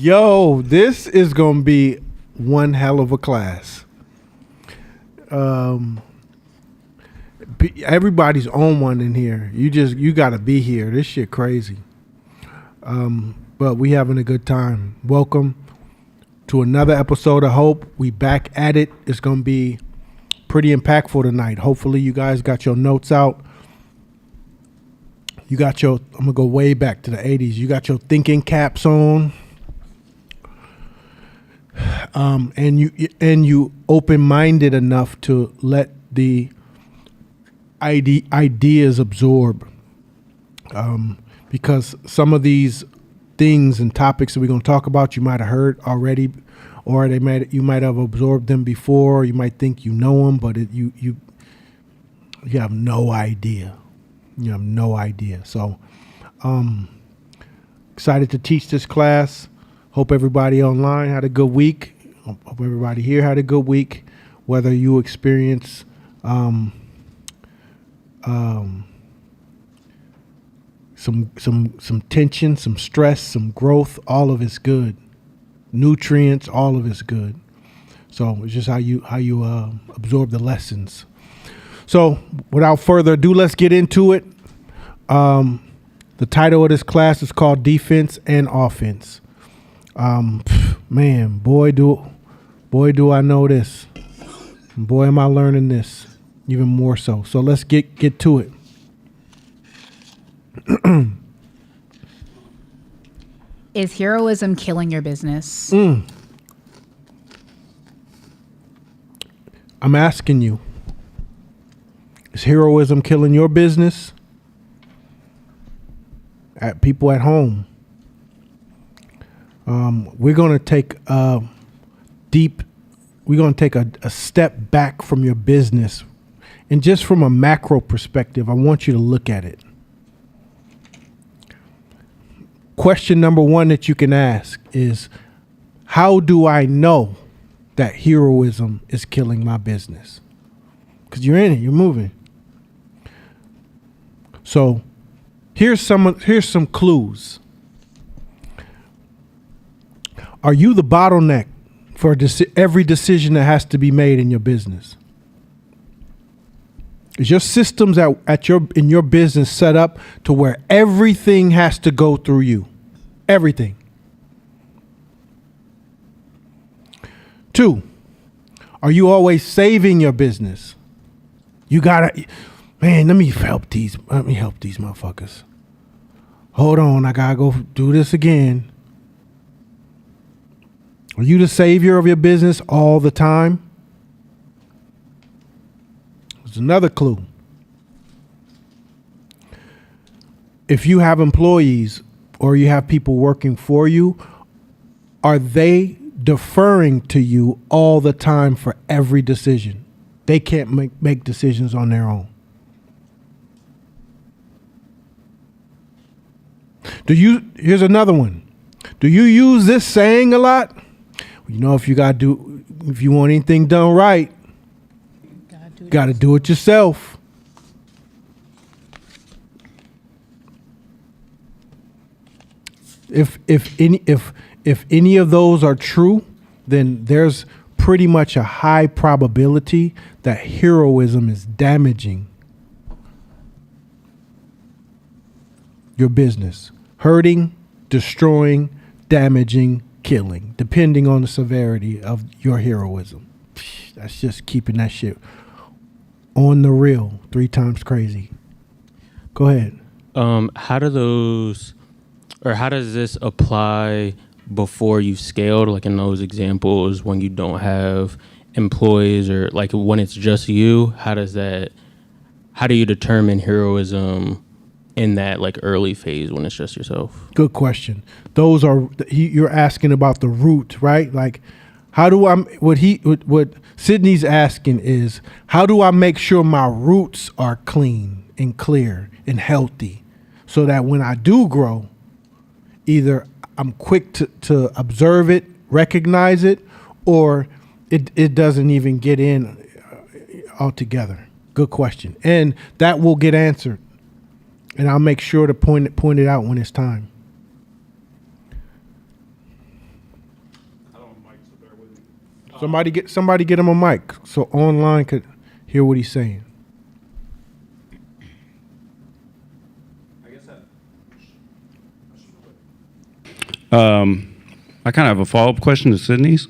Yo, this is gonna be one hell of a class. Um, Everybody's on one in here. You gotta be here. This shit crazy. But we having a good time. Welcome to another episode of Hope. We back at it. It's gonna be pretty impactful tonight. Hopefully you guys got your notes out. I'm gonna go way back to the 80s. You got your thinking caps on. And you open-minded enough to let the ideas absorb. Because some of these things and topics that we're going to talk about, you might have heard already, or you might have absorbed them before. You might think you know them, but you have no idea. You have no idea. So, excited to teach this class. Hope everybody online had a good week. Hope everybody here had a good week. Whether you experience some tension, some stress, some growth, all of it's good. Nutrients, all of it's good. So it's just how you absorb the lessons. So without further ado, let's get into it. The title of this class is called Defense and Offense. Man, boy do I know this. Boy, am I learning this even more so. So let's get to it. Is heroism killing your business? I'm asking you, is heroism killing your business? At people at home. We're going to take a step back from your business. And just from a macro perspective, I want you to look at it. Question number one that you can ask is, how do I know that heroism is killing my business? Because you're in it, you're moving. So here's some clues. Are you the bottleneck for every decision that has to be made in your business? Is your systems in your business set up to where everything has to go through you? Everything. 2, are you always saving your business? Let me help these motherfuckers. Hold on, I gotta go do this again. Are you the savior of your business all the time? There's another clue. If you have employees or you have people working for you, are they deferring to you all the time for every decision? They can't make decisions on their own. Here's another one. Do you use this saying a lot? You know, if you want anything done right, got to do it yourself. If any of those are true, then there's pretty much a high probability that heroism is damaging your business, hurting, destroying, damaging, killing, depending on the severity of your heroism. That's just keeping that shit on the real, 3 times crazy. Go ahead. How does this apply before you've scaled? Like in those examples, when you don't have employees, or like when it's just you, how do you determine heroism in that like early phase when it's just yourself? Good question. You're asking about the root, right? Like, what Sydney's asking is, how do I make sure my roots are clean and clear and healthy so that when I do grow, either I'm quick to observe it, recognize it, or it doesn't even get in altogether. Good question. And that will get answered. And I'll make sure to point it out when it's time. Somebody get him a mic so online could hear what he's saying. I kind of have a follow-up question to Sydney's.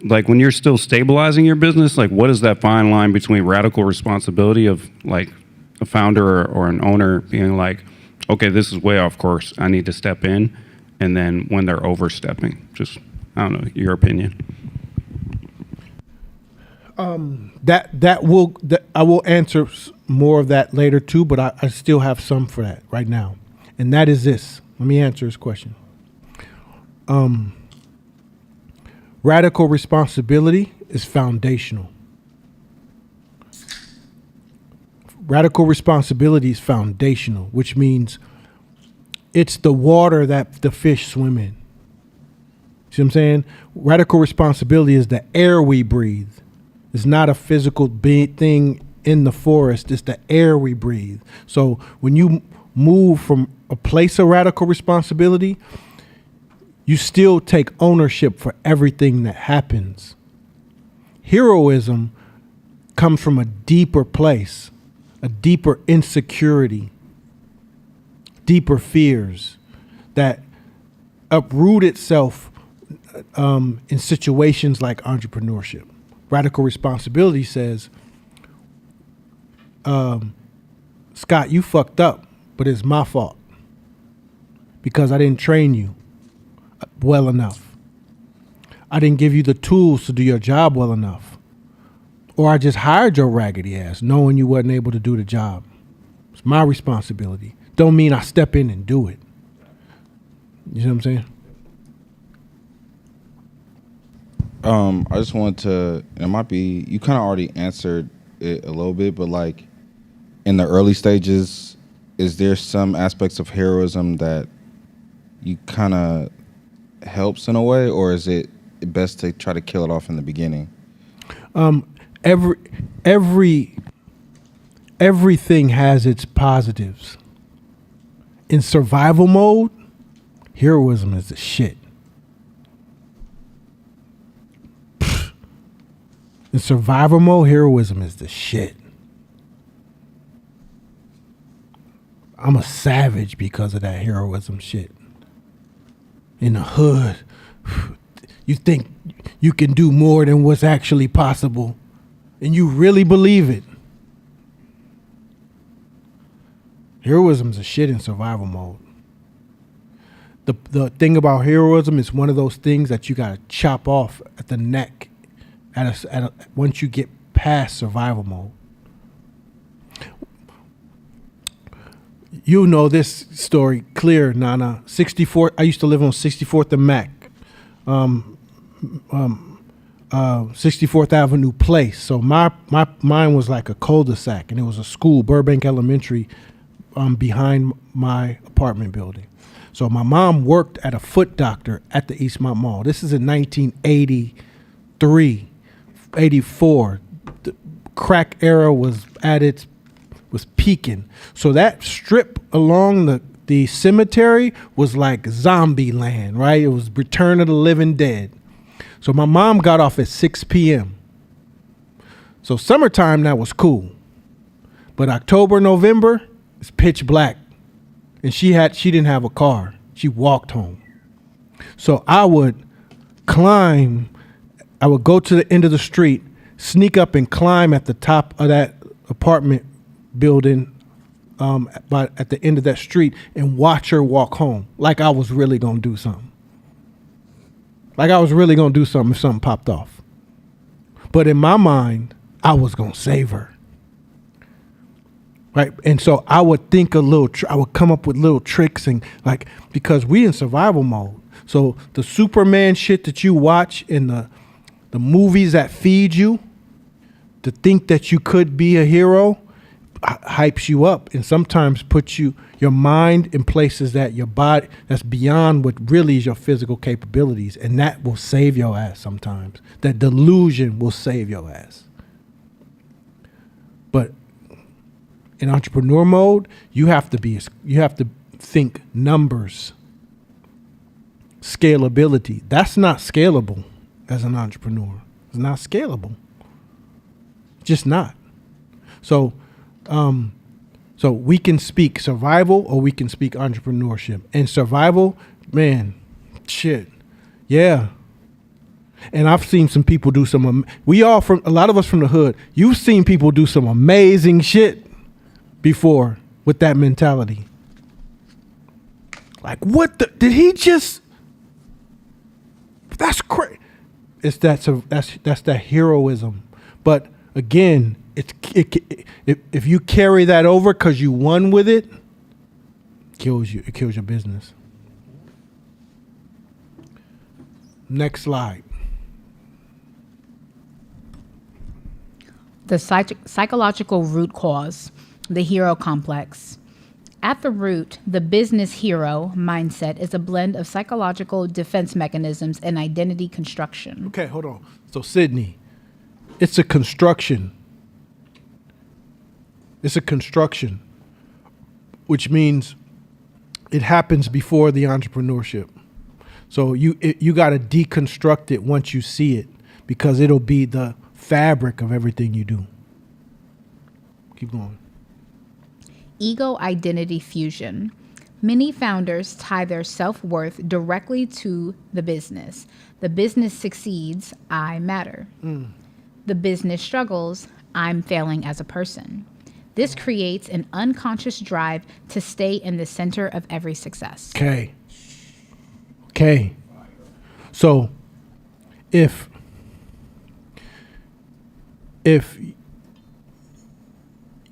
Like, when you're still stabilizing your business, like, what is that fine line between radical responsibility of, like, a founder or an owner being like, okay, this is way off course, I need to step in, and then when they're overstepping? Just, I don't know, your opinion. I will answer more of that later too, but I still have some for that right now, and that is this. Let me answer this question. Radical responsibility is foundational. Radical responsibility is foundational, which means it's the water that the fish swim in. See what I'm saying? Radical responsibility is the air we breathe. It's not a physical thing in the forest. It's the air we breathe. So when you move from a place of radical responsibility, you still take ownership for everything that happens. Heroism comes from a deeper place, a deeper insecurity, deeper fears that uproot itself in situations like entrepreneurship. Radical responsibility says, Scott, you fucked up, but it's my fault because I didn't train you well enough. I didn't give you the tools to do your job well enough. Or I just hired your raggedy ass knowing you wasn't able to do the job. It's my responsibility. Don't mean I step in and do it. You know what I'm saying? I just wanted to, and it might be, you kind of already answered it a little bit, but like in the early stages, is there some aspects of heroism that you kind of helps in a way, or is it best to try to kill it off in the beginning? Everything has its positives. In survival mode, heroism is the shit. In survival mode, heroism is the shit. I'm a savage because of that heroism shit. In the hood, you think you can do more than what's actually possible, and you really believe it. Heroism's a shit in survival mode. The thing about heroism is one of those things that you gotta chop off at the neck once you get past survival mode. You know this story clear, Nana. 64. I used to live on 64th and Mac, 64th Avenue Place. So mine was like a cul-de-sac, and it was a school, Burbank Elementary, behind my apartment building. So my mom worked at a foot doctor at the Eastmont Mall. This is in 1983, 84. The crack era was peaking. So that strip along the cemetery was like zombie land, right? It was Return of the Living Dead. So my mom got off at 6 p.m. So summertime, that was cool. But October, November, it's pitch black. And she didn't have a car. She walked home. So I would go to the end of the street, sneak up and climb at the top of that apartment building at the end of that street and watch her walk home like I was really going to do something. Like I was really going to do something if something popped off. But in my mind, I was going to save her. Right? And so I would think I would come up with little tricks and because we in survival mode. So the Superman shit that you watch in the movies that feed you, to think that you could be a hero, hypes you up and sometimes puts your mind in places that your body, that's beyond what really is your physical capabilities, and that will save your ass sometimes. That delusion will save your ass. But in entrepreneur mode, you have to think numbers, scalability. That's not scalable as an entrepreneur. It's not scalable. Just not. So, so we can speak survival or we can speak entrepreneurship. And survival, man, shit, yeah. And I've seen some people do some. A lot of us from the hood. You've seen people do some amazing shit before with that mentality. Like, what did he just? That's crazy. That's that heroism. But again, if you carry that over because you won with it, kills you. It kills your business. Next slide. The psychological root cause, the hero complex. At the root, the business hero mindset is a blend of psychological defense mechanisms and identity construction. Okay, hold on. So Sydney, it's a construction. It's a construction, which means it happens before the entrepreneurship. So you got to deconstruct it once you see it, because it'll be the fabric of everything you do. Keep going. Ego identity fusion. Many founders tie their self-worth directly to the business. The business succeeds, I matter. The business struggles, I'm failing as a person. This creates an unconscious drive to stay in the center of every success. Okay. So if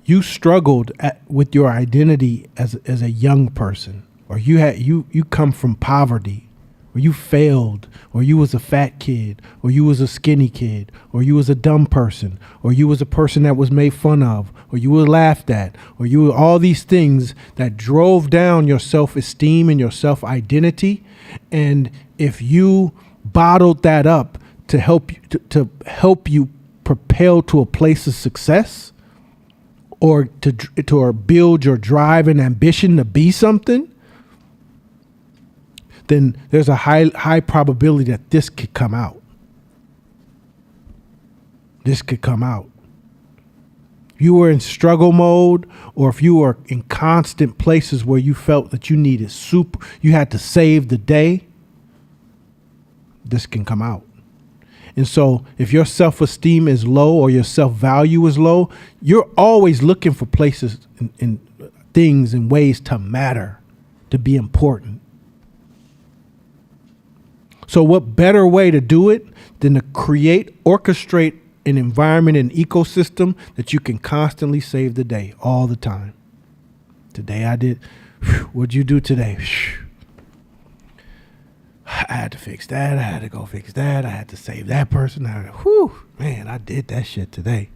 you struggled with your identity as a young person, or you come from poverty, or you failed, or you was a fat kid, or you was a skinny kid, or you was a dumb person, or you was a person that was made fun of, or you were laughed at, or you were all these things that drove down your self-esteem and your self-identity. And if you bottled that up to help you propel to a place of success, or to build your drive and ambition to be something, then there's a high probability that this could come out. This could come out. If you were in struggle mode, or if you were in constant places where you felt that you needed soup, you had to save the day, this can come out. And so if your self-esteem is low or your self-value is low, you're always looking for places and things and ways to matter, to be important. So what better way to do it than to orchestrate an environment, an ecosystem that you can constantly save the day all the time. Today I did, what'd you do today? I had to fix that. I had to go fix that. I had to save that person. Man, I did that shit today.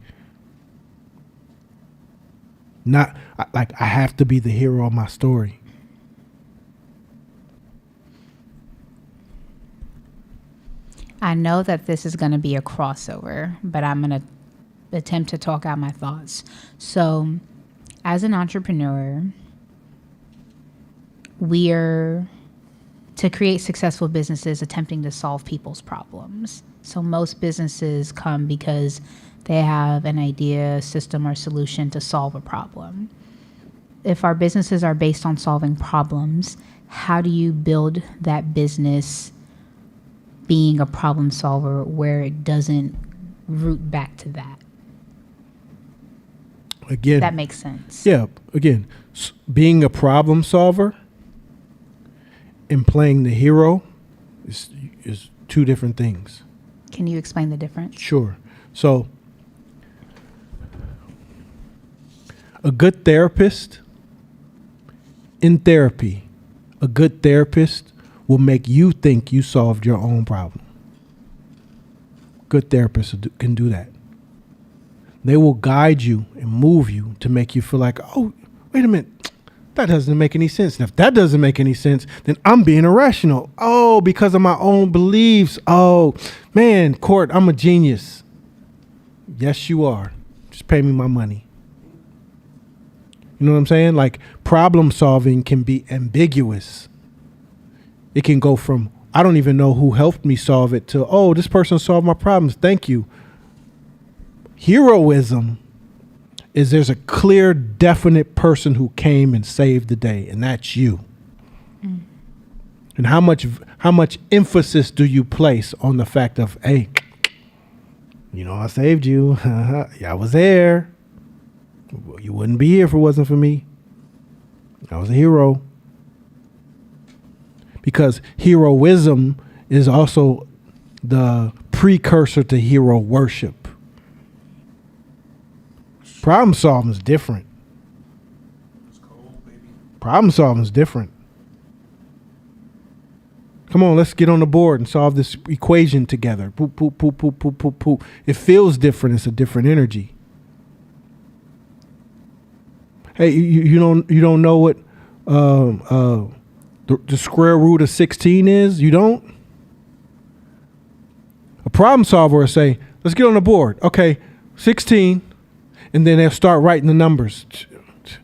Not like I have to be the hero of my story. I know that this is going to be a crossover, but I'm going to attempt to talk out my thoughts. So, as an entrepreneur, we're to create successful businesses attempting to solve people's problems. So most businesses come because they have an idea, system, or solution to solve a problem. If our businesses are based on solving problems, how do you build that business being a problem solver where it doesn't root back to that? Again, that makes sense. Yeah. Again, being a problem solver and playing the hero is two different things. Can you explain the difference? Sure. So a good therapist in therapy, a good therapist will make you think you solved your own problem. Good therapists can do that. They will guide you and move you to make you feel like, oh, wait a minute. That doesn't make any sense. And if that doesn't make any sense, then I'm being irrational. Oh, because of my own beliefs. Oh, man, Court, I'm a genius. Yes, you are. Just pay me my money. You know what I'm saying? Like, problem solving can be ambiguous. It can go from I don't even know who helped me solve it to, oh, this person solved my problems. Thank you. Heroism is there's a clear, definite person who came and saved the day, and that's you. And how much emphasis do you place on the fact of, hey, I saved you. Yeah, I was there. You wouldn't be here if it wasn't for me. I was a hero. Because heroism is also the precursor to hero worship. Problem solving is different. Problem solving is different. Come on, let's get on the board and solve this equation together. Poop, poop, poop, poop, poop, poop, poop. It feels different. It's a different energy. Hey, you don't know what the square root of 16 is? You don't? A problem solver will say, let's get on the board. Okay, 16, and then they'll start writing the numbers.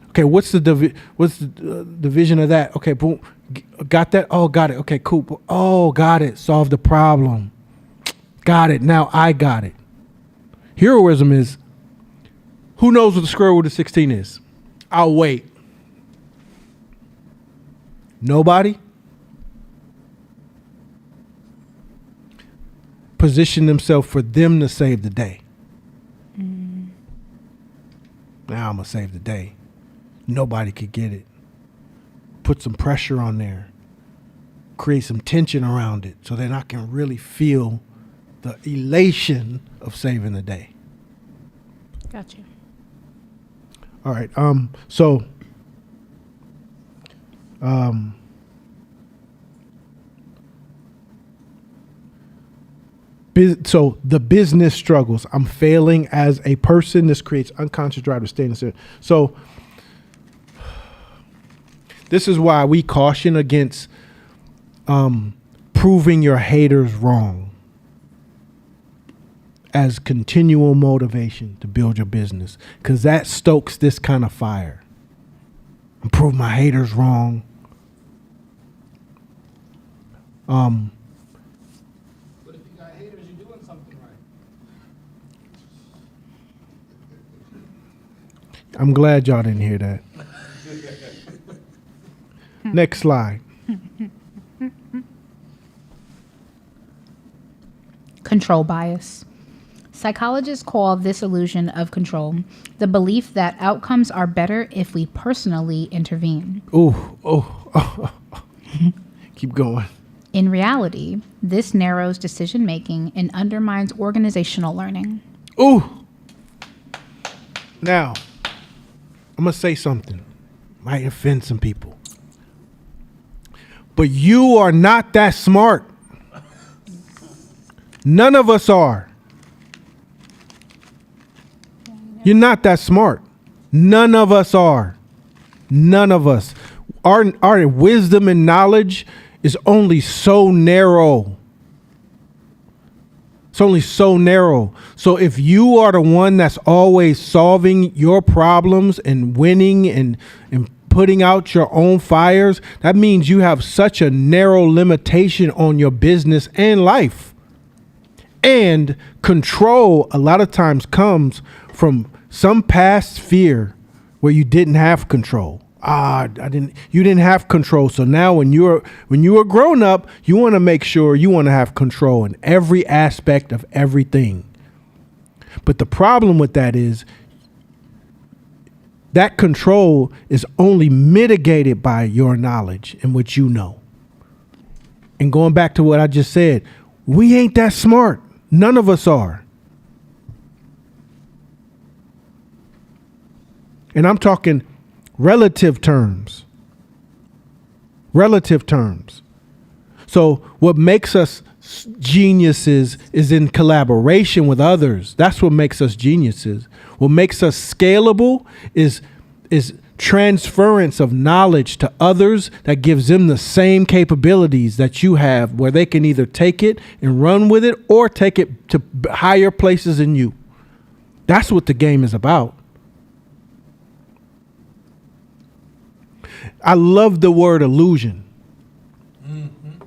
Okay, what's the division of that? Okay, boom. Got that? Oh, got it. Okay, cool. Oh, got it. Solve the problem. Got it. Now I got it. Heroism is, who knows what the square root of 16 is? I'll wait. Nobody? Position themselves for them to save the day. Now I'm going to save the day. Nobody could get it. Put some pressure on there. Create some tension around it so then I can really feel the elation of saving the day. Got you. All right. So the business struggles. I'm failing as a person. This creates unconscious drive to stay in the center. So this is why we caution against proving your haters wrong as continual motivation to build your business, because that stokes this kind of fire. And prove my haters wrong. But if you got haters, you're doing something right. I'm glad y'all didn't hear that. Next slide. Control bias. Psychologists call this illusion of control the belief that outcomes are better if we personally intervene. Oh. Keep going. In reality, this narrows decision making and undermines organizational learning. Ooh. Now, I'm going to say something. Might offend some people. But you are not that smart. None of us are. You're not that smart. None of us are. None of us. Our wisdom and knowledge is only so narrow. It's only so narrow. So if you are the one that's always solving your problems and winning and putting out your own fires, that means you have such a narrow limitation on your business and life. And control a lot of times comes from some past fear where you didn't have control. You didn't have control. So now when you're grown up, you want to make sure you want to have control in every aspect of everything. But the problem with that is that control is only mitigated by your knowledge and what you know. And going back to what I just said, we ain't that smart. None of us are. And I'm talking relative terms. Relative terms. So what makes us geniuses is in collaboration with others. That's what makes us geniuses. What makes us scalable is transference of knowledge to others that gives them the same capabilities that you have, where they can either take it and run with it or take it to higher places than you. That's what the game is about. I love the word illusion. Mm-hmm.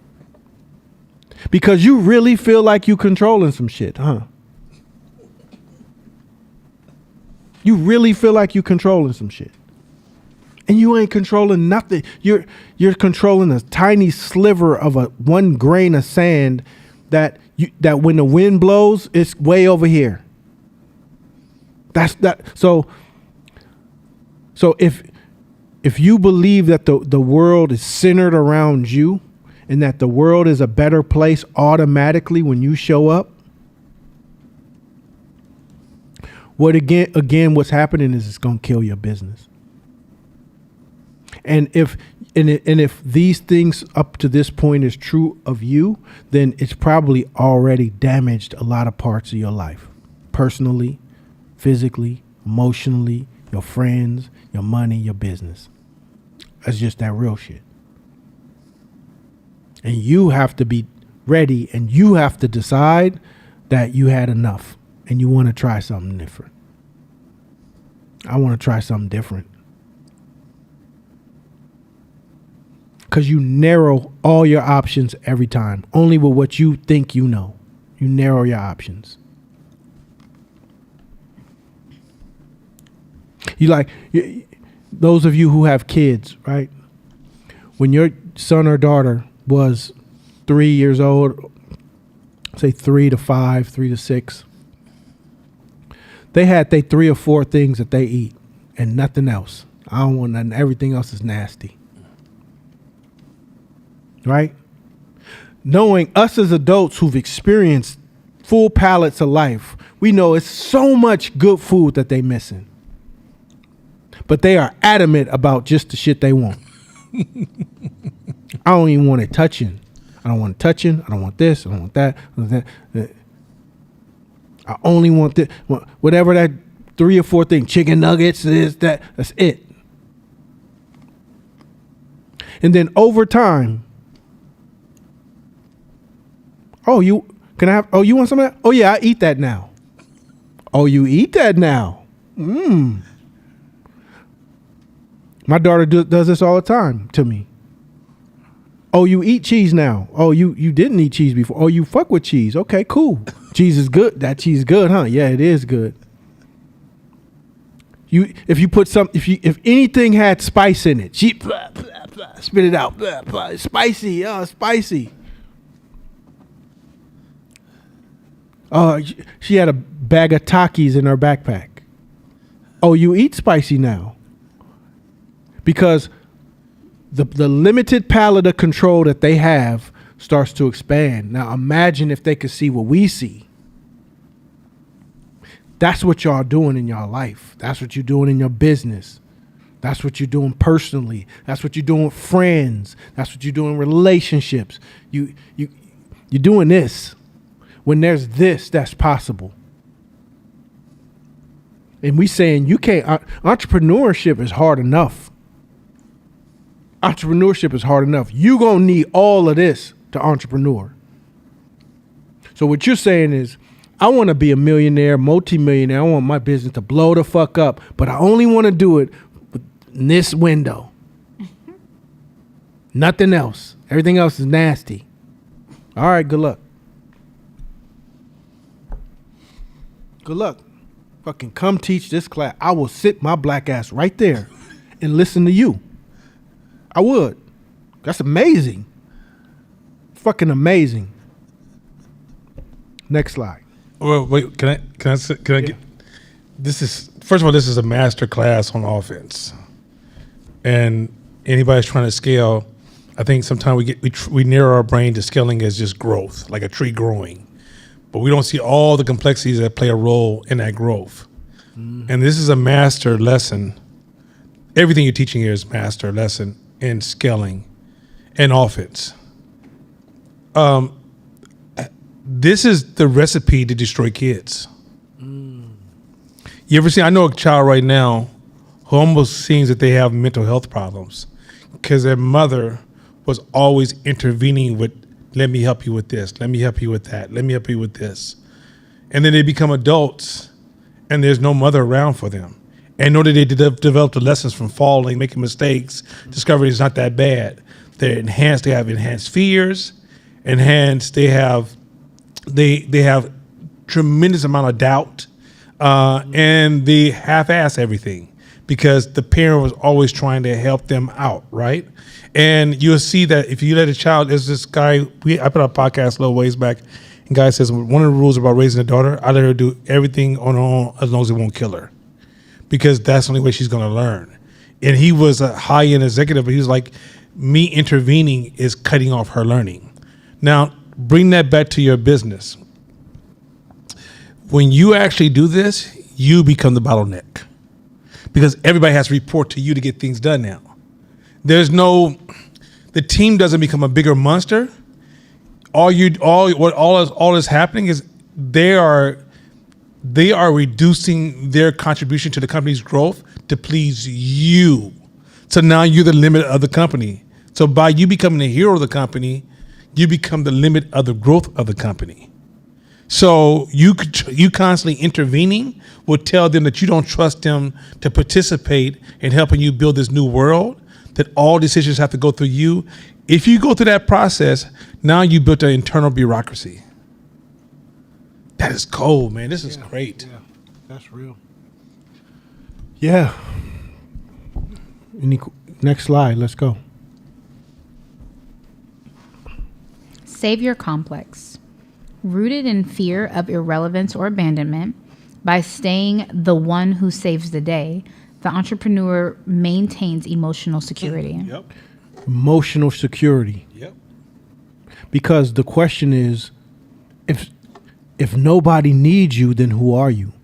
Because you really feel like you controlling some shit, huh? You really feel like you controlling some shit. And you ain't controlling nothing. You're controlling a tiny sliver of a 1 grain of sand that when the wind blows, it's way over here. That's that. So if you believe that the world is centered around you and that the world is a better place automatically when you show up, what's happening is it's going to kill your business. And if these things up to this point is true of you, then it's probably already damaged a lot of parts of your life. Personally, physically, emotionally, your friends, your money, your business. That's just that real shit. And you have to be ready, and you have to decide that you had enough and you want to try something different. I want to try something different. Because you narrow all your options every time. Only with what you think you know. You narrow your options. Those of you who have kids, right? When your son or daughter was 3 years old, say 3 to 5, 3 to 6, they had 3 or 4 things that they eat and nothing else. I don't want nothing. Everything else is nasty. Right? Knowing us as adults who've experienced full palettes of life, we know it's so much good food that they missing. But they are adamant about just the shit they want. I don't even want it touching. I don't want it touching. I don't want this. I don't want that. I don't want that. I only want this. Whatever that 3 or 4 things, chicken nuggets, this, that, that's it. And then over time, you want some of that? Oh yeah, I eat that now. Oh, you eat that now? My daughter does this all the time to me. Oh, you eat cheese now. Oh, you didn't eat cheese before. Oh, you fuck with cheese. Okay, cool. Cheese is good. That cheese is good, huh? Yeah, it is good. If anything had spice in it, she blah, blah, blah, spit it out. Blah, blah, it's spicy. Oh, spicy. She had a bag of Takis in her backpack. Oh, you eat spicy now. Because the limited palette of control that they have starts to expand. Now imagine if they could see what we see. That's what y'all doing in your life. That's what you're doing in your business. That's what you're doing personally. That's what you're doing with friends. That's what you're doing in relationships. You're doing this. When there's this, that's possible. And we saying you can't. Entrepreneurship is hard enough. Entrepreneurship is hard enough. You gonna need all of this to entrepreneur. So what you're saying is, I want to be a millionaire, multimillionaire. I want my business to blow the fuck up, but I only want to do it in this window. Nothing else. Everything else is nasty. All right, good luck. Good luck. Fucking come teach this class. I will sit my black ass right there and listen to you. I would. That's amazing. Fucking amazing. Next slide. Well, wait. Can I get? This is, first of all, this is a master class on offense, and anybody's trying to scale. I think sometimes we narrow our brain to scaling as just growth, like a tree growing, but we don't see all the complexities that play a role in that growth. And this is a master lesson. Everything you're teaching here is master lesson in scaling and offense. This is the recipe to destroy kids. You ever see, I know a child right now who almost seems that they have mental health problems because their mother was always intervening with, let me help you with this, let me help you with that, let me help you with this. And then they become adults and there's no mother around for them. And know that they developed the lessons from falling, making mistakes, discovering it's not that bad. They're enhanced, they have enhanced fears, and hence they have tremendous amount of doubt, and they half-ass everything because the parent was always trying to help them out, right? And you'll see that if you let a child, there's this guy, I put out a podcast a little ways back, and guy says one of the rules about raising a daughter, I let her do everything on her own as long as it won't kill her, because that's the only way she's going to learn. And he was a high-end executive, but he was like, me intervening is cutting off her learning. Now, bring that back to your business. When you actually do this, you become the bottleneck because everybody has to report to you to get things done now. The team doesn't become a bigger monster. All is happening is they are reducing their contribution to the company's growth to please you. So now you're the limit of the company. So by you becoming the hero of the company, you become the limit of the growth of the company. So you constantly intervening will tell them that you don't trust them to participate in helping you build this new world, that all decisions have to go through you. If you go through that process, now you built an internal bureaucracy. That is cold, man. This is great. Yeah, that's real. Yeah. Next slide. Let's go. Savior complex. Rooted in fear of irrelevance or abandonment, by staying the one who saves the day, the entrepreneur maintains emotional security. Yep. Emotional security. Yep. Because the question is, if nobody needs you, then who are you?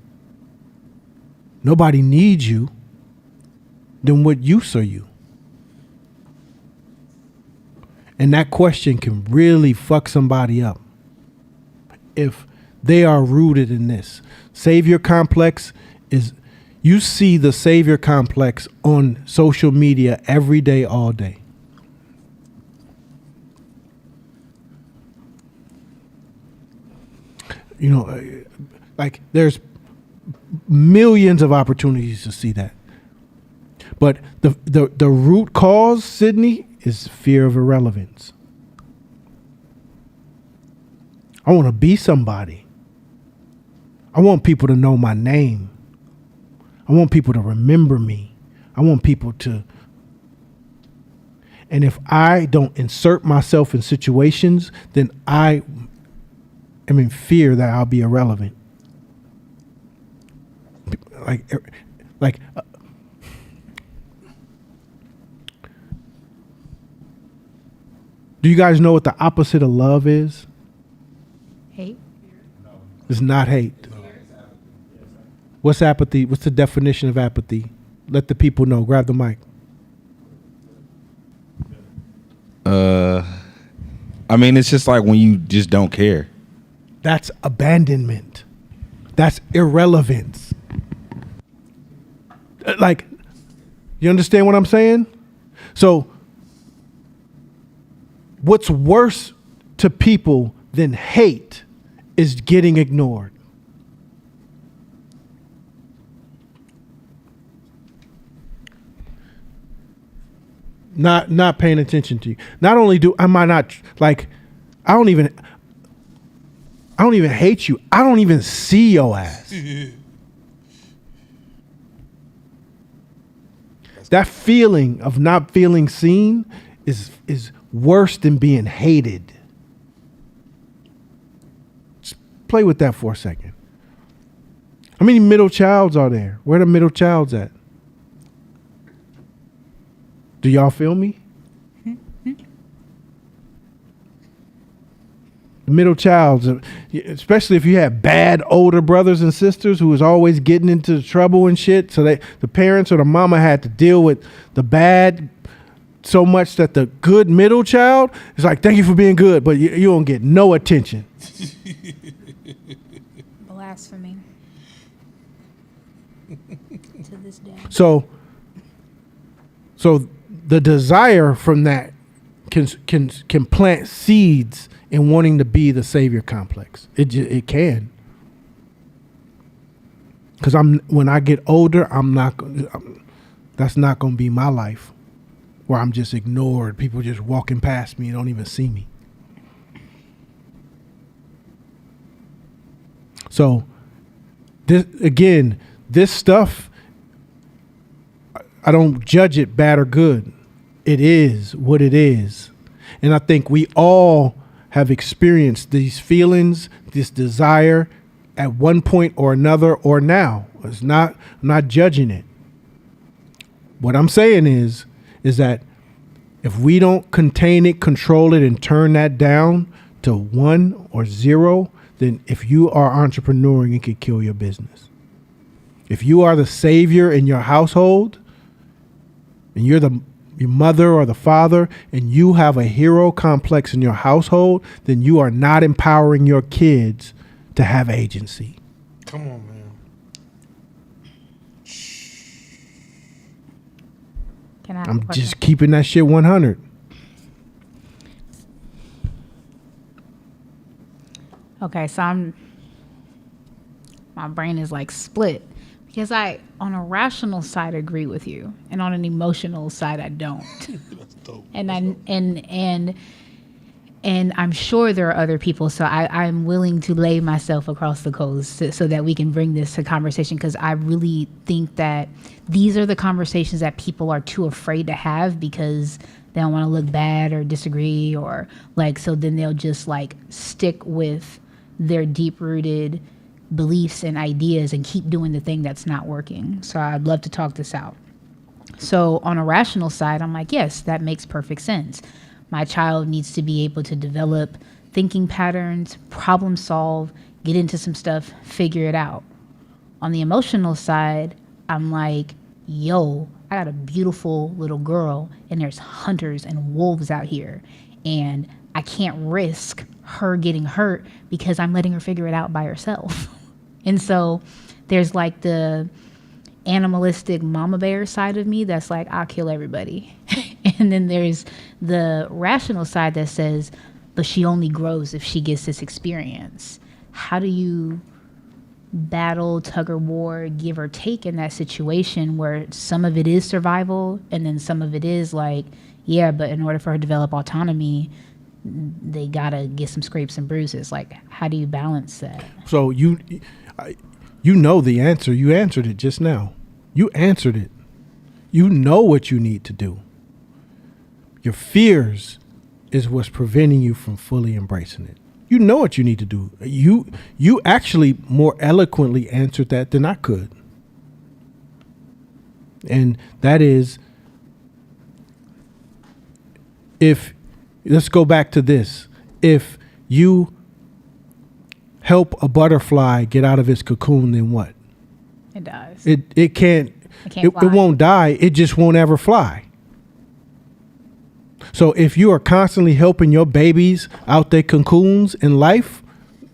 Nobody needs you, then what use are you? And that question can really fuck somebody up if they are rooted in this. Savior complex is, you see the savior complex on social media every day, all day. You know, like there's millions of opportunities to see that. But the root cause, Sydney, is fear of irrelevance. I want to be somebody. I want people to know my name. I want people to remember me. I want people to. And if I don't insert myself in situations, then I am in fear that I'll be irrelevant. Like, do you guys know what the opposite of love is? Hate. It's not hate. What's apathy? What's the definition of apathy? Let the people know. Grab the mic. I mean, it's just like when you just don't care. That's abandonment. That's irrelevance. Like, you understand what I'm saying? So, what's worse to people than hate is getting ignored. Not paying attention to you. Not only am I not, like, I don't even hate you. I don't even see your ass. That feeling of not feeling seen is worse than being hated. Just play with that for a second. How many middle childs are there? Where the middle childs at? Do y'all feel me? The middle childs, especially if you have bad older brothers and sisters who was always getting into trouble and shit. So the parents or the mama had to deal with the bad so much that the good middle child is like, thank you for being good, but you don't get no attention. Blasphemy. To this day. So the desire from that can plant seeds in wanting to be the savior complex. It can. Because when I get older, that's not going to be my life, where I'm just ignored. People just walking past me and don't even see me. So this stuff, I don't judge it bad or good. It is what it is. And I think we all have experienced these feelings, this desire at one point or another or now. I'm not judging it. What I'm saying is that if we don't contain it, control it, and turn that down to 1 or 0, then if you are entrepreneuring, it could kill your business. If you are the savior in your household and you're your mother or the father and you have a hero complex in your household, then you are not empowering your kids to have agency. Come on, man. Can I have a I'm question? just keeping that shit 100. Okay, so my brain is like split because I, on a rational side, agree with you, and on an emotional side, I don't. That's dope. And I'm sure there are other people, so I'm willing to lay myself across the coals so that we can bring this to conversation, because I really think that these are the conversations that people are too afraid to have because they don't want to look bad or disagree, or like, so then they'll just like stick with their deep-rooted beliefs and ideas and keep doing the thing that's not working. So I'd love to talk this out. So on a rational side, I'm like, yes, that makes perfect sense. My child needs to be able to develop thinking patterns, problem solve, get into some stuff, figure it out. On the emotional side, I'm like, yo, I got a beautiful little girl and there's hunters and wolves out here, and I can't risk her getting hurt because I'm letting her figure it out by herself. And so there's like the animalistic mama bear side of me that's like, I'll kill everybody. And then there's the rational side that says, but she only grows if she gets this experience. How do you battle, tug or war, give or take in that situation where some of it is survival and then some of it is like, yeah, but in order for her to develop autonomy, they gotta get some scrapes and bruises. Like, how do you balance that? So you know the answer. You answered it just now. You answered it. You know what you need to do. Your fears is what's preventing you from fully embracing it. You know what you need to do. You actually more eloquently answered that than I could. And that is, let's go back to this. If you help a butterfly get out of its cocoon, then what? It does. It can't fly. it won't die. It just won't ever fly. So if you are constantly helping your babies out their cocoons in life,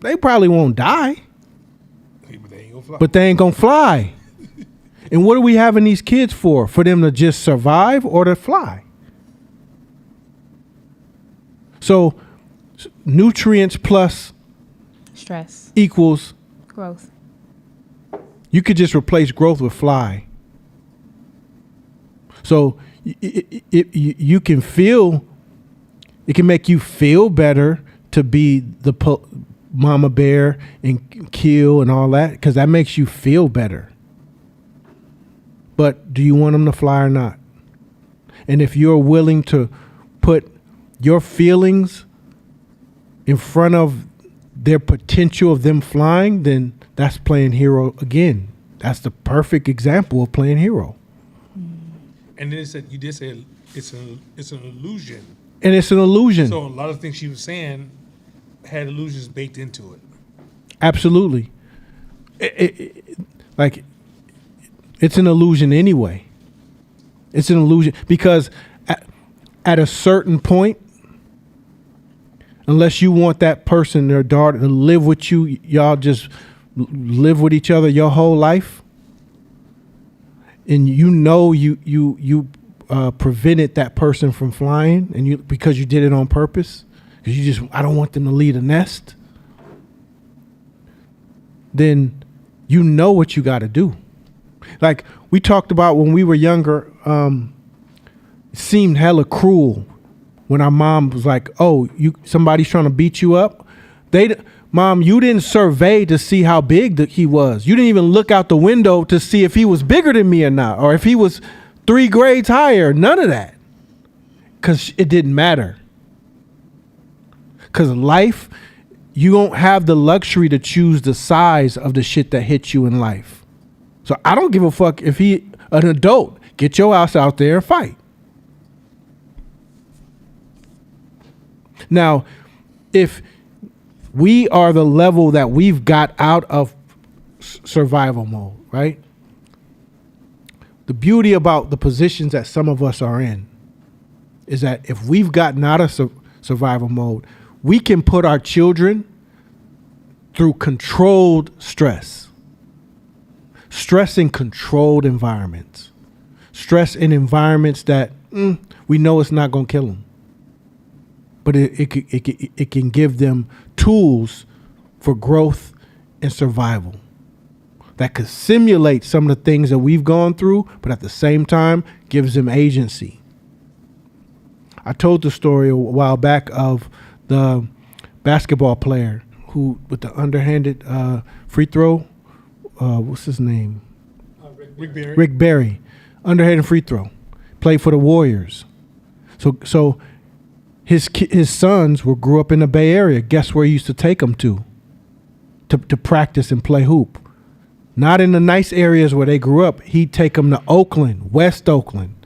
they probably won't die, But they ain't gonna fly. but they ain't gonna fly. And what are we having these kids for? For them to just survive or to fly? So nutrients plus Stress, equals, growth. you could just replace growth with fly. So you can feel, it can make you feel better to be the mama bear and kill and all that, because that makes you feel better. But do you want them to fly or not? And if you're willing to put your feelings in front of their potential of them flying, then that's playing hero again. That's the perfect example of playing hero. And then it said, you did say it's an illusion. And it's an illusion. So a lot of things she was saying had illusions baked into it. Absolutely. Like, it's an illusion anyway. It's an illusion because at a certain point, unless you want that person, their daughter, to live with you, y'all just live with each other your whole life, and you prevented that person from flying, and because you did it on purpose, because I don't want them to leave the nest, then you know what you got to do. Like we talked about when we were younger, it seemed hella cruel when our mom was like, "Oh, somebody's trying to beat you up." Mom, you didn't survey to see how big he was. You didn't even look out the window to see if he was bigger than me or not, or if he was 3 grades higher. None of that. Because it didn't matter. Because life, you don't have the luxury to choose the size of the shit that hits you in life. So I don't give a fuck if he an adult. Get your ass out there and fight. Now, if we are the level that we've got out of survival mode, right? The beauty about the positions that some of us are in is that if we've gotten out of survival mode, we can put our children through controlled stress. Stress in controlled environments. Stress in environments that we know it's not going to kill them. But it can give them tools for growth and survival that could simulate some of the things that we've gone through, but at the same time gives them agency. I told the story a while back of the basketball player who, with the underhanded free throw, what's his name? Rick Barry. Underhanded free throw. Played for the Warriors. So his sons grew up in the Bay Area. Guess where he used to take them to practice and play hoop? Not in the nice areas where they grew up. He'd take them to Oakland, West Oakland.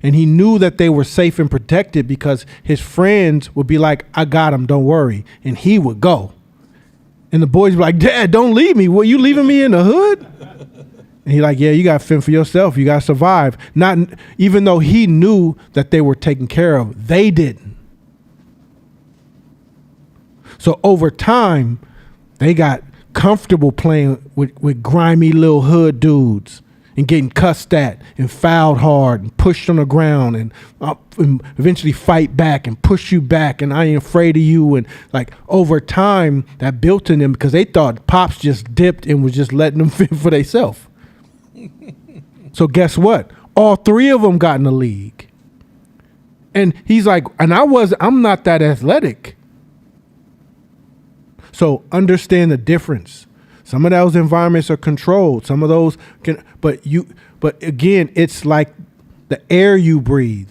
And he knew that they were safe and protected because his friends would be like, I got him, don't worry. And he would go. And the boys would be like, Dad, don't leave me. What, you leaving me in the hood? And he's like, yeah, you got to fend for yourself. You got to survive. Not even though he knew that they were taken care of, they didn't. So over time, they got comfortable playing with grimy little hood dudes and getting cussed at and fouled hard and pushed on the ground and eventually fight back and push you back and I ain't afraid of you. And like over time, that built in them because they thought Pops just dipped and was just letting them fend for themselves. So guess what? All 3 of them got in the league. And he's like, and I'm not that athletic. So understand the difference. Some of those environments are controlled. Some of those but again, it's like the air you breathe.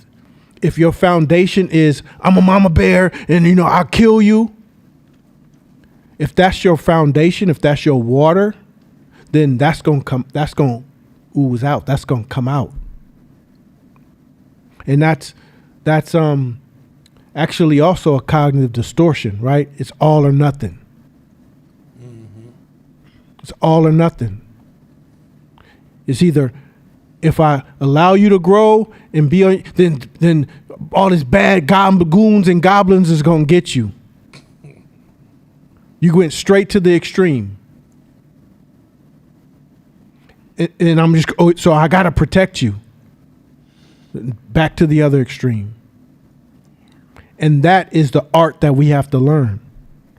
If your foundation is, I'm a mama bear and I'll kill you. If that's your foundation, if that's your water, then that's going to ooze out. That's going to come out. And that's actually also a cognitive distortion, right? It's all or nothing. It's all or nothing. It's either if I allow you to grow and be on, then all this bad goons and goblins is gonna get you. You went straight to the extreme. And I'm just so I gotta protect you. Back to the other extreme. And that is the art that we have to learn.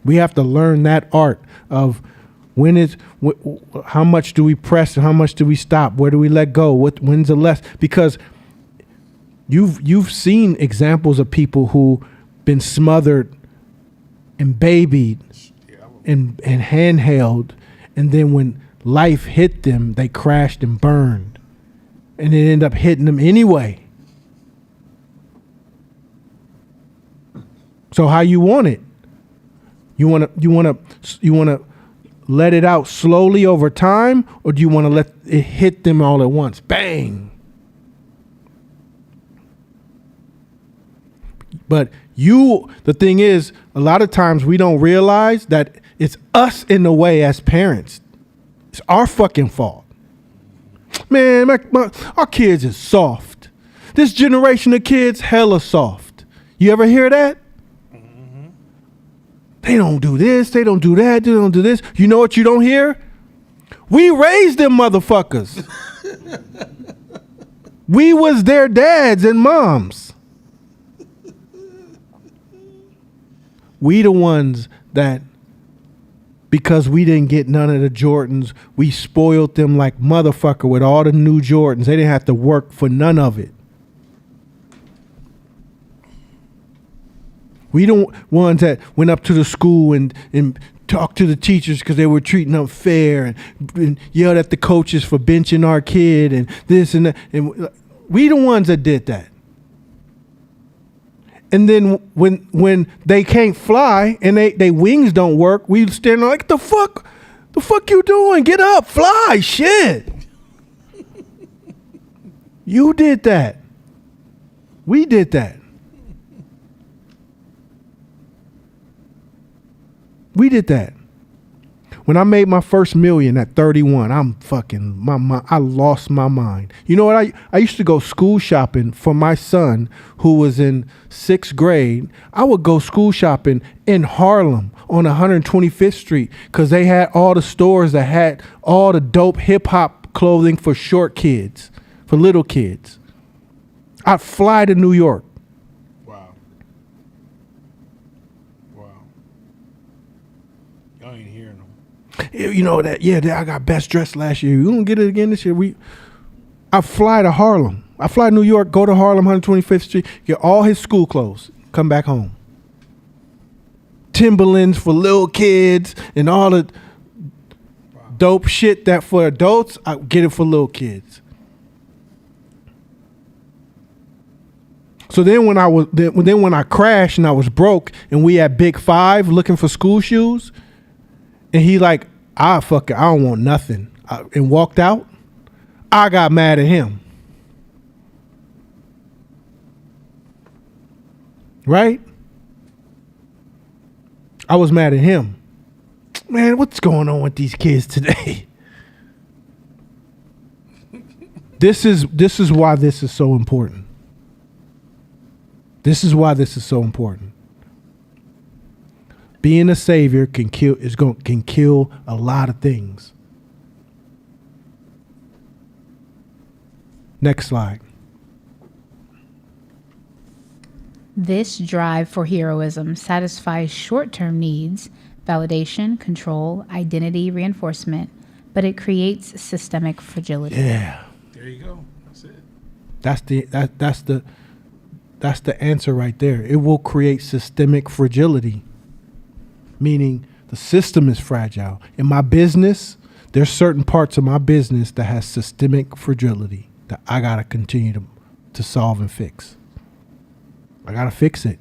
We have to learn that art of how much do we press and how much do we stop? Where do we let go? When's the less? Because you've seen examples of people who been smothered and babied and handheld, and then when life hit them, they crashed and burned, and it ended up hitting them anyway. So how you want it? You want to let it out slowly over time, or do you want to let it hit them all at once? Bang. But the thing is, a lot of times we don't realize that it's us in the way as parents. It's our fucking fault. Man, our kids is soft. This generation of kids, hella soft. You ever hear that? They don't do this, they don't do that, they don't do this. You know what you don't hear? We raised them motherfuckers. We was their dads and moms. We the ones that, because we didn't get none of the Jordans, we spoiled them like motherfucker with all the new Jordans. They didn't have to work for none of it. We the ones that went up to the school and talked to the teachers because they were treating them fair, and yelled at the coaches for benching our kid and this and that. And we the ones that did that. And then when they can't fly and they wings don't work, we stand there like, the fuck you doing? Get up, fly, shit. You did that. We did that. We did that. When I made my first million at 31, I lost my mind. You know what? I used to go school shopping for my son who was in 6th grade. I would go school shopping in Harlem on 125th Street because they had all the stores that had all the dope hip hop clothing for short kids, for little kids. I'd fly to New York. Wow. Y'all ain't hearing them. You know that, yeah, I got best dressed last year. You gonna get it again this year? I fly to Harlem. I fly to New York, go to Harlem, 125th Street, get all his school clothes, come back home. Timberlands for little kids and all the dope shit that for adults, I get it for little kids. So then when I crashed and I was broke and we at Big Five looking for school shoes, and he like, fuck it, I don't want nothing, and walked out, I got mad at him. Right? I was mad at him. Man, what's going on with these kids today? This is why this is so important. This is why this is so important. Being a savior can kill a lot of things. Next slide. This drive for heroism satisfies short-term needs, validation, control, identity reinforcement, but it creates systemic fragility. Yeah. There you go. That's it. That's the answer right there. It will create systemic fragility, meaning the system is fragile. In my business, there's certain parts of my business that has systemic fragility that I got to continue to solve and fix. I got to fix it.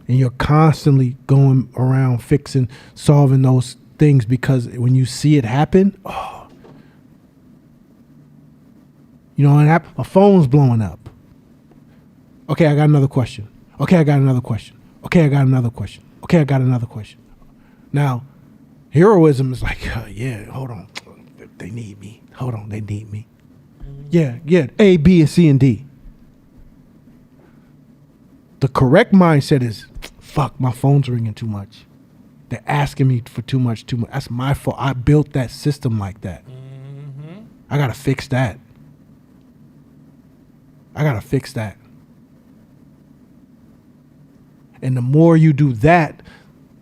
And you're constantly going around fixing, solving those things because when you see it happen, you know what happened? My phone's blowing up. Okay, I got another question. Okay, I got another question. Okay, I got another question. Okay, I got another question. Now, heroism is like, yeah, hold on. They need me. Hold on, they need me. Yeah, A, B, and C, and D. The correct mindset is, fuck, my phone's ringing too much. They're asking me for too much. That's my fault. I built that system like that. Mm-hmm. I got to fix that. And the more you do that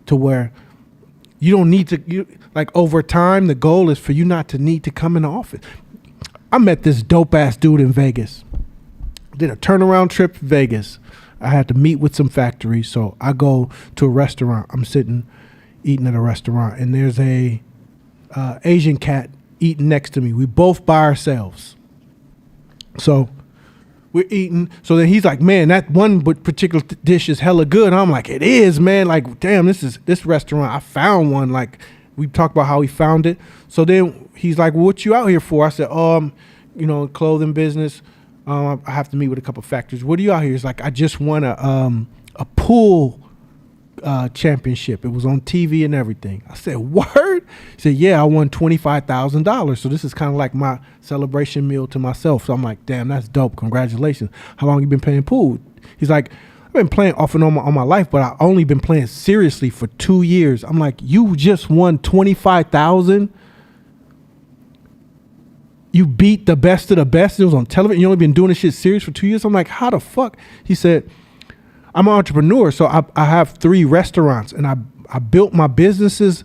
to where you don't need to, like over time, the goal is for you not to need to come in the office. I met this dope ass dude in Vegas. Did a turnaround trip to Vegas. I had to meet with some factories. So I go to a restaurant. I'm sitting eating at a restaurant and there's a Asian cat eating next to me. We both by ourselves. So we're eating. So then he's like, man, that one particular dish is hella good. I'm like, it is, man. Like, damn, this restaurant, I found one. Like, we talked about how he found it. So then he's like, well, what you out here for? I said, clothing business. I have to meet with a couple of factories. What are you out here? He's like, I just won a pool championship. It was on TV and everything. I said, word? He said, yeah, I won $25,000. So this is kind of like my celebration meal to myself. So I'm like, damn, that's dope. Congratulations. How long you been playing pool? He's like, I've been playing off and on my life, but I only been playing seriously for 2 years. I'm like, you just won $25,000. You beat the best of the best. It was on television. You only been doing this shit serious for 2 years. I'm like, how the fuck? He said, I'm an entrepreneur, so I have 3 restaurants, and I built my businesses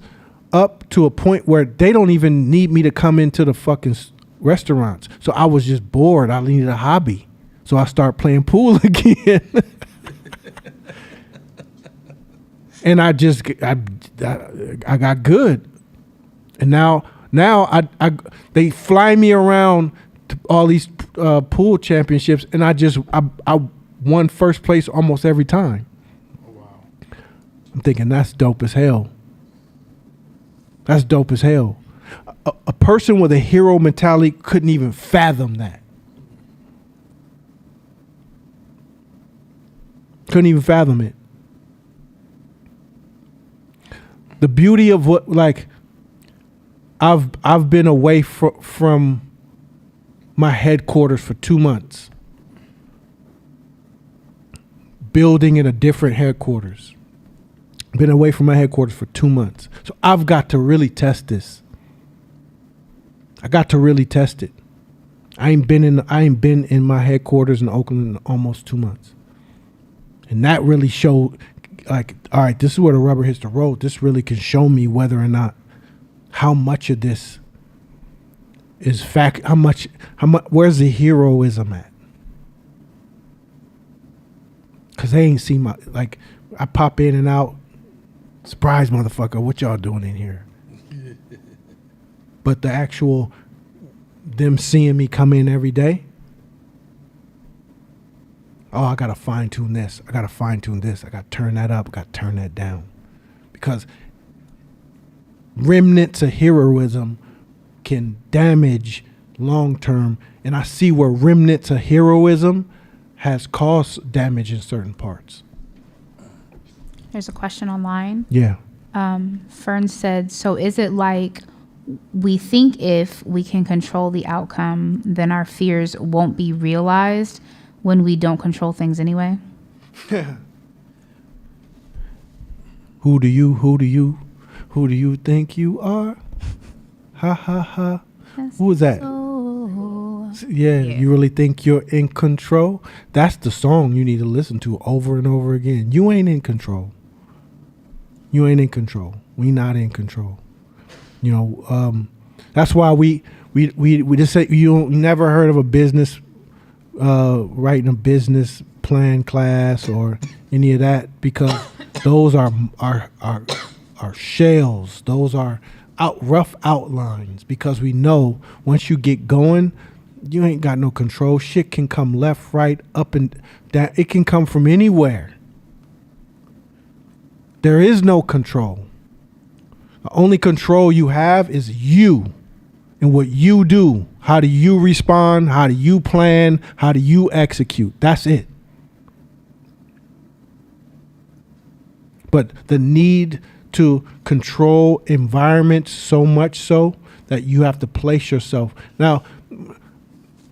up to a point where they don't even need me to come into the fucking restaurants. So I was just bored. I needed a hobby. So I started playing pool again. And I got good, and now I they fly me around to all these pool championships, and I won first place almost every time. Oh, wow. I'm thinking that's dope as hell. That's dope as hell. A person with a hero mentality couldn't even fathom that. Couldn't even fathom it. The beauty of what, like, I've been away from my headquarters for 2 months, building in a different headquarters. Been away from my headquarters for 2 months, so I've got to really test this. I got to really test it. I ain't been in my headquarters in Oakland in almost 2 months, and that really showed, like, all right, this is where the rubber hits the road. This really can show me whether or not how much of this is fact. How much? Where's the heroism at? Cause they ain't seen my, like, I pop in and out. Surprise, motherfucker! What y'all doing in here? But the actual them seeing me come in every day. Oh, I gotta fine tune this. I gotta fine tune this. I gotta turn that up. I gotta turn that down. Because remnants of heroism can damage long term. And I see where remnants of heroism has caused damage in certain parts. There's a question online. Yeah. Fern said, so is it like we think if we can control the outcome, then our fears won't be realized when we don't control things anyway? Who do you think you are? Ha ha ha. Who was that? Yeah, you really think you're in control? That's the song you need to listen to over and over again. You ain't in control. You ain't in control. We not in control. You know, that's why we just say you never heard of a business writing a business plan class or any of that, because those are shells. Those are rough outlines, because we know once you get going, you ain't got no control. Shit can come left, right, up and down. It can come from anywhere. There is no control. The only control you have is you and what you do. How do you respond? How do you plan? How do you execute? That's it. But the need to control environments so much so that you have to place yourself. Now,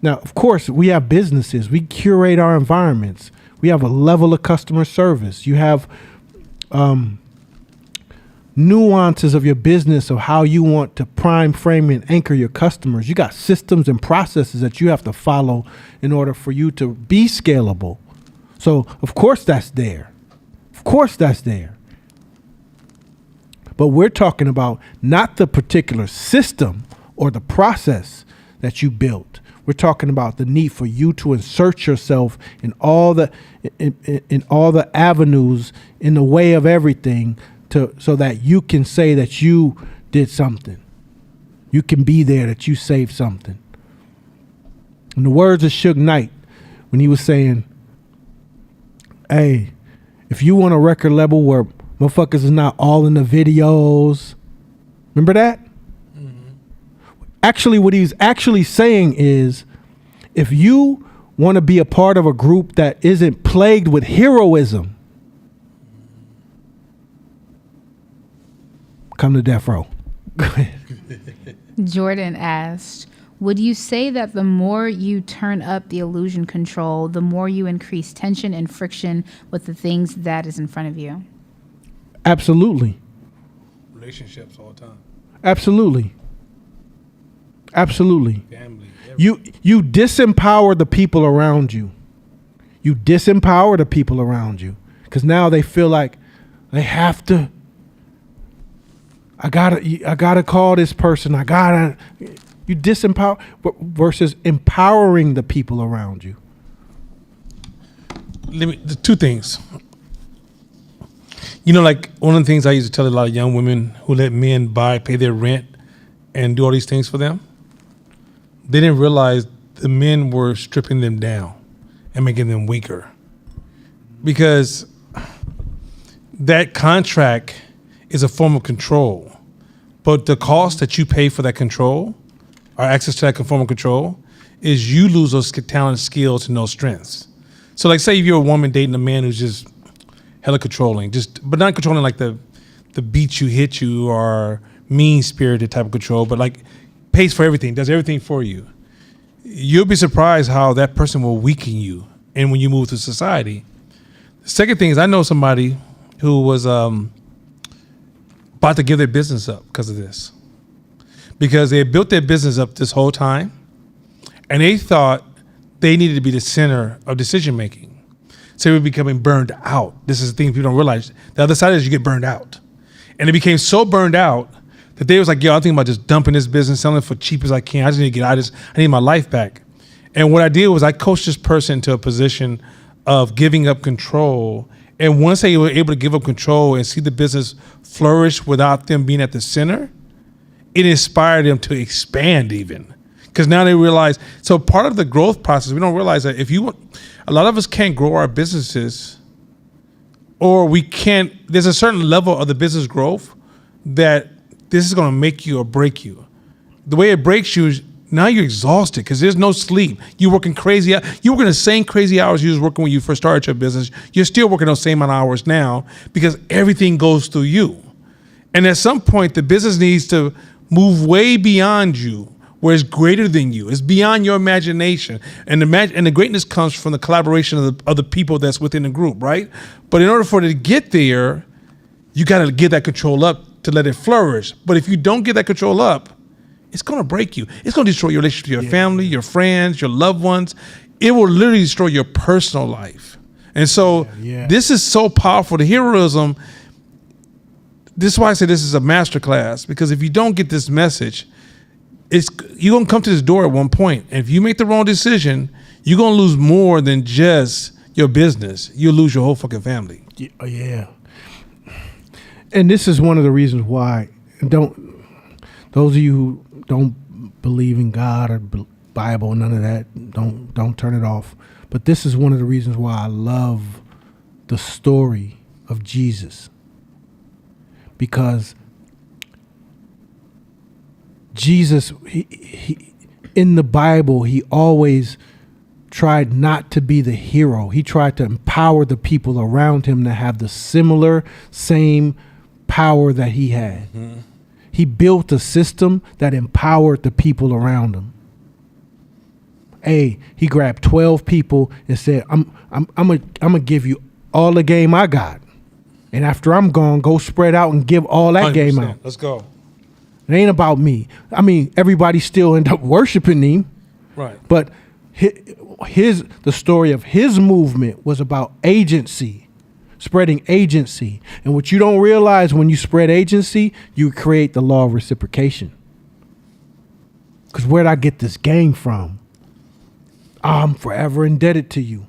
of course, we have businesses. We curate our environments. We have a level of customer service. You have nuances of your business of how you want to prime, frame, and anchor your customers. You got systems and processes that you have to follow in order for you to be scalable. So, of course, that's there. Of course, that's there. But we're talking about not the particular system or the process that you built. We're talking about the need for you to insert yourself in all the avenues, in the way of everything, so that you can say that you did something. You can be there, that you saved something. In the words of Suge Knight, when he was saying, hey, if you want a record label where motherfuckers is not all in the videos, remember that? Mm-hmm. Actually, what he's actually saying is, if you want to be a part of a group that isn't plagued with heroism, come to Death Row. Go ahead. Jordan asked, would you say that the more you turn up the illusion control, the more you increase tension and friction with the things that is in front of you? Absolutely. Relationships all the time. Absolutely. Absolutely. Family. You disempower the people around you. You disempower the people around you, because now they feel like they have to. I gotta call this person. You disempower versus empowering the people around you. Two things. You know, like one of the things I used to tell a lot of young women who let men pay their rent and do all these things for them, they didn't realize the men were stripping them down and making them weaker. Because that contract is a form of control. But the cost that you pay for that control, or access to that form of control, is you lose those talent, skills, and those strengths. So like say if you're a woman dating a man who's just hella controlling, but not controlling like the beat you, hit you, or mean-spirited type of control, but like pays for everything, does everything for you. You'll be surprised how that person will weaken you and when you move through society. The second thing is I know somebody who was about to give their business up because of this. Because they had built their business up this whole time and they thought they needed to be the center of decision making. So they were becoming burned out. This is the thing people don't realize. The other side is you get burned out. And it became so burned out that they was like, yo, I'm thinking about just dumping this business, selling it for cheap as I can. I just need to get out of this. I need my life back. And what I did was I coached this person into a position of giving up control. And once they were able to give up control and see the business flourish without them being at the center, it inspired them to expand even. Because now they realize, so part of the growth process, we don't realize that a lot of us can't grow our businesses, or there's a certain level of the business growth that this is going to make you or break you. The way it breaks you is now you're exhausted because there's no sleep. You're working crazy. You're working the same crazy hours you was working when you first started your business. You're still working those same amount of hours now because everything goes through you. And at some point, the business needs to move way beyond you, where it's greater than you. It's beyond your imagination. And the greatness comes from the collaboration of the people that's within the group, right? But in order for it to get there, you got to give that control up to let it flourish. But if you don't get that control up, it's going to break you. It's going to destroy your relationship to your family, your friends, your loved ones. It will literally destroy your personal life. And so this is so powerful. The heroism, this is why I say this is a masterclass, because if you don't get this message, you're going to come to this door at one point. And if you make the wrong decision, you're going to lose more than just your business. You'll lose your whole fucking family. Yeah. And this is one of the reasons why those of you who don't believe in God or Bible, none of that, don't turn it off. But this is one of the reasons why I love the story of Jesus. Because Jesus, he in the Bible, he always tried not to be the hero. He tried to empower the people around him to have the same power that he had. Mm-hmm. He built a system that empowered the people around him. Hey, he grabbed 12 people and said, I'm gonna give you all the game I got. And after I'm gone, go spread out and give all that 100%. Game out. Let's go. It ain't about me. I mean, everybody still end up worshiping him. Right. But the story of his movement was about agency, spreading agency. And what you don't realize when you spread agency, you create the law of reciprocation. Because where'd I get this game from? I'm forever indebted to you.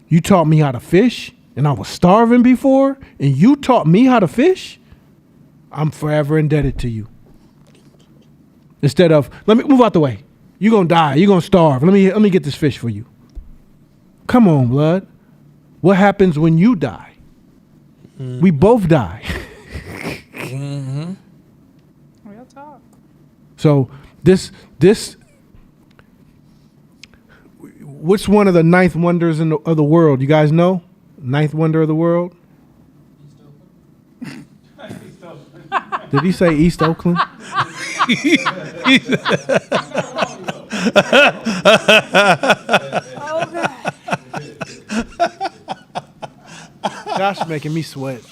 You taught me how to fish, and I was starving before, and you taught me how to fish? I'm forever indebted to you. Instead of, let me move out the way. You're going to die. You're going to starve. Let me get this fish for you. Come on, blood. What happens when you die? Mm-hmm. We both die. Mm-hmm. Real talk. So this, what's one of the ninth wonders of the world? You guys know? Ninth wonder of the world? Did he say East Oakland? Josh making me sweat.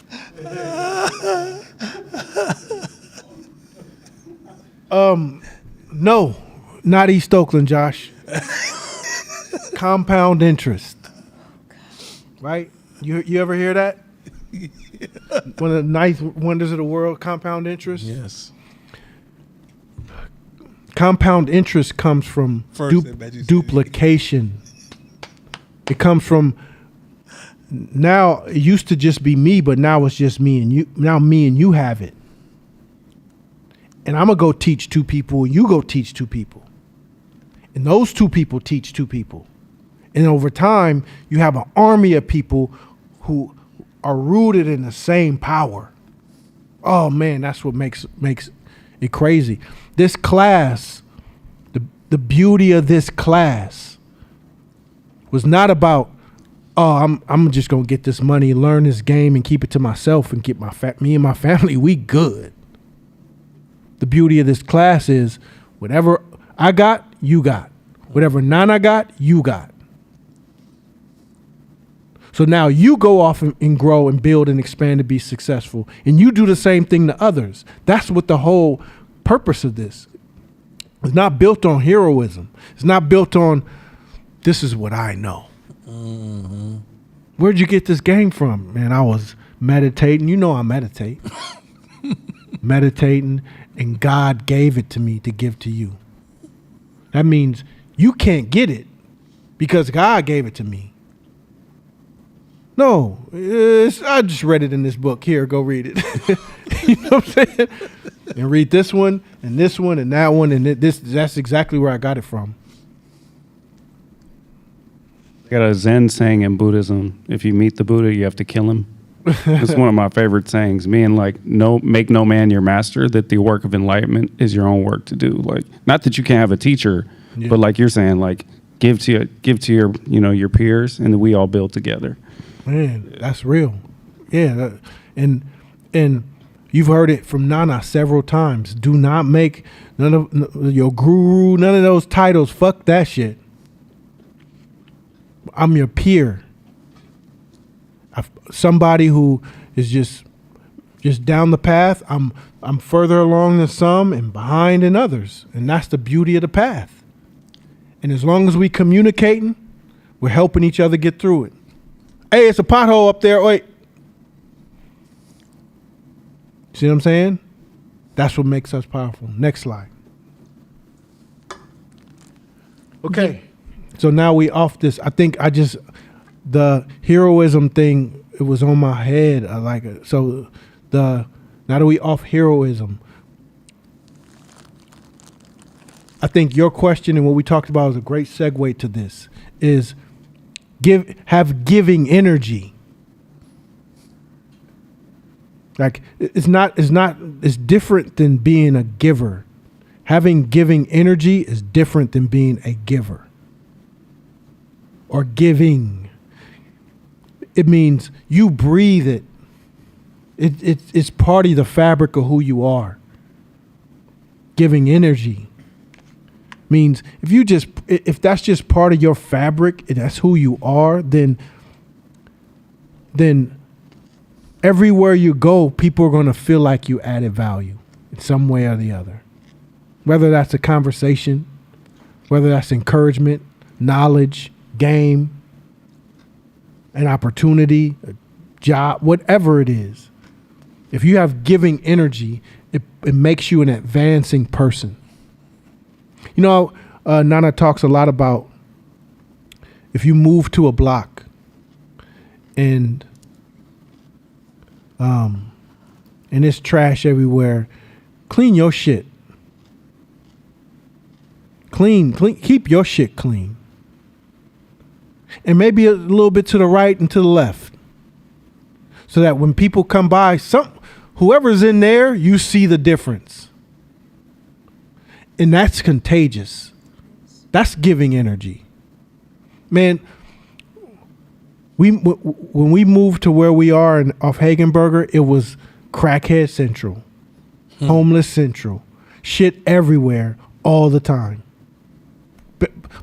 No, not East Oakland, Josh. Compound interest. Right? You ever hear that? One of the ninth wonders of the world, compound interest? Yes. Compound interest comes from duplication. It comes from now it used to just be me, but now it's just me and you. Now me and you have it. And I'm going to go teach 2 people. You go teach 2 people. And those 2 people teach 2 people. And over time, you have an army of people who are rooted in the same power. Oh man, that's what makes it crazy. This class, the beauty of this class was not about, oh, I'm just gonna get this money, learn this game, and keep it to myself and get me and my family, we good. The beauty of this class is whatever I got, you got. Whatever Nana got, you got. So now you go off and grow and build and expand to be successful. And you do the same thing to others. That's what the whole purpose of this. It's not built on heroism. It's not built on, this is what I know. Mm-hmm. Where'd you get this game from? Man, I was meditating. You know I meditate. Meditating, and God gave it to me to give to you. That means you can't get it because God gave it to me. No, I just read it in this book. Here, go read it. You know what I'm saying? And read this one and that one and this. That's exactly where I got it from. Got a Zen saying in Buddhism: if you meet the Buddha, you have to kill him. It's one of my favorite sayings. Meaning, like, make no man your master. That the work of enlightenment is your own work to do. Like, not that you can't have a teacher, but like you're saying, like, give to your your peers, and then we all build together. Man, that's real. Yeah, and you've heard it from Nana several times. Do not make none of your guru, none of those titles. Fuck that shit. I'm your peer. Somebody who is just down the path. I'm further along than some and behind than others, and that's the beauty of the path. And as long as we communicating, we're helping each other get through it. Hey, it's a pothole up there. Wait. See what I'm saying? That's what makes us powerful. Next slide. Okay. So now we off this. I think the heroism thing, it was on my head. I like it. So now that we off heroism, I think your question and what we talked about is a great segue to this, is have giving energy. Like it's different than being a giver. Having giving energy is different than being a giver or giving. It means you breathe it. It's part of the fabric of who you are. Giving energy means if that's just part of your fabric, that's who you are, then everywhere you go, people are going to feel like you added value in some way or the other. Whether that's a conversation, whether that's encouragement, knowledge, game, an opportunity, a job, whatever it is. If you have giving energy, it makes you an advancing person. You know, Nana talks a lot about if you move to a block and it's trash everywhere, clean your shit. Clean, keep your shit clean. And maybe a little bit to the right and to the left. So that when people come by, whoever's in there, you see the difference. And that's contagious. That's giving energy. Man, when we moved to where we are off Hagenberger, it was crackhead central, homeless central, shit everywhere all the time.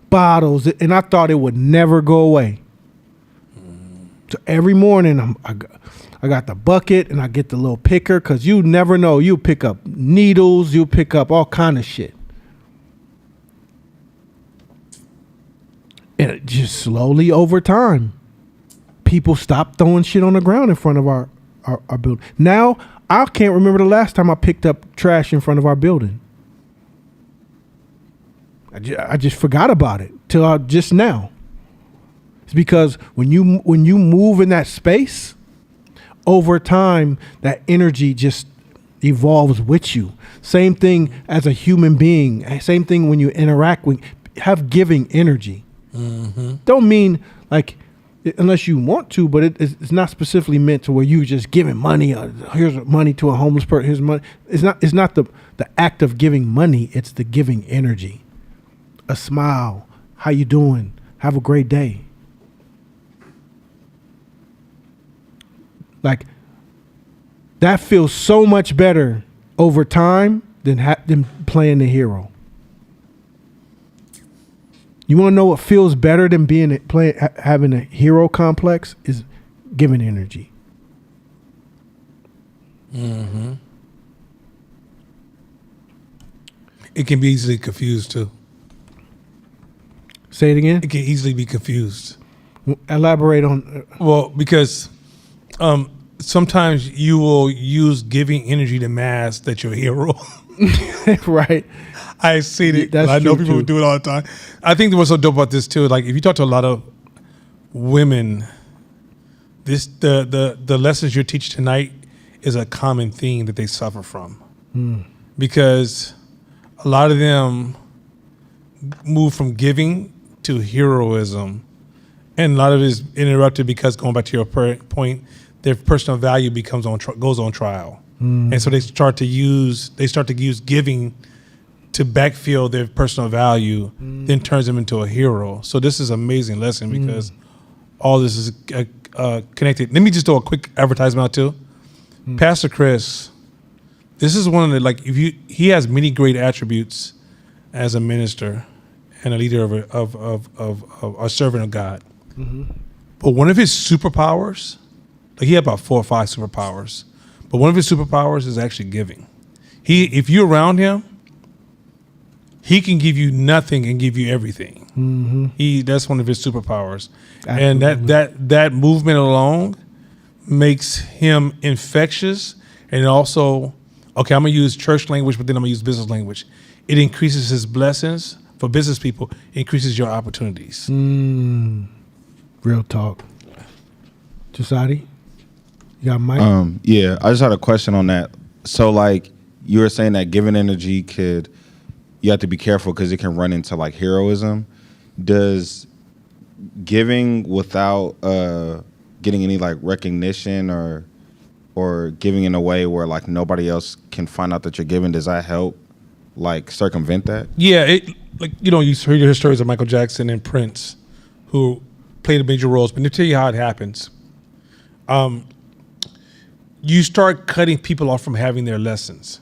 Bottles, and I thought it would never go away. So every morning I got the bucket and I get the little picker, because you never know. You pick up needles, you pick up all kind of shit. And it just slowly over time, people stop throwing shit on the ground in front of our building. Now, I can't remember the last time I picked up trash in front of our building. I just forgot about it till just now. It's because when you move in that space, over time, that energy just evolves with you. Same thing as a human being. Same thing when you interact with, have giving energy. Don't mean like, unless you want to, but it's not specifically meant to where you just giving money. Here's money to a homeless person. Here's money. It's not the act of giving money. It's the giving energy. A smile. How you doing? Have a great day. Like, that feels so much better over time than playing the hero. You want to know what feels better than having a hero complex is giving energy. Mm-hmm. It can be easily confused too. Say it again. It can easily be confused. Elaborate on. Well, because sometimes you will use giving energy to mask that you're a hero. Right. I see it. That's I know true, people who too. do it all the time. I think what's so dope about this too, like if you talk to a lot of women, the lessons you teach tonight is a common theme that they suffer from. Because a lot of them move from giving to heroism, and a lot of it is interrupted because, going back to your point, their personal value goes on trial, and so they start to use giving to backfill their personal value, then turns them into a hero. So this is an amazing lesson because all this is connected. Let me just do a quick advertisement out too. Pastor Chris, this is one of the he has many great attributes as a minister and a leader of a servant of God. But one of his superpowers, he had about 4 or 5 superpowers, but one of his superpowers is actually giving. If you're around him, he can give you nothing and give you everything. That's one of his superpowers. Absolutely. And that movement alone makes him infectious. And also, okay, I'm gonna use church language, but then I'm gonna use business language. It increases his blessings for business people, increases your opportunities. Real talk. Jasadi, you got a mic? Yeah, I just had a question on that. So, like, you were saying that giving energy you have to be careful because it can run into like heroism. Does giving without getting any like recognition or giving in a way where like nobody else can find out that you're giving, does that help like circumvent that? Yeah, you heard stories of Michael Jackson and Prince, who played major roles. But let me tell you how it happens. You start cutting people off from having their lessons.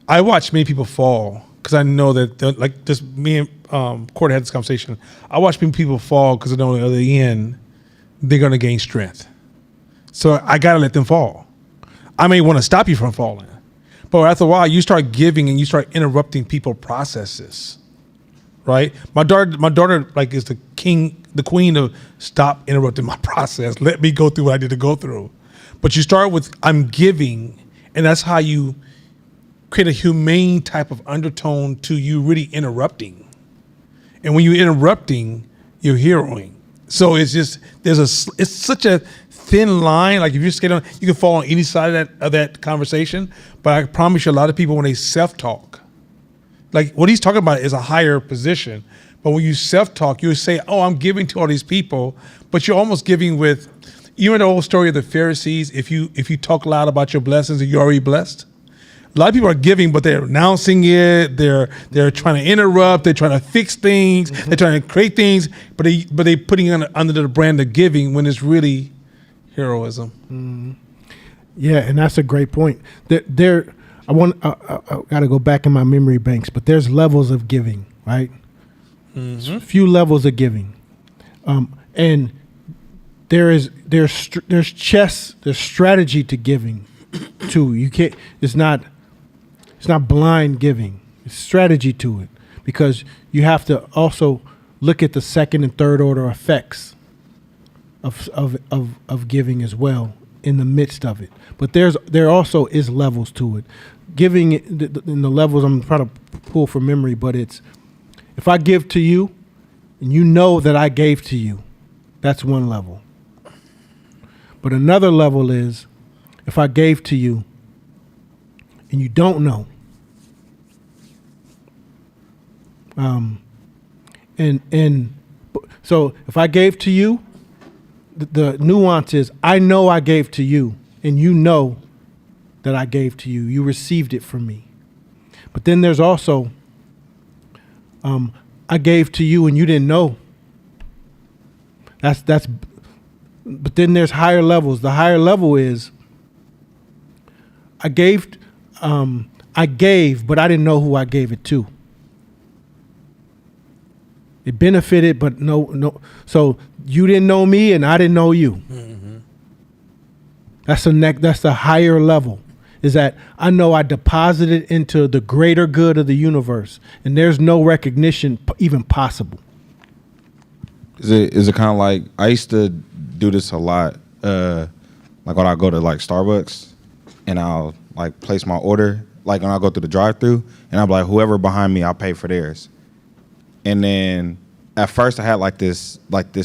I watch many people fall because I know that me and Court had this conversation. I watch many people fall because I know on the other end they're going to gain strength. So I got to let them fall. I may want to stop you from falling, but after a while you start giving and you start interrupting people's processes. Right? My daughter like is the queen of stop interrupting my process. Let me go through what I need to go through. But you start with I'm giving, and that's how you create a humane type of undertone to you really interrupting. And when you're interrupting, you're heroing. So it's just it's such a thin line. Like if you're skating on, you can fall on any side of that conversation. But I promise you, a lot of people when they self-talk, like what he's talking about is a higher position. But when you self-talk, you say, "Oh, I'm giving to all these people," but you're almost giving with. You know the old story of the Pharisees. If you talk loud about your blessings, you're already blessed. A lot of people are giving, but they're announcing it. They're trying to interrupt. They're trying to fix things. They're trying to create things, but they putting it under the brand of giving when it's really heroism. Yeah, and that's a great point. I got to go back in my memory banks, but there's levels of giving, right? A few levels of giving, and there's strategy to giving, too. You can't. It's not blind giving. It's strategy to it because you have to also look at the second and third order effects of giving as well in the midst of it. But there also is levels to it. Giving in the levels I'm trying to pull from memory, but it's if I give to you and you know that I gave to you, That's one level. But another level is if I gave to you and you don't know. And so if I gave to you, the nuance is I know I gave to you and you know that I gave to you. You received it from me. But then there's also I gave to you and you didn't know. That's but then there's higher levels. The higher level is I gave, but I didn't know who I gave it to. It benefited, but no. So you didn't know me, and I didn't know you. Mm-hmm. That's the higher level. Is that I know I deposited into the greater good of the universe, and there's no recognition even possible. Is it kind of like I used to do this a lot, like when I go to like Starbucks, and I'll like place my order, like when I go through the drive-through, and I'm like, whoever behind me, I'll pay for theirs. And then at first I had like this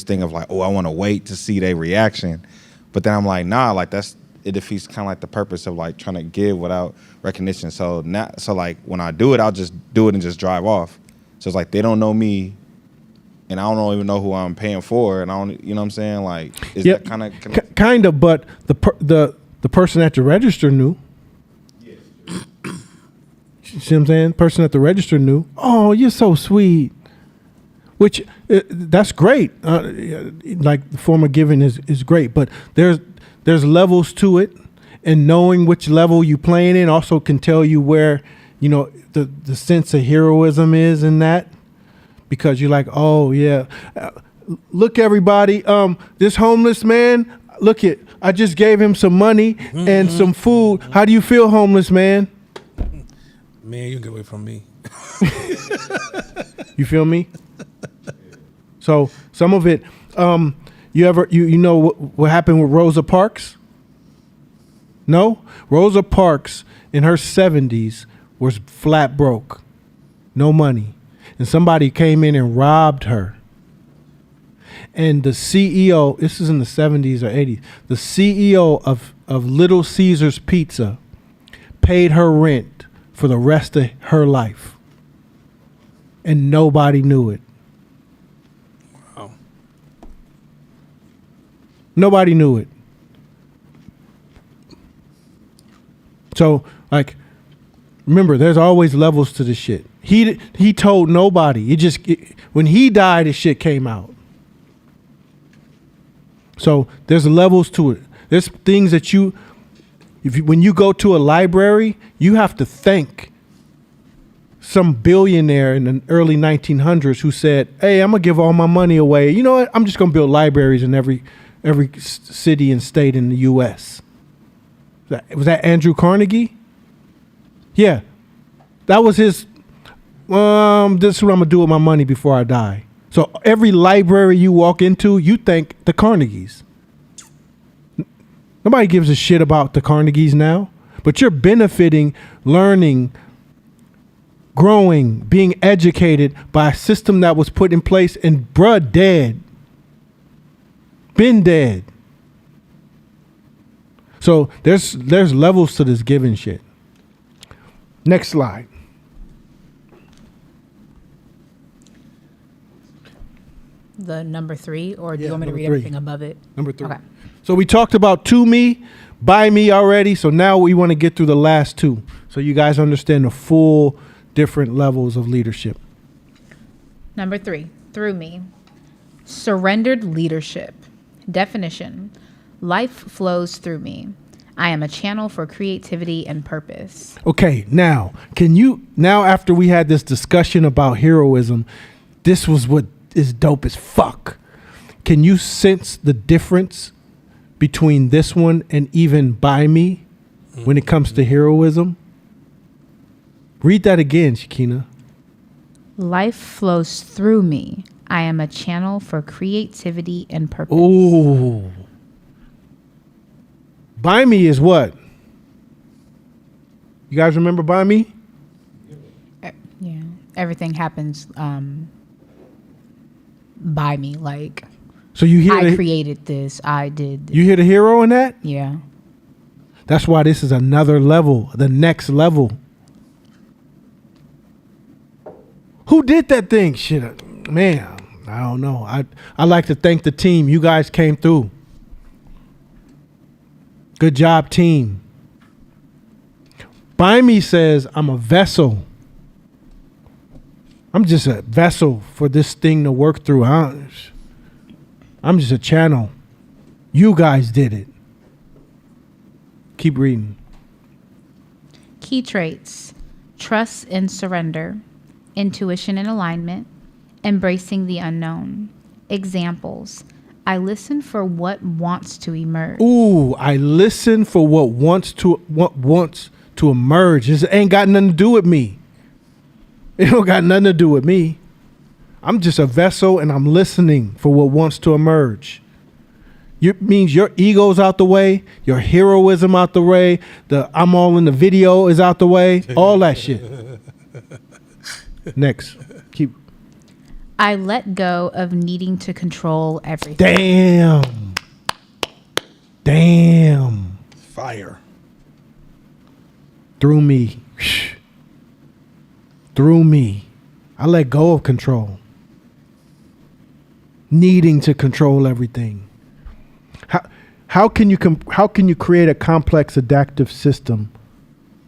thing of like, oh, I want to wait to see their reaction, but then I'm like, nah, like it defeats kind of like the purpose of like trying to give without recognition. So like when I do it, I'll just do it and just drive off. So it's like they don't know me, and I don't even know who I'm paying for, and I don't, you know what I'm saying? Like, is that kind of? But the person at the register knew. Yes. You see what I'm saying? Person at the register knew. Oh, you're so sweet. Which that's great. Like the form of giving is great, but there's levels to it, and knowing which level you playing in also can tell you where the sense of heroism is in that. Because you're like, oh yeah, look everybody, this homeless man, look it, I just gave him some money and some food. How do you feel, homeless man? Man, you can get away from me. You feel me? So some of it, you know what happened with Rosa Parks? No? Rosa Parks in her 70s was flat broke, no money. And somebody came in and robbed her. And the CEO, this is in the 70s or 80s, the CEO of Little Caesars Pizza paid her rent for the rest of her life. And nobody knew it. Wow. Nobody knew it. So, like, remember, there's always levels to this shit. He told nobody. When he died, his shit came out. So there's levels to it. There's things that when you go to a library, you have to thank some billionaire in the early 1900s who said, "Hey, I'm gonna give all my money away. You know what? I'm just gonna build libraries in every city and state in the U.S." Was that Andrew Carnegie? Yeah, that was his. This is what I'm gonna do with my money before I die. So every library you walk into, you thank the Carnegies. Nobody gives a shit about the Carnegies now, but you're benefiting, learning, growing, being educated by a system that was put in place and bruh dead. Been dead. So there's levels to this giving shit. Next slide. The number 3, or do Yeah, you want me to number read 3. everything above it? Number 3. Okay. So we talked about to me, by me already. So now we want to get through the last 2. So you guys understand the full different levels of leadership. Number 3, through me. Surrendered leadership. Definition: life flows through me. I am a channel for creativity and purpose. Okay, now after we had this discussion about heroism, this was what is dope as fuck. Can you sense the difference between this one and even by me when it comes to heroism? Read that again, Shakina. Life flows through me. I am a channel for creativity and purpose. Ooh. By me is what? You guys remember by me? Yeah. Everything happens by me. Like, So you hear I the, created this. I did. you hear the hero in that? Yeah. That's why this is another level, the next level. Who did that thing? Shit, man, I don't know. I like to thank the team. You guys came through. Good job, team. By Me says, I'm a vessel. I'm just a vessel for this thing to work through. I'm just a channel. You guys did it. Keep reading. Key traits: trust and surrender, intuition and alignment, embracing the unknown. Examples: I listen for what wants to emerge. Ooh, I listen for what wants to emerge. This ain't got nothing to do with me. It don't got nothing to do with me. I'm just a vessel and I'm listening for what wants to emerge. It means your ego's out the way, your heroism out the way, the I'm all in the video is out the way, all that shit. Next. Keep. I let go of needing to control everything. Damn. Fire. Through me. Through me. I let go of control. Needing to control everything. How can you create a complex adaptive system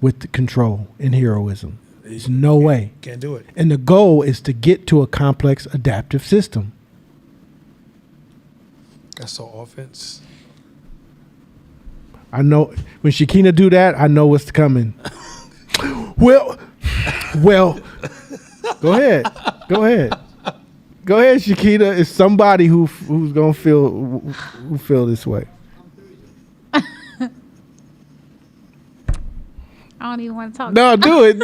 with the control and heroism? There's no way. Can't do it. And the goal is to get to a complex adaptive system. That's so offense. I know when Shakina do that, I know what's coming. well, go ahead, Shakina. It's somebody who's gonna feel this way. I don't even want to talk. No, do it.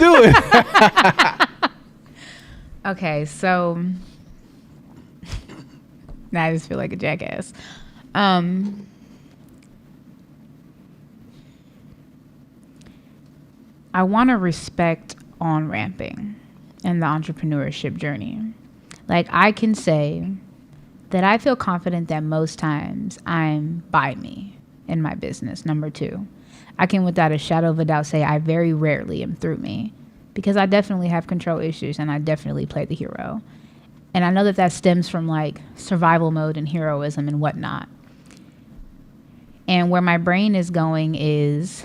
Okay, so now I just feel like a jackass. I want to respect on ramping and the entrepreneurship journey. Like, I can say that I feel confident that most times I'm by me in my business. Number two, I can without a shadow of a doubt say I very rarely am through me, because I definitely have control issues and I definitely play the hero. And I know that stems from like survival mode and heroism and whatnot. And where my brain is going is,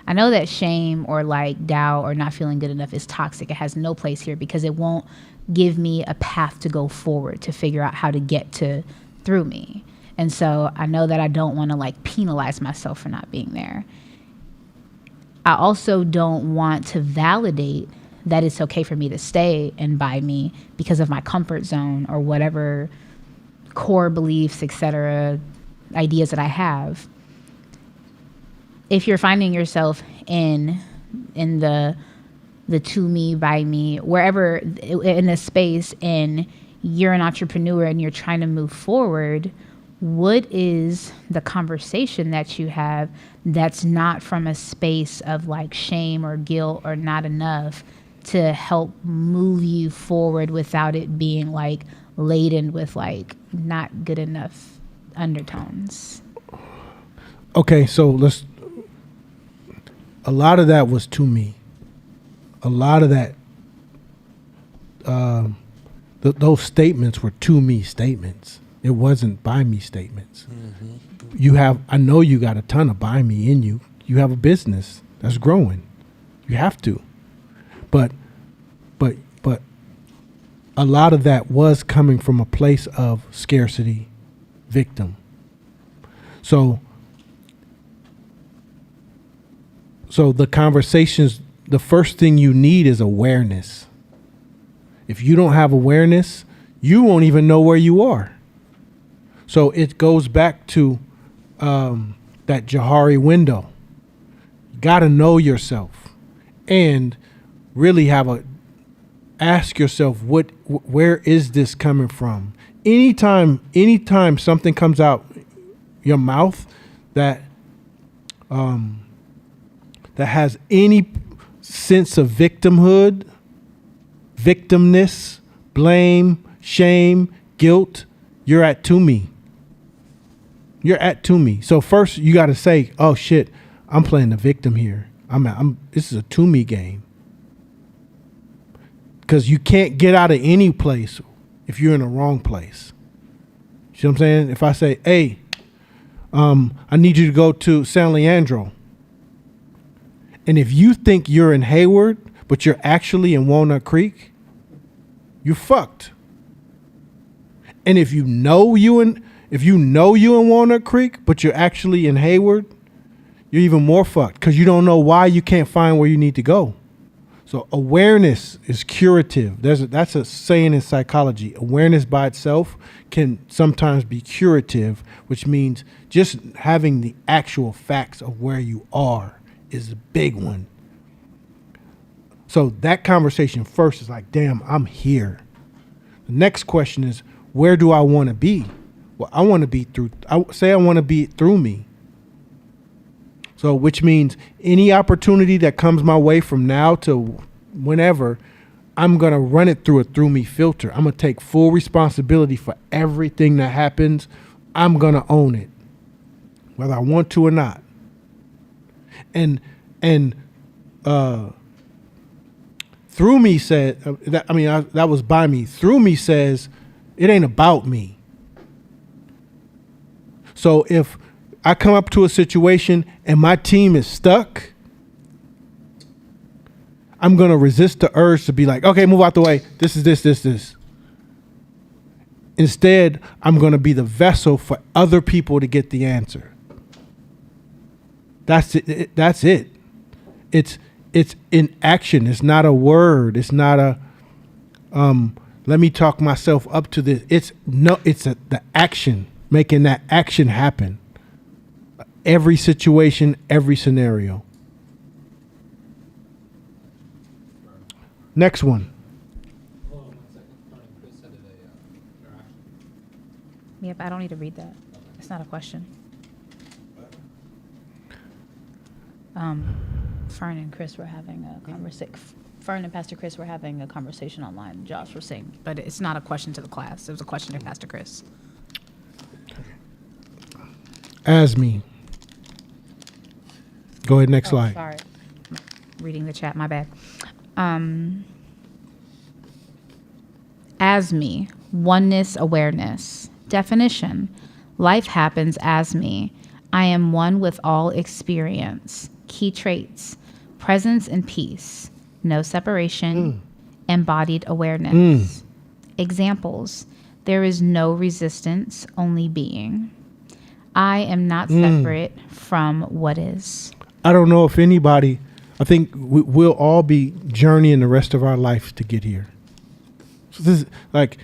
I know that shame or like doubt or not feeling good enough is toxic. It has no place here because it won't give me a path to go forward to figure out how to get to through me. And so I know that I don't want to like penalize myself for not being there. I also don't want to validate that it's okay for me to stay and by me because of my comfort zone or whatever core beliefs, etc., ideas that I have. If you're finding yourself in the to me, by me, wherever in this space, and you're an entrepreneur and you're trying to move forward, what is the conversation that you have that's not from a space of like shame or guilt or not enough to help move you forward without it being like laden with like not good enough undertones? Okay, so a lot of that was to me. A lot of that, those statements were to me statements. It wasn't by me statements. Mm-hmm. I know you got a ton of by me in you. You have a business that's growing. You have to. But a lot of that was coming from a place of scarcity, victim. So the conversations, the first thing you need is awareness. If you don't have awareness, you won't even know where you are. So it goes back to that Johari window. You got to know yourself and really ask yourself, where is this coming from? Anytime something comes out your mouth that has any sense of victimhood, victimness, blame, shame, guilt, you're at to me. You're at to me. So first you got to say, oh shit, I'm playing the victim here. This is a to me game. Because you can't get out of any place if you're in the wrong place. See what I'm saying? If I say, hey, I need you to go to San Leandro. And if you think you're in Hayward, but you're actually in Walnut Creek, you're fucked. And if you know you in Walnut Creek, but you're actually in Hayward, you're even more fucked because you don't know why you can't find where you need to go. So awareness is curative. That's a saying in psychology. Awareness by itself can sometimes be curative, which means just having the actual facts of where you are is a big one. So that conversation first is like, damn, I'm here. The next question is, where do I want to be? Well, I want to be I want to be through me. So which means any opportunity that comes my way from now to whenever, I'm going to run it through a through me filter. I'm going to take full responsibility for everything that happens. I'm going to own it, whether I want to or not. And through me said, that was by me. Through me says, it ain't about me. So if I come up to a situation and my team is stuck, I'm going to resist the urge to be like, okay, move out the way. This is this. Instead, I'm going to be the vessel for other people to get the answer. That's it. That's it. It's in action. It's not a word. It's not a let me talk myself up to this. It's the action, making that action happen. Every situation, every scenario. Next one. Yep, I don't need to read that. It's not a question. Fern and Chris were having a conversation. Fern and Pastor Chris were having a conversation online. Josh was saying, but it's not a question to the class. It was a question to Pastor Chris. ASME. Go ahead, next slide. Sorry. Reading the chat, my bad. ASME, oneness awareness. Definition: life happens as me. I am one with all experience. Key traits: presence and peace, no separation, embodied awareness. Examples: there is no resistance, only being. I am not separate from what is. I don't know if anybody, I think we'll all be journeying the rest of our life to get here. So this is like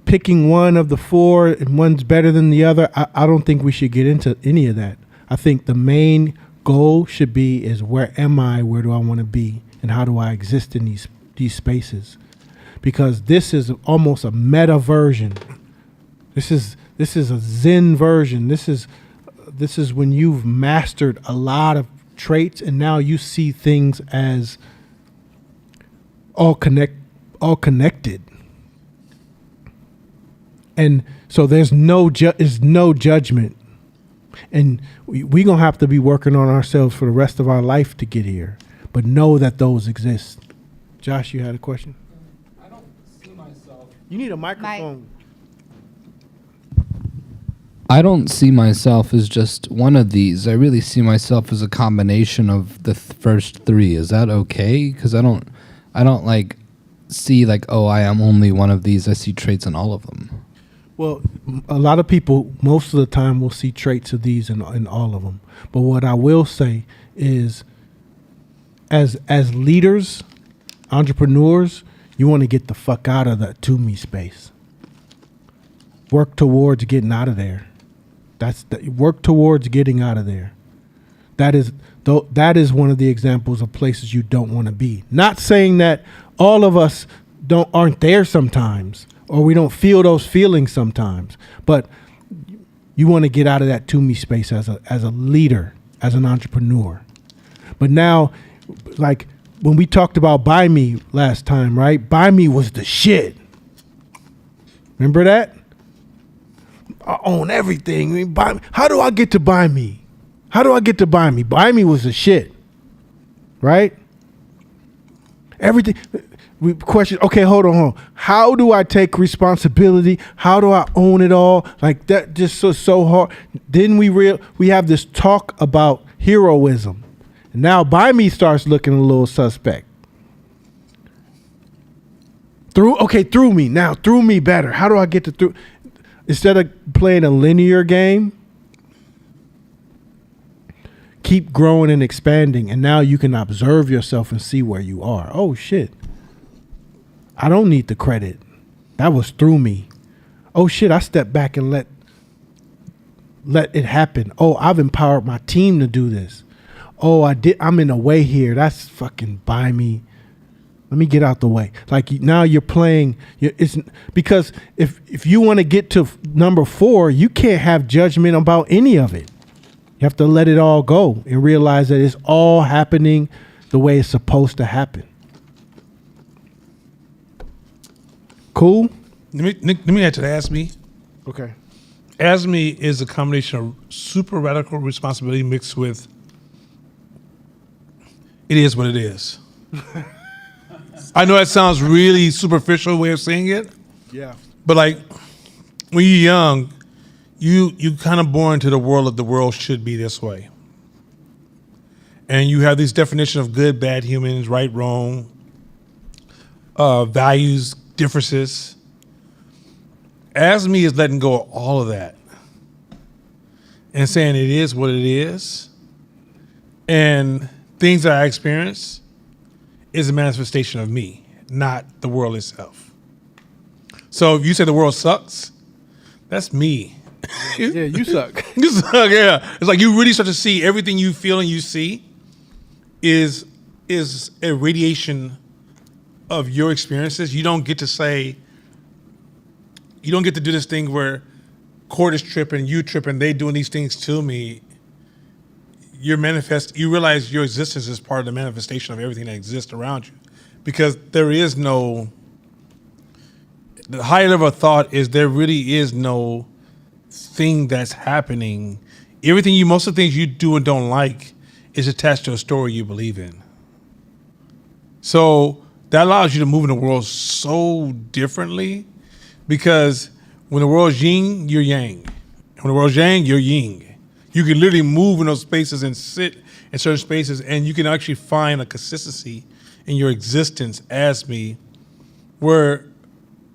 picking one of the four and one's better than the other. I don't think we should get into any of that. I think the main goal should be is where am I, where do I want to be, and how do I exist in these spaces? Because this is almost a meta version. This is a Zen version. This is when you've mastered a lot of traits and now you see things as all connected. And so there's no judgment. And we're going to have to be working on ourselves for the rest of our life to get here. But know that those exist. Josh, you had a question? I don't see myself. You need a microphone. I don't see myself as just one of these. I really see myself as a combination of the first three. Is that okay? Because I don't like see like, oh, I am only one of these. I see traits in all of them. Well, a lot of people most of the time will see traits of these in all of them. But what I will say is, as leaders, entrepreneurs, you want to get the fuck out of the to me space. Work towards getting out of there. Work towards getting out of there. That is one of the examples of places you don't want to be. Not saying that all of us aren't there sometimes, or we don't feel those feelings sometimes, but you want to get out of that to me space as a leader, as an entrepreneur. But now, like when we talked about Buy Me last time, right? Buy Me was the shit. Remember that? I own everything. I mean, buy me. How do I get to buy me? How do I get to buy me? Buy me was the shit, right? Everything. We question. Okay, hold on. How do I take responsibility? How do I own it all? Like that, just so hard. Then we have this talk about heroism. And now buy me starts looking a little suspect. Through me better. How do I get to through? Instead of playing a linear game, keep growing and expanding, and now you can observe yourself and see where you are. Oh shit, I don't need the credit. That was through me. Oh shit, I stepped back and let it happen. Oh, I've empowered my team to do this. Oh, I'm in a way here. That's fucking by me. Let me get out the way. Like now you're playing. It's because if you want to get to number 4, you can't have judgment about any of it. You have to let it all go and realize that it's all happening the way it's supposed to happen. Cool? Let me add to that. ASME. Okay. ASME is a combination of super radical responsibility mixed with it is what it is. I know that sounds really superficial way of saying it. Yeah. But like when you're young, you kind of born into the world of the world should be this way. And you have this definition of good, bad humans, right, wrong, values, differences. ASME is letting go of all of that and saying it is what it is. And things that I experience is a manifestation of me, not the world itself. So if you say the world sucks, that's me. Yeah, you suck. You suck, yeah. It's like you really start to see everything you feel and you see is a radiation of your experiences. You don't get to do this thing where court is tripping, you tripping, they doing these things to me. You realize your existence is part of the manifestation of everything that exists around you. Because there is no, the higher level of thought is there really is no thing that's happening. Most of the things you do and don't like is attached to a story you believe in. So that allows you to move in the world so differently because when the world's yin, you're yang. When the world's yang, you're yin. You can literally move in those spaces and sit in certain spaces, and you can actually find a consistency in your existence as me, where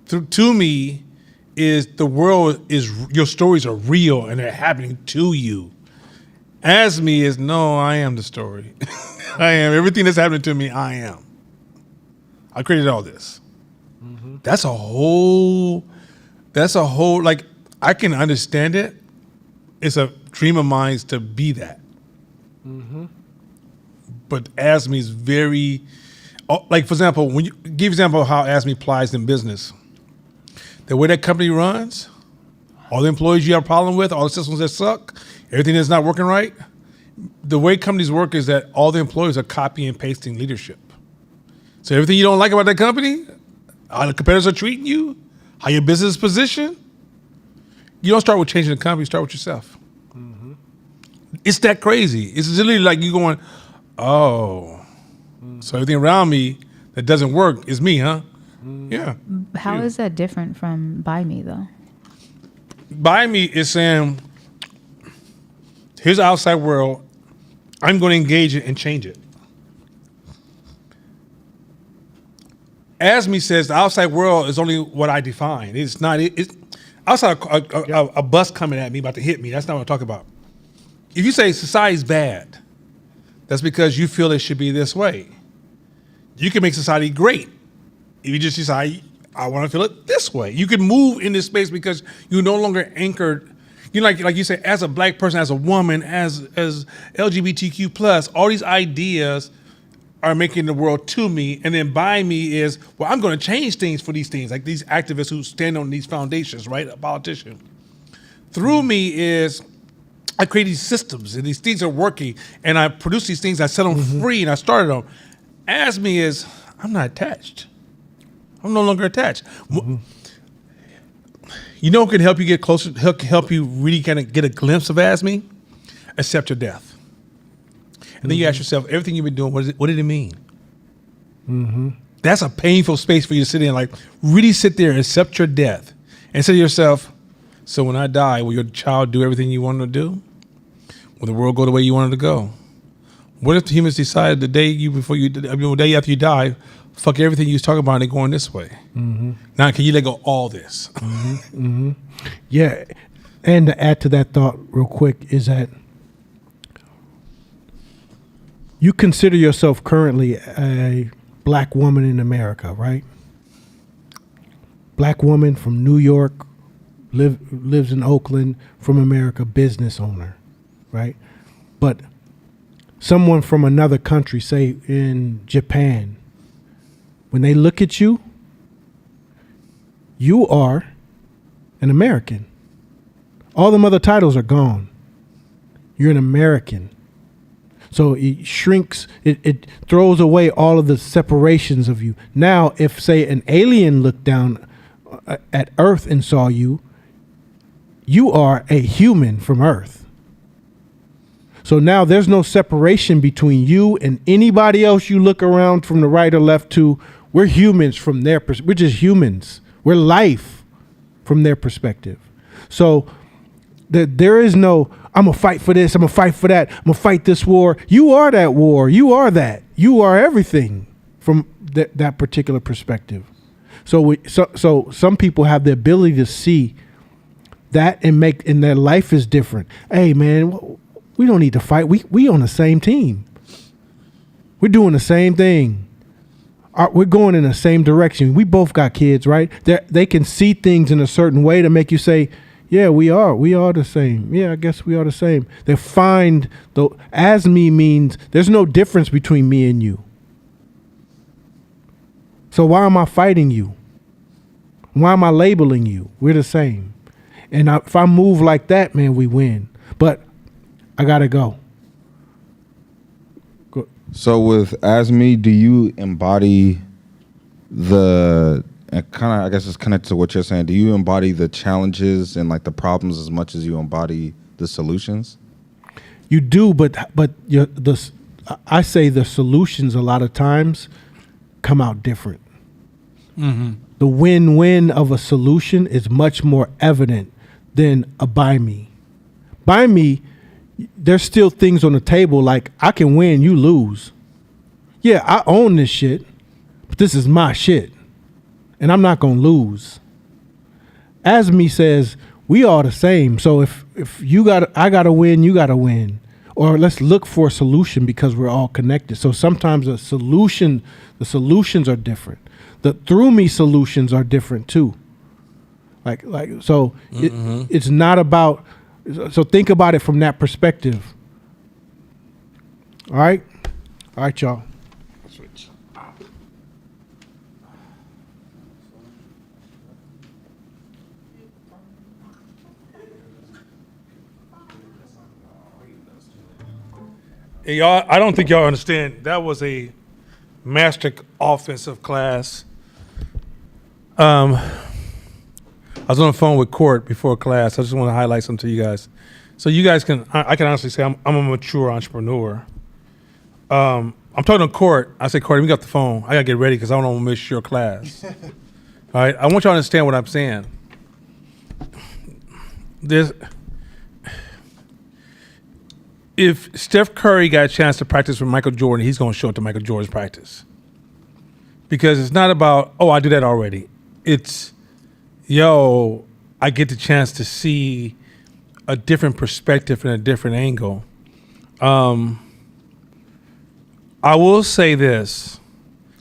to me is the world is your stories are real and they're happening to you. As me is no, I am the story. I am everything that's happening to me. I am. I created all this. Mm-hmm. That's a whole. Like I can understand it. It's a dream of mine to be that. Mm-hmm. But ASME is very, like for example, when you give example of how ASME applies in business, the way that company runs, all the employees you have a problem with, all the systems that suck, everything that's not working right, the way companies work is that all the employees are copying and pasting leadership. So everything you don't like about that company, how the competitors are treating you, how your business is positioned, you don't start with changing the company, you start with yourself. Mm-hmm. It's that crazy. It's literally like you going, oh, so everything around me that doesn't work is me, huh? Mm-hmm. Yeah. How is that different from Buy Me, though? Buy Me is saying, here's the outside world, I'm going to engage it and change it. ASME says the outside world is only what I define. It's not, it's outside a bus coming at me, about to hit me. That's not what I'm talking about. If you say society's bad, that's because you feel it should be this way. You can make society great. If you just decide, I want to feel it this way. You can move in this space because you're no longer anchored. You know, like you say, as a black person, as a woman, as LGBTQ plus, all these ideas are making the world to me, and then by me is, well, I'm going to change things for these things, like these activists who stand on these foundations, right? A politician. Through me is, I create these systems, and these things are working, and I produce these things, I set them free, and I started them. As me is, I'm not attached. I'm no longer attached. Mm-hmm. You know who can help you get closer, help you really kind of get a glimpse of ASME? Accept your death. And then you ask yourself, everything you've been doing, what did it mean? That's a painful space for you to sit in. Like, really sit there and accept your death. And say to yourself, so when I die, will your child do everything you want them to do? Will the world go the way you want it to go? What if the humans decided the day the day after you die, fuck everything you was talking about and they're going this way? Now, can you let go of all this? Yeah. And to add to that thought real quick is that you consider yourself currently a black woman in America, right? Black woman from New York, lives in Oakland, from America, business owner, right? But someone from another country, say in Japan, when they look at you, you are an American. All them other titles are gone. You're an American. So it shrinks, it throws away all of the separations of you. Now, if, say, an alien looked down at Earth and saw you, you are a human from Earth. So now there's no separation between you and anybody else you look around from the right or left to. We're humans from their perspective. We're just humans. We're life from their perspective. So there is no, I'm going to fight for this, I'm going to fight for that, I'm going to fight this war. You are that war. You are that. You are everything from that particular perspective. So some people have the ability to see that and their life is different. Hey, man, we don't need to fight. We on the same team. We're doing the same thing. We're going in the same direction. We both got kids, right? They can see things in a certain way to make you say, yeah, we are the same. Yeah, I guess we are the same. They find, as me means there's no difference between me and you. So why am I fighting you? Why am I labeling you? We're the same. And if I move like that, man, we win. But I got to go. So with ASME, do you embody the, and kind of, I guess it's connected to what you're saying, do you embody the challenges and like the problems as much as you embody the solutions? You do, but I say the solutions a lot of times come out different. The win-win of a solution is much more evident than a buy me. Buy me, there's still things on the table like I can win, you lose. Yeah, I own this shit, but this is my shit, and I'm not gonna lose. ASME says we are the same. So if I gotta win, you gotta win, or let's look for a solution because we're all connected. So sometimes the solutions are different. The through me solutions are different too. It's not about. So think about it from that perspective. All right, y'all. Switch. Hey, y'all, I don't think y'all understand. That was a master offensive class. I was on the phone with Court before class. I just want to highlight something to you guys. So you guys I can honestly say I'm a mature entrepreneur. I'm talking to Court. I say, Court, let me get off the phone. I got to get ready because I don't want to miss your class. All right? I want y'all to understand what I'm saying. If Steph Curry got a chance to practice with Michael Jordan, he's going to show up to Michael Jordan's practice. Because it's not about, oh, I do that already. It's, yo, I get the chance to see a different perspective and a different angle. I will say this,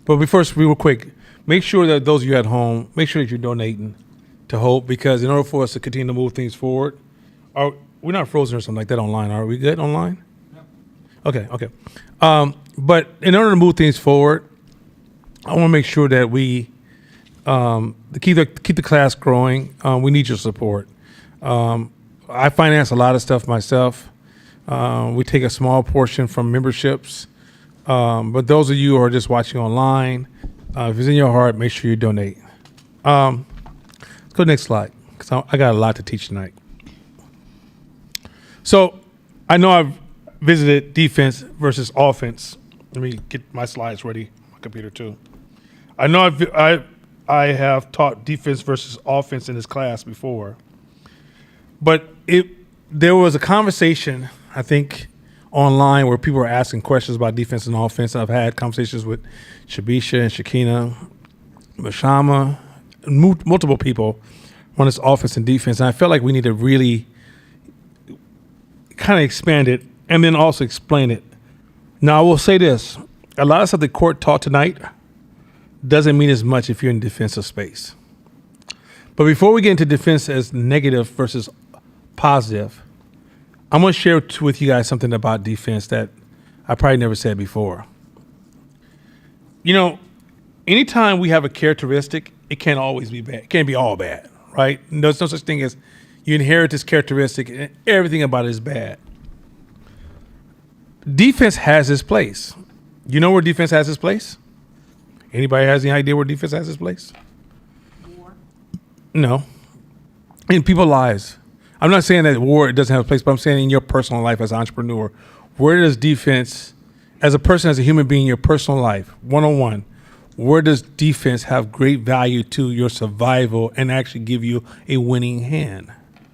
but first, real quick, make sure that those of you at home, make sure that you're donating to Hope, because in order for us to continue to move things forward, we're not frozen or something like that online, are we good online? No. Okay. But in order to move things forward, I want to make sure that we keep the class growing. We need your support. I finance a lot of stuff myself. We take a small portion from memberships. But those of you who are just watching online, if it's in your heart, make sure you donate. Let's go to the next slide, because because I got a lot to teach tonight. So I know I've visited defense versus offense. Let me get my slides ready, my computer too. I know I have taught defense versus offense in this class before, but there was a conversation, I think, online where people were asking questions about defense and offense. I've had conversations with Shabisha and Shakina, Mashama, multiple people on this offense and defense, and I felt like we need to really kind of expand it and then also explain it. Now, I will say this. A lot of stuff the court taught tonight doesn't mean as much if you're in defensive space. But before we get into defense as negative versus positive, I'm going to share with you guys something about defense that I probably never said before. You know, anytime we have a characteristic, it can't always be bad. It can't be all bad, right? There's no such thing as you inherit this characteristic and everything about it is bad. Defense has its place. You know where defense has its place? Anybody has any idea where defense has its place? War. No. In people's lives. I'm not saying that war doesn't have a place, but I'm saying in your personal life as an entrepreneur, where does defense, as a person, as a human being, in your personal life, one-on-one, where does defense have great value to your survival and actually give you a winning hand?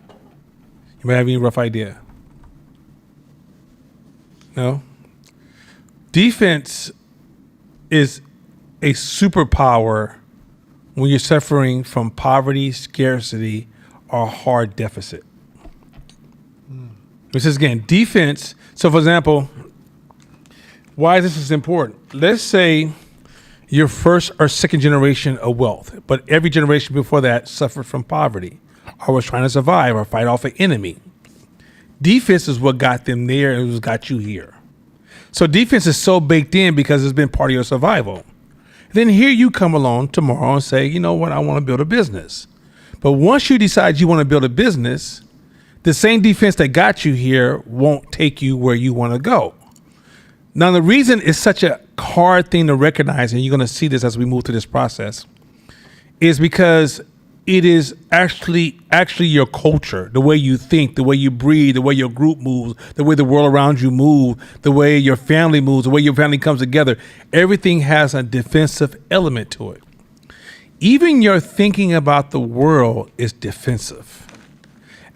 You might have any rough idea? No? Defense is a superpower when you're suffering from poverty, scarcity, or hard deficit. Which is, again, defense. So, for example, why is this important? Let's say you're first or second generation of wealth, but every generation before that suffered from poverty or was trying to survive or fight off an enemy. Defense is what got them there and what got you here. So defense is so baked in because it's been part of your survival. Then here you come along tomorrow and say, you know what, I want to build a business. But once you decide you want to build a business, the same defense that got you here won't take you where you want to go. Now, the reason it's such a hard thing to recognize, and you're going to see this as we move through this process, is because it is actually your culture, the way you think, the way you breathe, the way your group moves, the way the world around you move, the way your family moves, the way your family comes together. Everything has a defensive element to it. Even your thinking about the world is defensive.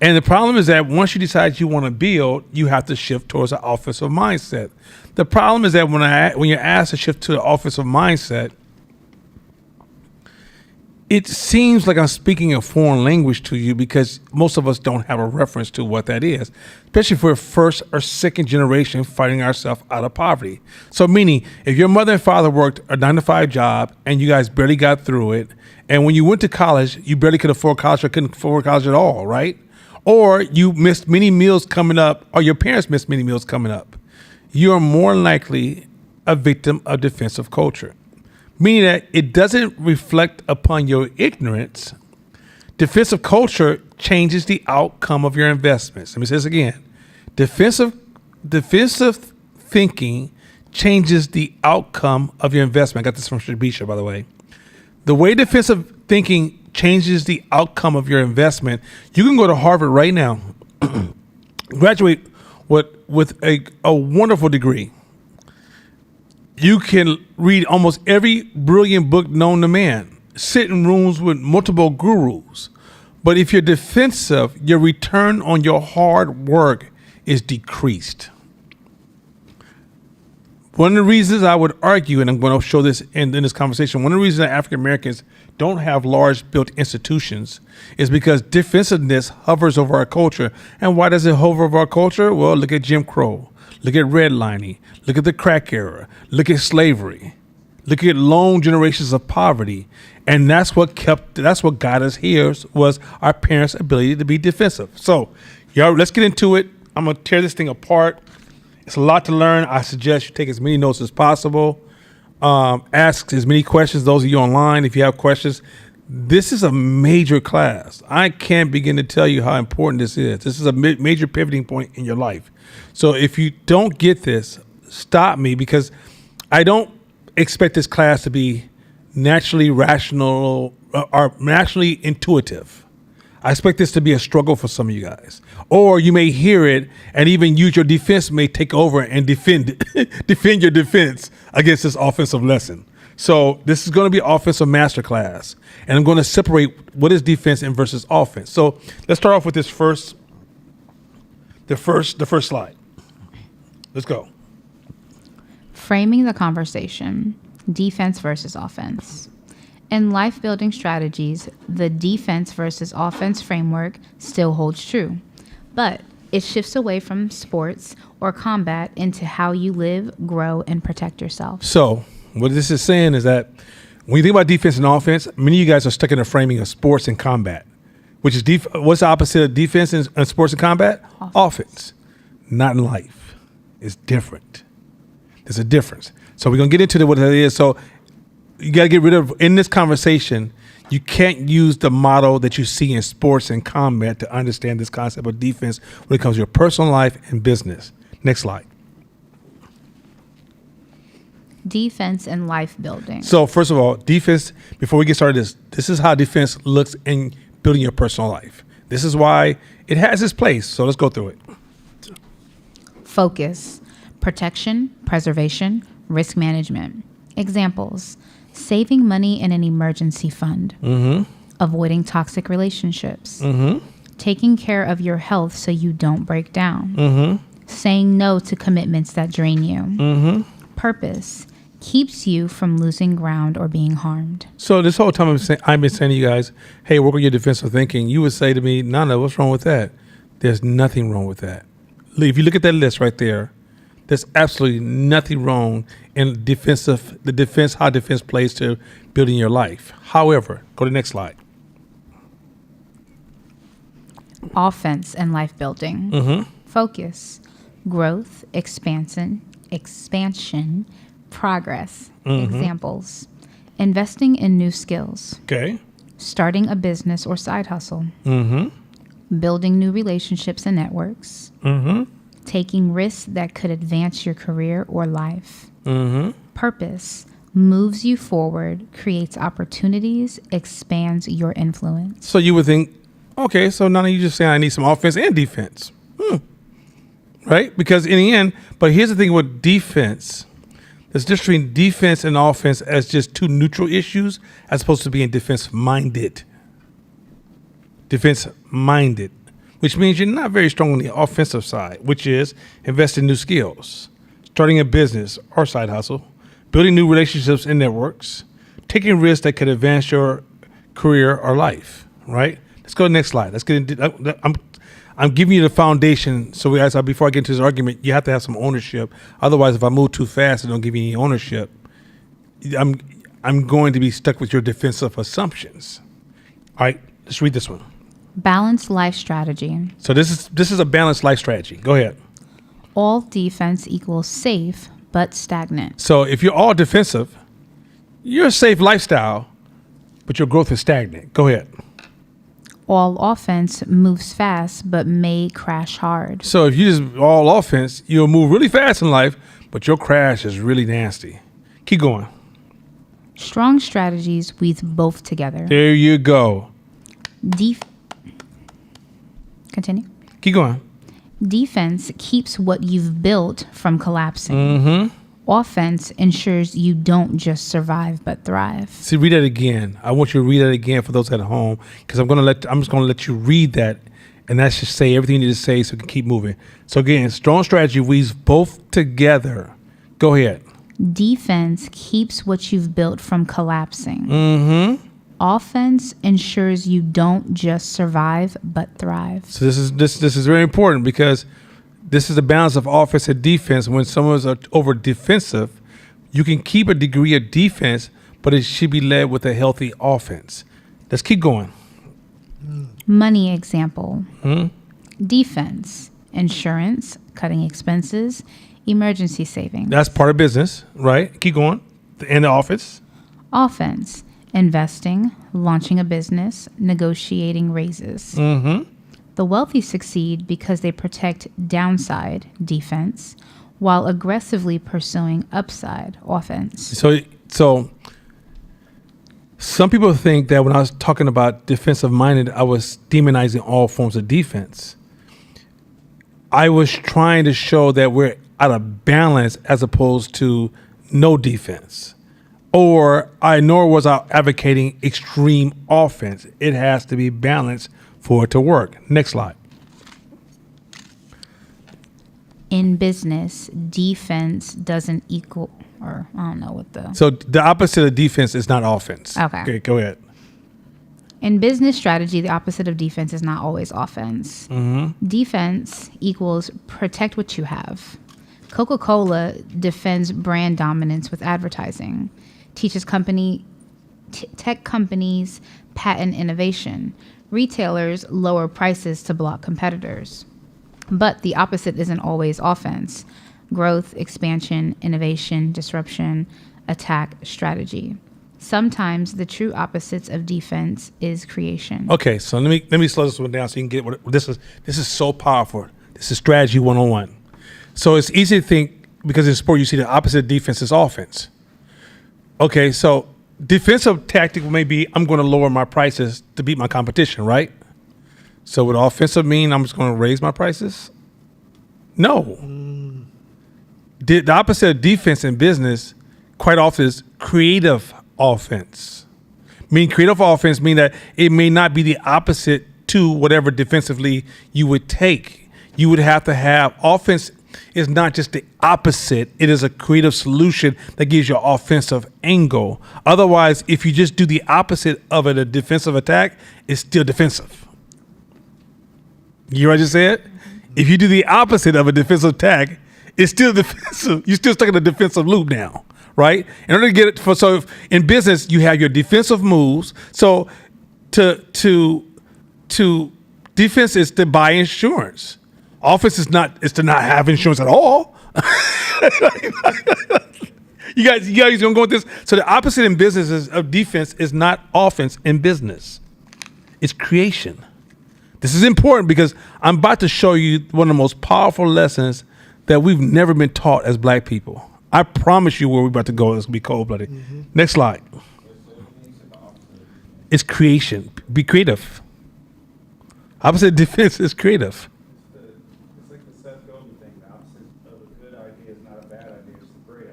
And the problem is that once you decide you want to build, you have to shift towards an offensive mindset. The problem is that when you're asked to shift to the offensive mindset, it seems like I'm speaking a foreign language to you because most of us don't have a reference to what that is, especially if we're first or second generation fighting ourselves out of poverty. So meaning, if your mother and father worked a 9-to-5 job and you guys barely got through it, and when you went to college, you barely could afford college or couldn't afford college at all, right? Or you missed many meals coming up, or your parents missed many meals coming up, you are more likely a victim of defensive culture. Meaning that it doesn't reflect upon your ignorance. Defensive culture changes the outcome of your investments. Let me say this again. Defensive thinking changes the outcome of your investment. I got this from Shabisha, by the way. The way defensive thinking changes the outcome of your investment, you can go to Harvard right now, graduate with a wonderful degree. You can read almost every brilliant book known to man, sit in rooms with multiple gurus. But if you're defensive, your return on your hard work is decreased. One of the reasons I would argue, and I'm going to show this in this conversation, one of the reasons that African Americans don't have large built institutions is because defensiveness hovers over our culture. And why does it hover over our culture? Well, look at Jim Crow. Look at redlining. Look at the crack era. Look at slavery. Look at long generations of poverty. And that's what got us here was our parents' ability to be defensive. So, y'all, let's get into it. I'm going to tear this thing apart. It's a lot to learn. I suggest you take as many notes as possible. Ask as many questions, those of you online, if you have questions. This is a major class. I can't begin to tell you how important this is. This is a major pivoting point in your life. So if you don't get this, stop me, because I don't expect this class to be naturally rational or naturally intuitive. I expect this to be a struggle for some of you guys. Or you may hear it and even use your defense may take over and defend defend your defense against this offensive lesson. So this is going to be offensive masterclass, and I'm going to separate what is defense and versus offense. So let's start off with this the first slide. Let's go. Framing the conversation, defense versus offense. In life building strategies, the defense versus offense framework still holds true, but it shifts away from sports or combat into how you live, grow, and protect yourself. So what this is saying is that when you think about defense and offense, many of you guys are stuck in the framing of sports and combat, which is what's the opposite of defense and sports and combat? Offense. Not in life. It's different. There's a difference. So we're going to get into what that is. So you got to get rid of, in this conversation, you can't use the model that you see in sports and combat to understand this concept of defense when it comes to your personal life and business. Next slide. Defense and life building. So first of all, defense, before we get started, this is how defense looks in building your personal life. This is why it has its place. So let's go through it. Focus, protection, preservation, risk management. Examples: saving money in an emergency fund, avoiding toxic relationships, taking care of your health so you don't break down, saying no to commitments that drain you. Purpose, keeps you from losing ground or being harmed. So this whole time I've been saying to you guys, hey, work on your defensive thinking. You would say to me, Nana, what's wrong with that? There's nothing wrong with that. If you look at that list right there, there's absolutely nothing wrong in how defense plays to building your life. However, go to the next slide. Offense and life building. Focus, growth, expansion, progress. Examples: investing in new skills, Okay. starting a business or side hustle, building new relationships and networks, taking risks that could advance your career or life. Purpose, moves you forward, creates opportunities, expands your influence. So you would think, okay, so now you just saying I need some offense and defense. Right? Because in the end, but here's the thing with defense. There's a difference between defense and offense as just two neutral issues as opposed to being defense-minded. Defense-minded, which means you're not very strong on the offensive side, which is investing in new skills, starting a business or side hustle, building new relationships and networks, taking risks that could advance your career or life, right? Let's go to the next slide. Let's get into, I'm giving you the foundation. So before I get into this argument, you have to have some ownership. Otherwise, if I move too fast and don't give you any ownership, I'm going to be stuck with your defensive assumptions. All right, let's read this one. Balanced life strategy. So this is a balanced life strategy. Go ahead. All defense equals safe, but stagnant. So if you're all defensive, you're a safe lifestyle, but your growth is stagnant. Go ahead. All offense moves fast, but may crash hard. So if you just all offense, you'll move really fast in life, but your crash is really nasty. Keep going. Strong strategies weave both together. There you go. Continue. Keep going. Defense keeps what you've built from collapsing. Offense ensures you don't just survive but thrive. See, read that again. I want you to read that again for those at home, because I'm just gonna let you read that, and that should say everything you need to say so we can keep moving. So again, strong strategy weaves both together. Go ahead. Defense keeps what you've built from collapsing. Offense ensures you don't just survive but thrive. So this is very important, because this is the balance of offense and defense. When someone's over defensive, you can keep a degree of defense, but it should be led with a healthy offense. Let's keep going. Money example. Defense, insurance, cutting expenses, emergency savings. That's part of business, right? Keep going. And the offense. Offense, investing, launching a business, negotiating raises. The wealthy succeed because they protect downside, defense, while aggressively pursuing upside, offense. So Some people think that when I was talking about defensive minded, I was demonizing all forms of defense. I was trying to show that we're out of balance as opposed to no defense. Nor was I advocating extreme offense. It has to be balanced for it to work. Next slide. In business, defense doesn't equal, or I don't know what the. So the opposite of defense is not offense. Okay. Go ahead. In business strategy, the opposite of defense is not always offense. Defense equals protect what you have. Coca-Cola defends brand dominance with advertising, teaches tech companies patent innovation. Retailers lower prices to block competitors. But the opposite isn't always offense. Growth, expansion, innovation, disruption, attack, strategy. Sometimes the true opposites of defense is creation. Okay, so let me slow this one down so you can get what this is. This is so powerful. This is strategy 101. So it's easy to think, because in sport you see the opposite of defense is offense. Okay, so defensive tactic may be I'm going to lower my prices to beat my competition, right? So would offensive mean I'm just going to raise my prices? No. The opposite of defense in business quite often is creative offense. Creative offense mean that it may not be the opposite to whatever defensively you would take. You would have to have offense is not just the opposite. It is a creative solution that gives you an offensive angle. Otherwise, if you just do the opposite of a defensive attack, it's still defensive. You hear what I just said? If you do the opposite of a defensive attack, it's still defensive. You're still stuck in a defensive loop now, right? In order to get it, so in business, you have your defensive moves. So to defense is to buy insurance. Offense is to not have insurance at all. You guys gonna go with this? So the opposite in business of defense is not offense in business. It's creation. This is important because I'm about to show you one of the most powerful lessons that we've never been taught as black people. I promise you where we're about to go is going to be cold-blooded. Next slide. It's creation. Be creative. Opposite of defense is creative. It's like the Seth Godin thing. The opposite of a good idea is not a bad idea, it's a great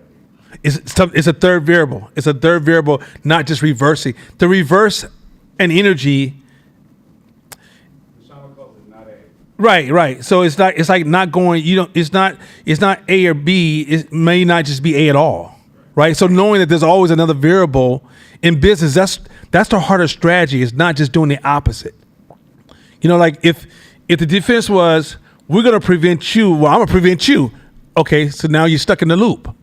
idea. It's a third variable. It's a third variable, not just reversing. To reverse an energy. Right. So it's like not going, it's not A or B. It may not just be A at all. Right. So knowing that there's always another variable in business, that's the harder strategy. It's not just doing the opposite. Like if the defense was, we're going to prevent you, well, I'm going to prevent you. Okay. So now you're stuck in the loop.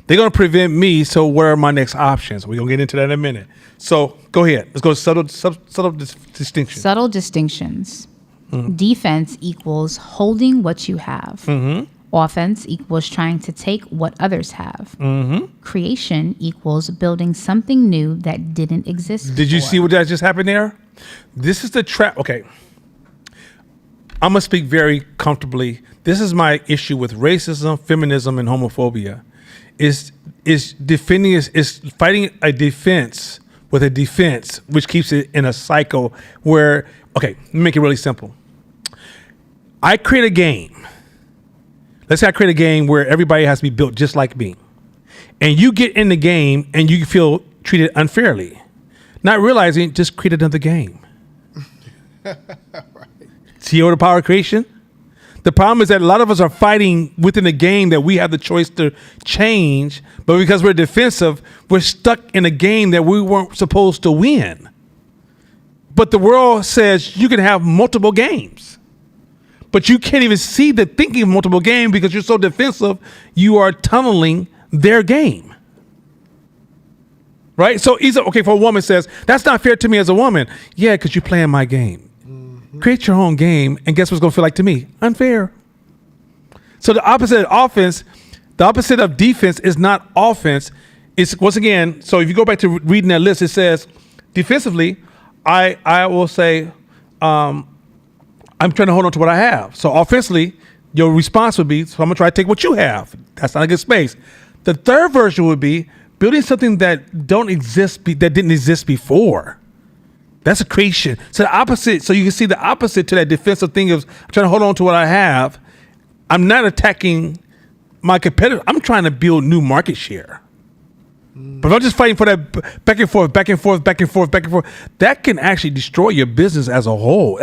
They're going to prevent me. So where are my next options? We're going to get into that in a minute. So go ahead. Let's go to subtle distinctions. Subtle distinctions. Defense equals holding what you have. Offense equals trying to take what others have. Creation equals building something new that didn't exist Did you before. see what that just happened there? This is the trap. Okay. I'm going to speak very comfortably. This is my issue with racism, feminism, and homophobia. Is fighting a defense with a defense, which keeps it in a cycle where, okay, let me make it really simple. I create a game. Let's say I create a game where everybody has to be built just like me. And you get in the game and you feel treated unfairly. Not realizing, just create another game. Right. See the power of creation? The problem is that a lot of us are fighting within a game that we have the choice to change, but because we're defensive, we're stuck in a game that we weren't supposed to win. But the world says you can have multiple games. But you can't even see the thinking of multiple games because you're so defensive, you are tunneling their game. Right? So for a woman says, that's not fair to me as a woman. Yeah, because you're playing my game. Create your own game, and guess what's going to feel like to me? Unfair. So the opposite of offense, the opposite of defense is not offense. It's, once again, so if you go back to reading that list, it says, defensively, I will say, I'm trying to hold on to what I have. So offensively, your response would be, so I'm going to try to take what you have. That's not a good space. The third version would be building something that didn't exist before. That's a creation. So the opposite. So you can see the opposite to that defensive thing of trying to hold on to what I have. I'm not attacking my competitor. I'm trying to build new market share. But if I'm just fighting for that back and forth, that can actually destroy your business as a whole.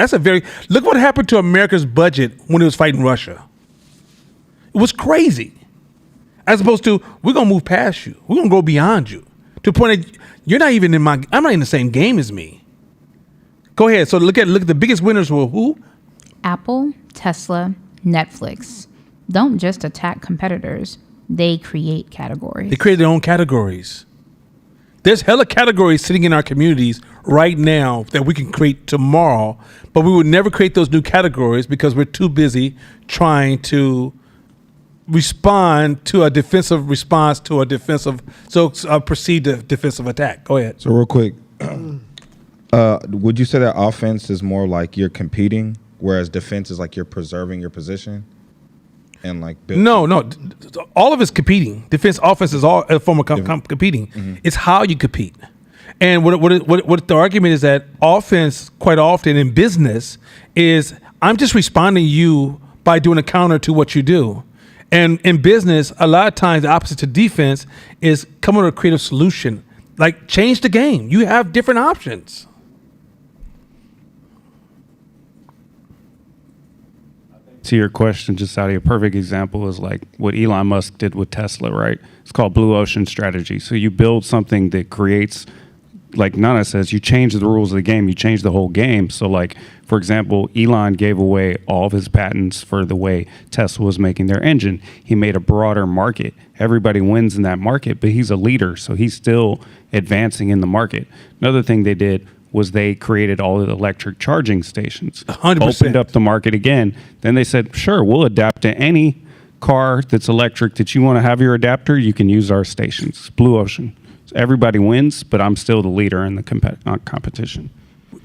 Look what happened to America's budget when it was fighting Russia. It was crazy. As opposed to, we're gonna move past you. We're gonna go beyond you. To the point that I'm not in the same game as me. Go ahead. So look at the biggest winners were who? Apple, Tesla, Netflix. Don't just attack competitors. They create categories. They create their own categories. There's hella categories sitting in our communities right now that we can create tomorrow, but we would never create those new categories because we're too busy trying to respond to a defensive response to a perceived defensive attack. Go ahead. So real quick, would you say that offense is more like you're competing, whereas defense is like you're preserving your position? And like No, all of it's competing. Defense, offense is all a form of competing. Mm-hmm. It's how you compete. And what the argument is that offense, quite often in business, is I'm just responding to you by doing a counter to what you do. And in business, a lot of times the opposite to defense is coming with a creative solution. Like change the game. You have different options. To your question, just out of a perfect example is like what Elon Musk did with Tesla, right? It's called blue ocean strategy. So you build something that creates, like Nana says, you change the rules of the game, you change the whole game. So like, for example, Elon gave away all of his patents for the way Tesla was making their engine. He made a broader market. Everybody wins in that market, but he's a leader, so he's still advancing in the market. Another thing they did was they created all the electric charging stations. 100%. Opened up the market again. Then they said, sure, we'll adapt to any car that's electric that you want to have your adapter. You can use our stations. Blue ocean. So everybody wins, but I'm still the leader in the competition.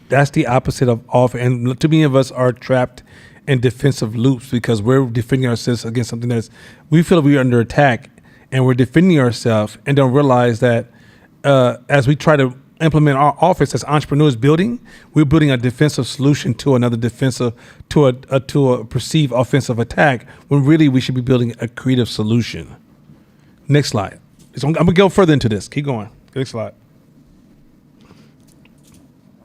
That's the opposite of off. And too many of us are trapped in defensive loops because we're defending ourselves against something we feel we're under attack, and we're defending ourselves and don't realize that as we try to implement our offense as entrepreneurs we're building a defensive solution to another to a perceived offensive attack, when really we should be building a creative solution. Next slide. I'm gonna go further into this. Keep going. Next slide.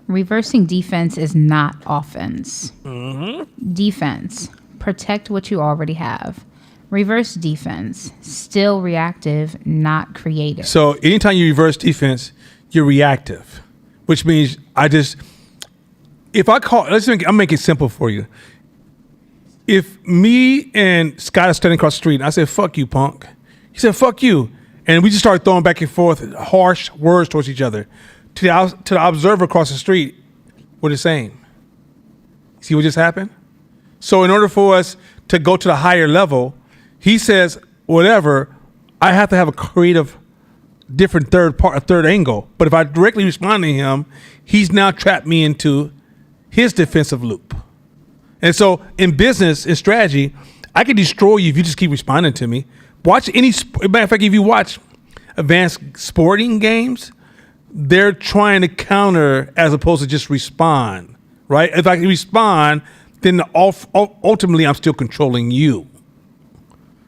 Reversing defense is not offense. Mm-hmm. Defense, protect what you already have. Reverse defense, still reactive, not creative. So anytime you reverse defense, you're reactive, which means I'm making it simple for you. If me and Scott are standing across the street and I said, fuck you, punk. He said, fuck you. And we just started throwing back and forth harsh words towards each other. To the observer across the street, we're the same. See what just happened? So in order for us to go to the higher level, he says, whatever, I have to have a creative different third angle. But if I directly respond to him, he's now trapped me into his defensive loop. And so in business and strategy, I can destroy you if you just keep responding to me. Matter of fact, if you watch advanced sporting games, they're trying to counter as opposed to just respond, right? If I can respond, then ultimately I'm still controlling you.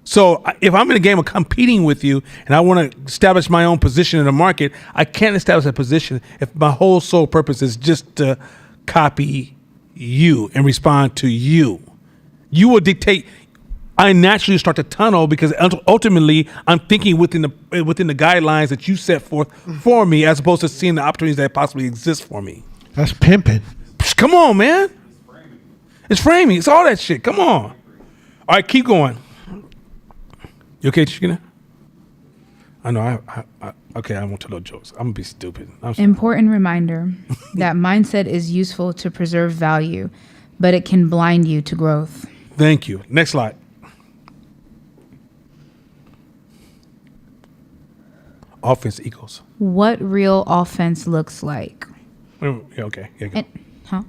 So if I'm in a game of competing with you and I want to establish my own position in the market, I can't establish a position if my whole sole purpose is just to copy you and respond to you. You will dictate. I naturally start to tunnel because ultimately I'm thinking within the guidelines that you set forth for me, as opposed to seeing the opportunities that possibly exist for me. That's pimping. Come on, man. It's framing. It's all that shit. Come on. All right, keep going. You okay, Chicken? I know. Okay, I won't tell no jokes. I'm gonna be stupid. Important reminder that mindset is useful to preserve value, but it can blind you to growth. Thank you. Next slide. Offense equals. What real offense looks like. Yeah, okay. Yeah, Huh?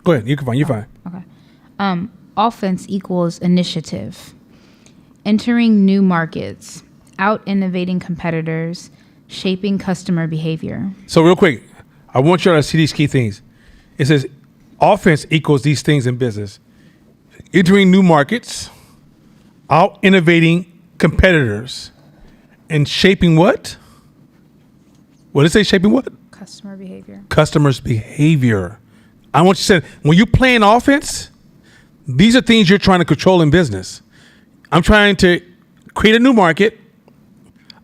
Go ahead. You're fine. You're fine. Okay. Offense equals initiative. Entering new markets, Out innovating competitors, shaping customer behavior. So real quick, I want you all to see these key things. It says offense equals these things in business. Entering new markets, out innovating competitors, and shaping what? What did it say? Shaping what? Customer behavior. Customers' behavior. I want you to say, when you're playing offense, these are things you're trying to control in business. I'm trying to create a new market.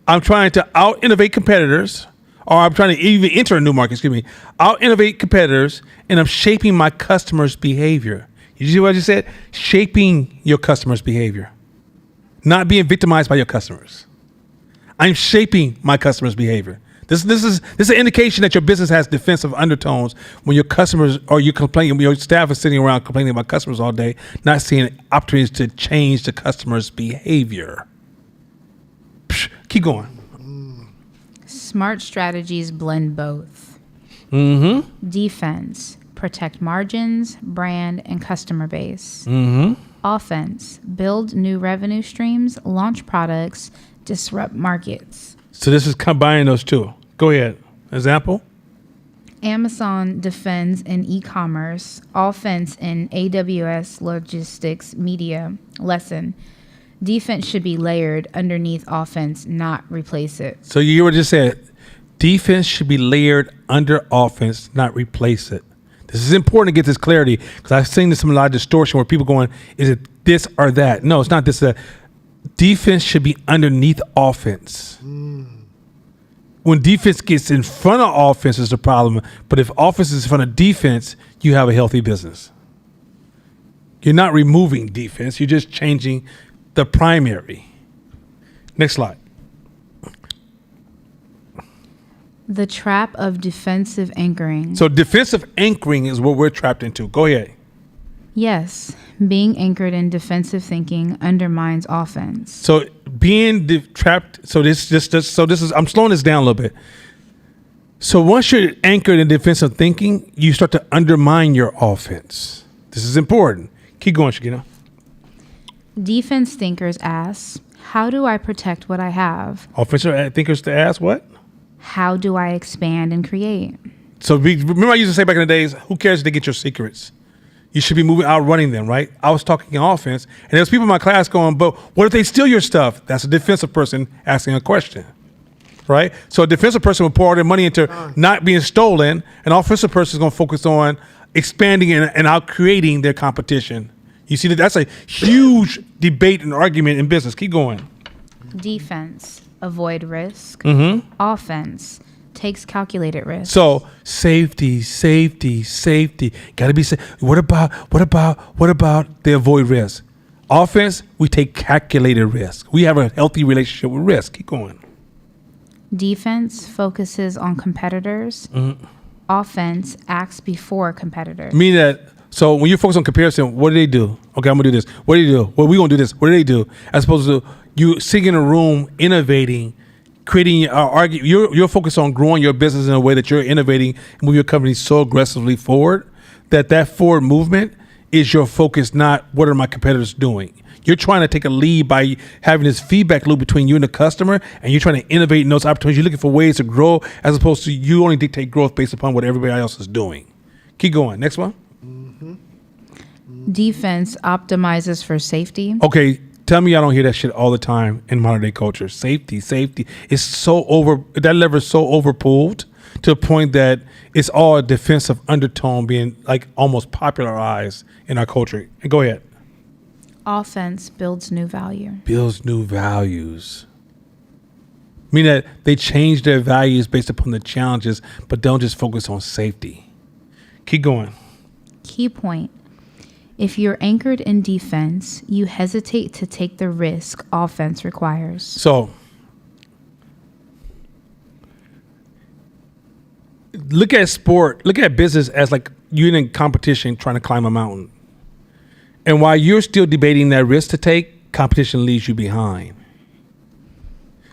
I'm trying to out innovate competitors, or I'm trying to even enter a new market, out innovate competitors, and I'm shaping my customers' behavior. You see what I just said? Shaping your customers' behavior. Not being victimized by your customers. I'm shaping my customers' behavior. This is an indication that your business has defensive undertones when your customers or you complaining, when your staff is sitting around complaining about customers all day, not seeing opportunities to change the customer's behavior. Keep going. Smart strategies blend both. Mm-hmm. Defense, protect margins, brand, and customer base. Mm-hmm. Offense, build new revenue streams, launch products, disrupt markets. So this is combining those two. Go ahead. Example? Amazon defends in e-commerce, offense in AWS logistics media. Lesson, defense should be layered underneath offense, not replace it. So you were just said, defense should be layered under offense, not replace it. This is important to get this clarity because I've seen this in a lot of distortion where people going, is it this or that? No, it's not this or that. Defense should be underneath offense. When defense gets in front of offense is the problem. But if offense is in front of defense, you have a healthy business. You're not removing defense. You're just changing the primary. Next slide. The trap of defensive anchoring. So defensive anchoring is what we're trapped into. Go ahead. Yes, being anchored in defensive thinking undermines offense. So being trapped. So this is. I'm slowing this down a little bit. So once you're anchored in defensive thinking, you start to undermine your offense. This is important. Keep going, Shakina. Defense thinkers ask, how do I protect what I have? Offensive thinkers to ask what? How do I expand and create? So remember I used to say back in the days, who cares if they get your secrets? You should be outrunning them, right? I was talking offense, and there's people in my class going, but what if they steal your stuff? That's a defensive person asking a question, right? So a defensive person will pour their money into not being stolen. An offensive person is going to focus on expanding and out-creating their competition. You see, that's a huge debate and argument in business. Keep going. Defense, avoid risk. Mm-hmm. Offense, takes calculated risk. So safety. Got to be safe. What about the avoid risk? Offense, we take calculated risk. We have a healthy relationship with risk. Keep going. Defense focuses on competitors. Mm-hmm. Offense acts before competitors. Meaning that, so when you focus on comparison, what do they do? Okay, I'm gonna do this. What do they do? Well, we gonna do this. What do they do? As opposed to you sitting in a room, innovating, creating, you're focused on growing your business in a way that you're innovating and move your company so aggressively forward that forward movement is your focus, not what are my competitors doing. You're trying to take a lead by having this feedback loop between you and the customer, and you're trying to innovate in those opportunities. You're looking for ways to grow as opposed to you only dictate growth based upon what everybody else is doing. Keep going. Next one. Defense optimizes for safety. Okay, tell me I don't hear that shit all the time in modern day culture. Safety. It's so that lever is so overpulled to the point that it's all a defensive undertone being like almost popularized in our culture. And go ahead. Offense builds new value. Builds new values. Meaning that they change their values based upon the challenges, but don't just focus on safety. Keep going. Key point. If you're anchored in defense, you hesitate to take the risk offense requires. So, look at business as like you're in competition trying to climb a mountain. And while you're still debating that risk to take, competition leaves you behind.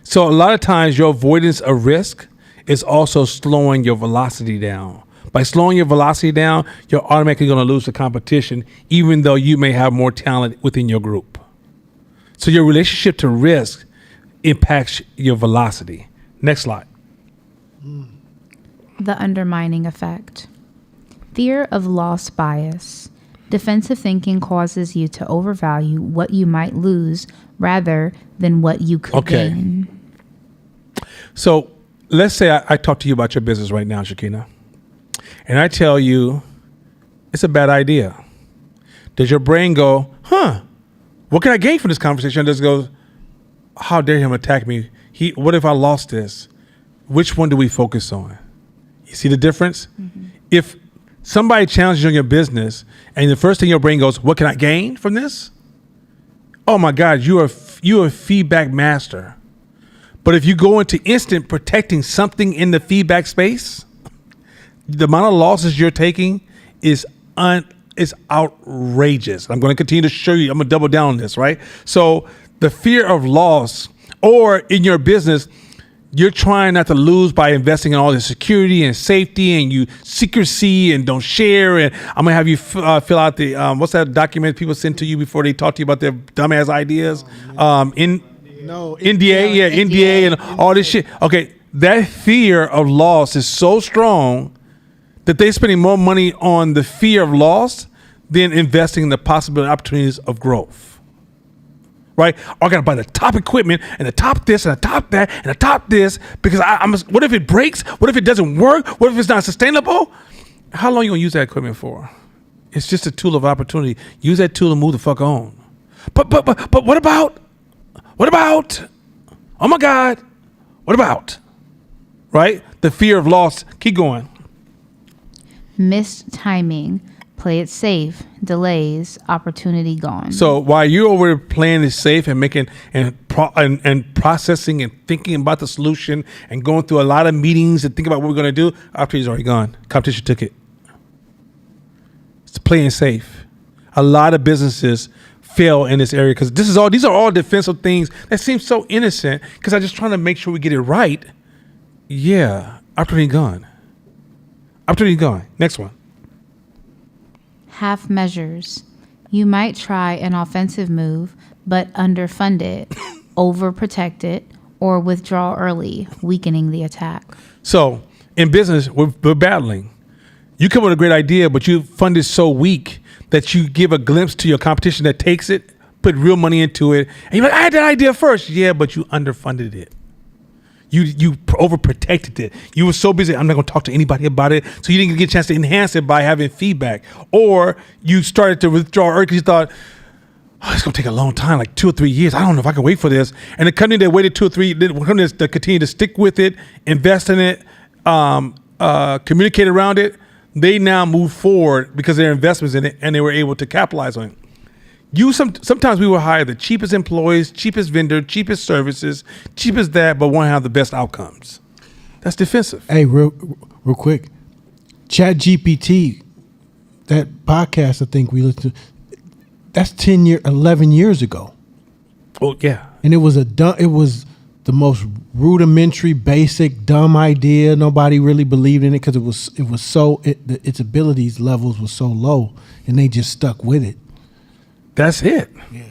So a lot of times your avoidance of risk is also slowing your velocity down. By slowing your velocity down, you're automatically going to lose the competition, even though you may have more talent within your group. So your relationship to risk impacts your velocity. Next slide. The undermining effect. Fear of loss bias. Defensive thinking causes you to overvalue what you might lose rather than what you could Okay. gain. So let's say I talk to you about your business right now, Shakina, and I tell you it's a bad idea. Does your brain go, what can I gain from this conversation? Or does it go, how dare him attack me? What if I lost this? Which one do we focus on? You see the difference? Mm-hmm. If somebody challenges you on your business and the first thing your brain goes, what can I gain from this? Oh my God, you are a feedback master. But if you go into instant protecting something in the feedback space, the amount of losses you're taking is outrageous. I'm going to continue to show you. I'm going to double down on this, right? So the fear of loss, or in your business, you're trying not to lose by investing in all the security and safety and you secrecy and don't share. And I'm going to have you fill out the, what's that document people send to you before they talk to you about their dumbass ideas? NDA and all this shit. Okay, that fear of loss is so strong that they're spending more money on the fear of loss than investing in the possible opportunities of growth. Right? I gotta buy the top equipment and the top this and the top that and the top this because what if it breaks? What if it doesn't work? What if it's not sustainable? How long you gonna use that equipment for? It's just a tool of opportunity. Use that tool to move the fuck on. But what about? Oh my God, what about? Right? The fear of loss. Keep going. Missed timing. Play it safe. Delays. Opportunity gone. So while you're over playing it safe and making and processing and thinking about the solution and going through a lot of meetings and thinking about what we're going to do, opportunity's already gone. Competition took it. It's playing safe. A lot of businesses fail in this area because these are all defensive things that seem so innocent because I'm just trying to make sure we get it right. Yeah, opportunity gone. Opportunity gone. Next one. Half measures. You might try an offensive move, but underfund it, overprotect it, or withdraw early, weakening the attack. So in business, we're battling. You come with a great idea, but you fund it so weak that you give a glimpse to your competition that takes it, put real money into it, and you're like, I had that idea first. Yeah, but you underfunded it. You overprotected it. You were so busy, I'm not going to talk to anybody about it, so you didn't get a chance to enhance it by having feedback. Or you started to withdraw early because you thought, it's going to take a long time, like 2 or 3 years. I don't know if I can wait for this. And the company that waited 2 or 3, the company that continued to stick with it, invest in it, communicate around it, they now move forward because their investments in it and they were able to capitalize on it. Sometimes we will hire the cheapest employees, cheapest vendor, cheapest services, cheapest that, but won't have the best outcomes. That's defensive. Hey, real quick, Chat GPT, that podcast I think we listened to, that's 11 years ago. Oh yeah, and it was the most rudimentary, basic, dumb idea. Nobody really believed in it because its abilities levels were so low, and they just stuck with it. That's it. Yeah.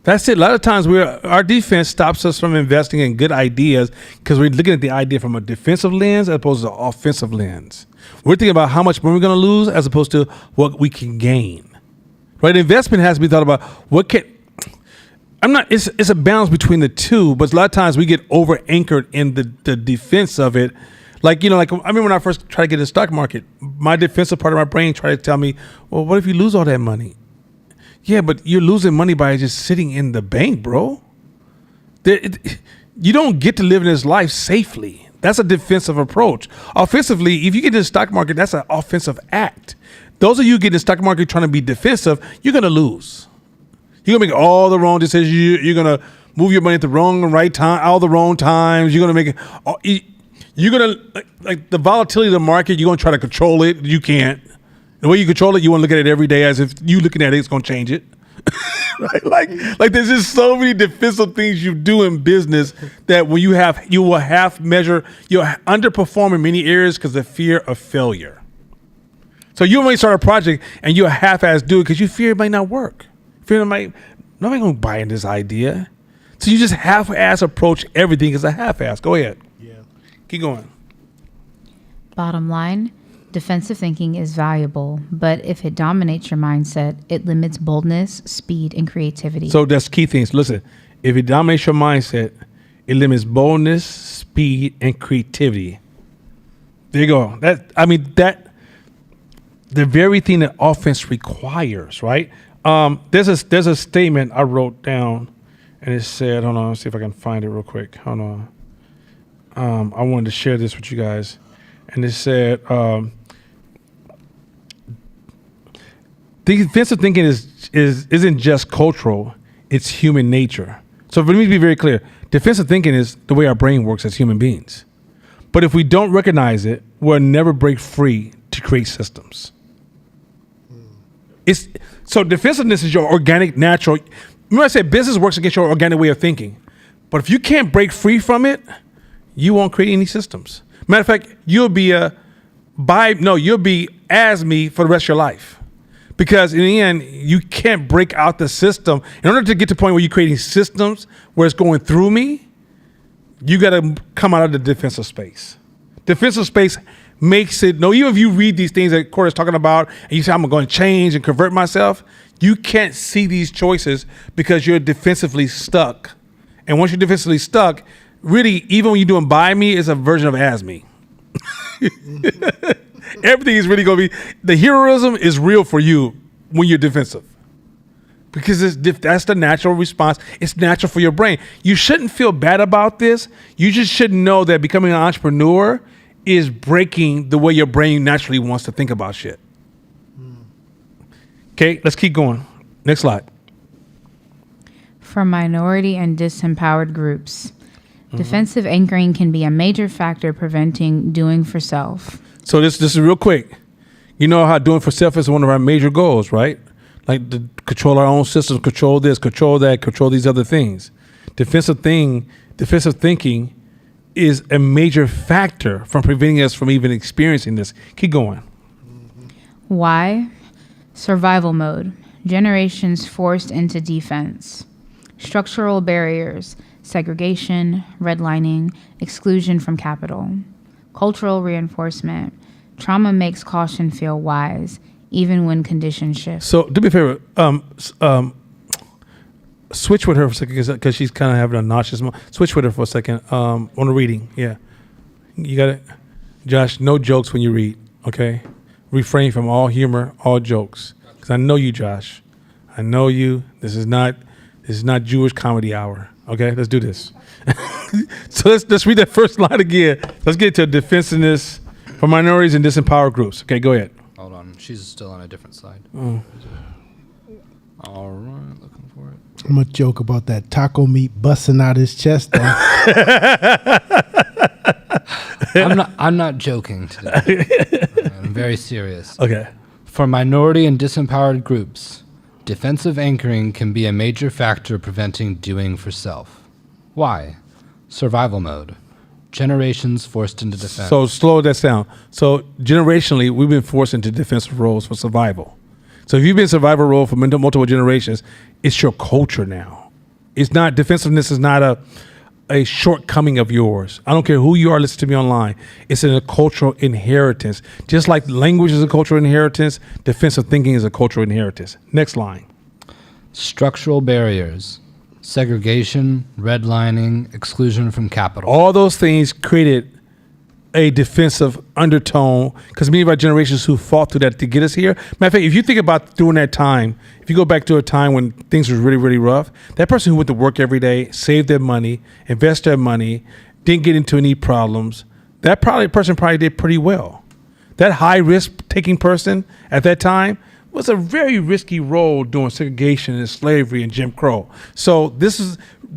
That's it. A lot of times our defense stops us from investing in good ideas because we're looking at the idea from a defensive lens as opposed to an offensive lens. We're thinking about how much money we're going to lose as opposed to what we can gain. Right? Investment has to be thought about it's a balance between the two, but a lot of times we get over anchored in the defense of it. I remember when I first tried to get in the stock market, my defensive part of my brain tried to tell me, well, what if you lose all that money? Yeah, but you're losing money by just sitting in the bank, bro. You don't get to live in this life safely. That's a defensive approach. Offensively, if you get in the stock market, that's an offensive act. Those of you get in the stock market trying to be defensive, you're going to lose. You're going to make all the wrong decisions. You're going to move your money at the wrong and right time, all the wrong times. You're going to make you're going to, like the volatility of the market, you're going to try to control it. You can't. The way you control it, you want to look at it every day as if you looking at it, it's going to change it. Right? Like there's just so many defensive things you do in business that when you will half measure, you'll underperform in many areas because of fear of failure. So you might start a project and you'll half-ass do it because you fear it might not work. Fear nobody going to buy in this idea. So you just half-ass approach everything as a half-ass. Go ahead. Yeah. Keep going. Bottom line, defensive thinking is valuable, but if it dominates your mindset, it limits boldness, speed, and creativity. So that's key things. Listen, if it dominates your mindset, it limits boldness, speed, and creativity. There you go. That the very thing that offense requires, right? There's a statement I wrote down, and it said, hold on, let's see if I can find it real quick. Hold on. I wanted to share this with you guys, and it said, defensive thinking isn't just cultural; it's human nature. So for me to be very clear, defensive thinking is the way our brain works as human beings. But if we don't recognize it, we'll never break free to create systems. So defensiveness is your organic, natural. Remember I said business works against your organic way of thinking. But if you can't break free from it, you won't create any systems. Matter of fact, you'll be as me for the rest of your life. Because in the end, you can't break out the system. In order to get to the point where you're creating systems where it's going through me, you got to come out of the defensive space. Defensive space makes it, even if you read these things that Corey's talking about and you say, I'm going to change and convert myself, you can't see these choices because you're defensively stuck. And once you're defensively stuck, really, even when you're doing by me, it's a version of as me. Everything is really going to be, the heroism is real for you when you're defensive. Because that's the natural response. It's natural for your brain. You shouldn't feel bad about this. You just should know that becoming an entrepreneur is breaking the way your brain naturally wants to think about shit. Okay, let's keep going. Next slide. For minority and disempowered groups, defensive anchoring can be a major factor preventing doing for self. So this is real quick. You know how doing for self is one of our major goals, right? Like to control our own systems, control this, control that, control these other things. Defensive thinking is a major factor from preventing us from even experiencing this. Keep going. Why? Survival mode. Generations forced into defense. Structural barriers. Segregation, redlining, exclusion from capital. Cultural reinforcement. Trauma makes caution feel wise, even when conditions shift. So do me a favor, switch with her for a second because she's kind of having a nauseous moment. Switch with her for a second on the reading. Yeah, you got it, Josh. No jokes when you read. Okay, refrain from all humor, all jokes. Because I know you, Josh. I know you. This is not Jewish comedy hour. Okay, let's do this. So let's read that first line again. Let's get to defensiveness for minorities and disempowered groups. Okay, go ahead. Hold on, she's still on a different slide. All right, looking for it. I'm gonna joke about that taco meat busting out his chest. Though. I'm not joking today. I'm very serious. Okay. For minority and disempowered groups, defensive anchoring can be a major factor preventing doing for self. Why? Survival mode. Generations forced into defense. So slow that down. So generationally, we've been forced into defensive roles for survival. So if you've been in survival role for multiple generations, it's your culture now. It's not, defensiveness is not a shortcoming of yours. I don't care who you are, listen to me online. It's a cultural inheritance. Just like language is a cultural inheritance, defensive thinking is a cultural inheritance. Next line. Structural barriers. Segregation, redlining, exclusion from capital. All those things created a defensive undertone because many of our generations who fought through that to get us here. Matter of fact, if you think about during that time, if you go back to a time when things were really, really rough, that person who went to work every day, saved their money, invest their money, didn't get into any problems, that person probably did pretty well. That high risk taking person at that time was a very risky role doing segregation and slavery and Jim Crow. So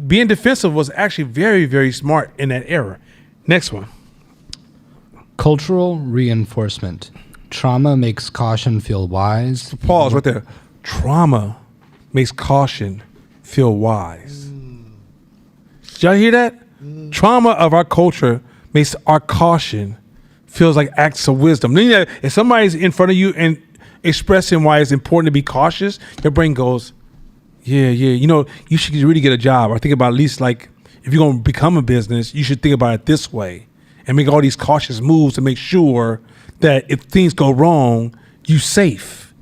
being defensive was actually very, very smart in that era. Next one. Cultural reinforcement. Trauma makes caution feel wise. Pause right there. Trauma makes caution feel wise. Did y'all hear that? Trauma of our culture makes our caution feels like acts of wisdom. Then if somebody's in front of you and expressing why it's important to be cautious, your brain goes, Yeah. You know, you should really get a job, or think about at least like if you're gonna become a business, you should think about it this way and make all these cautious moves to make sure that if things go wrong, you safe.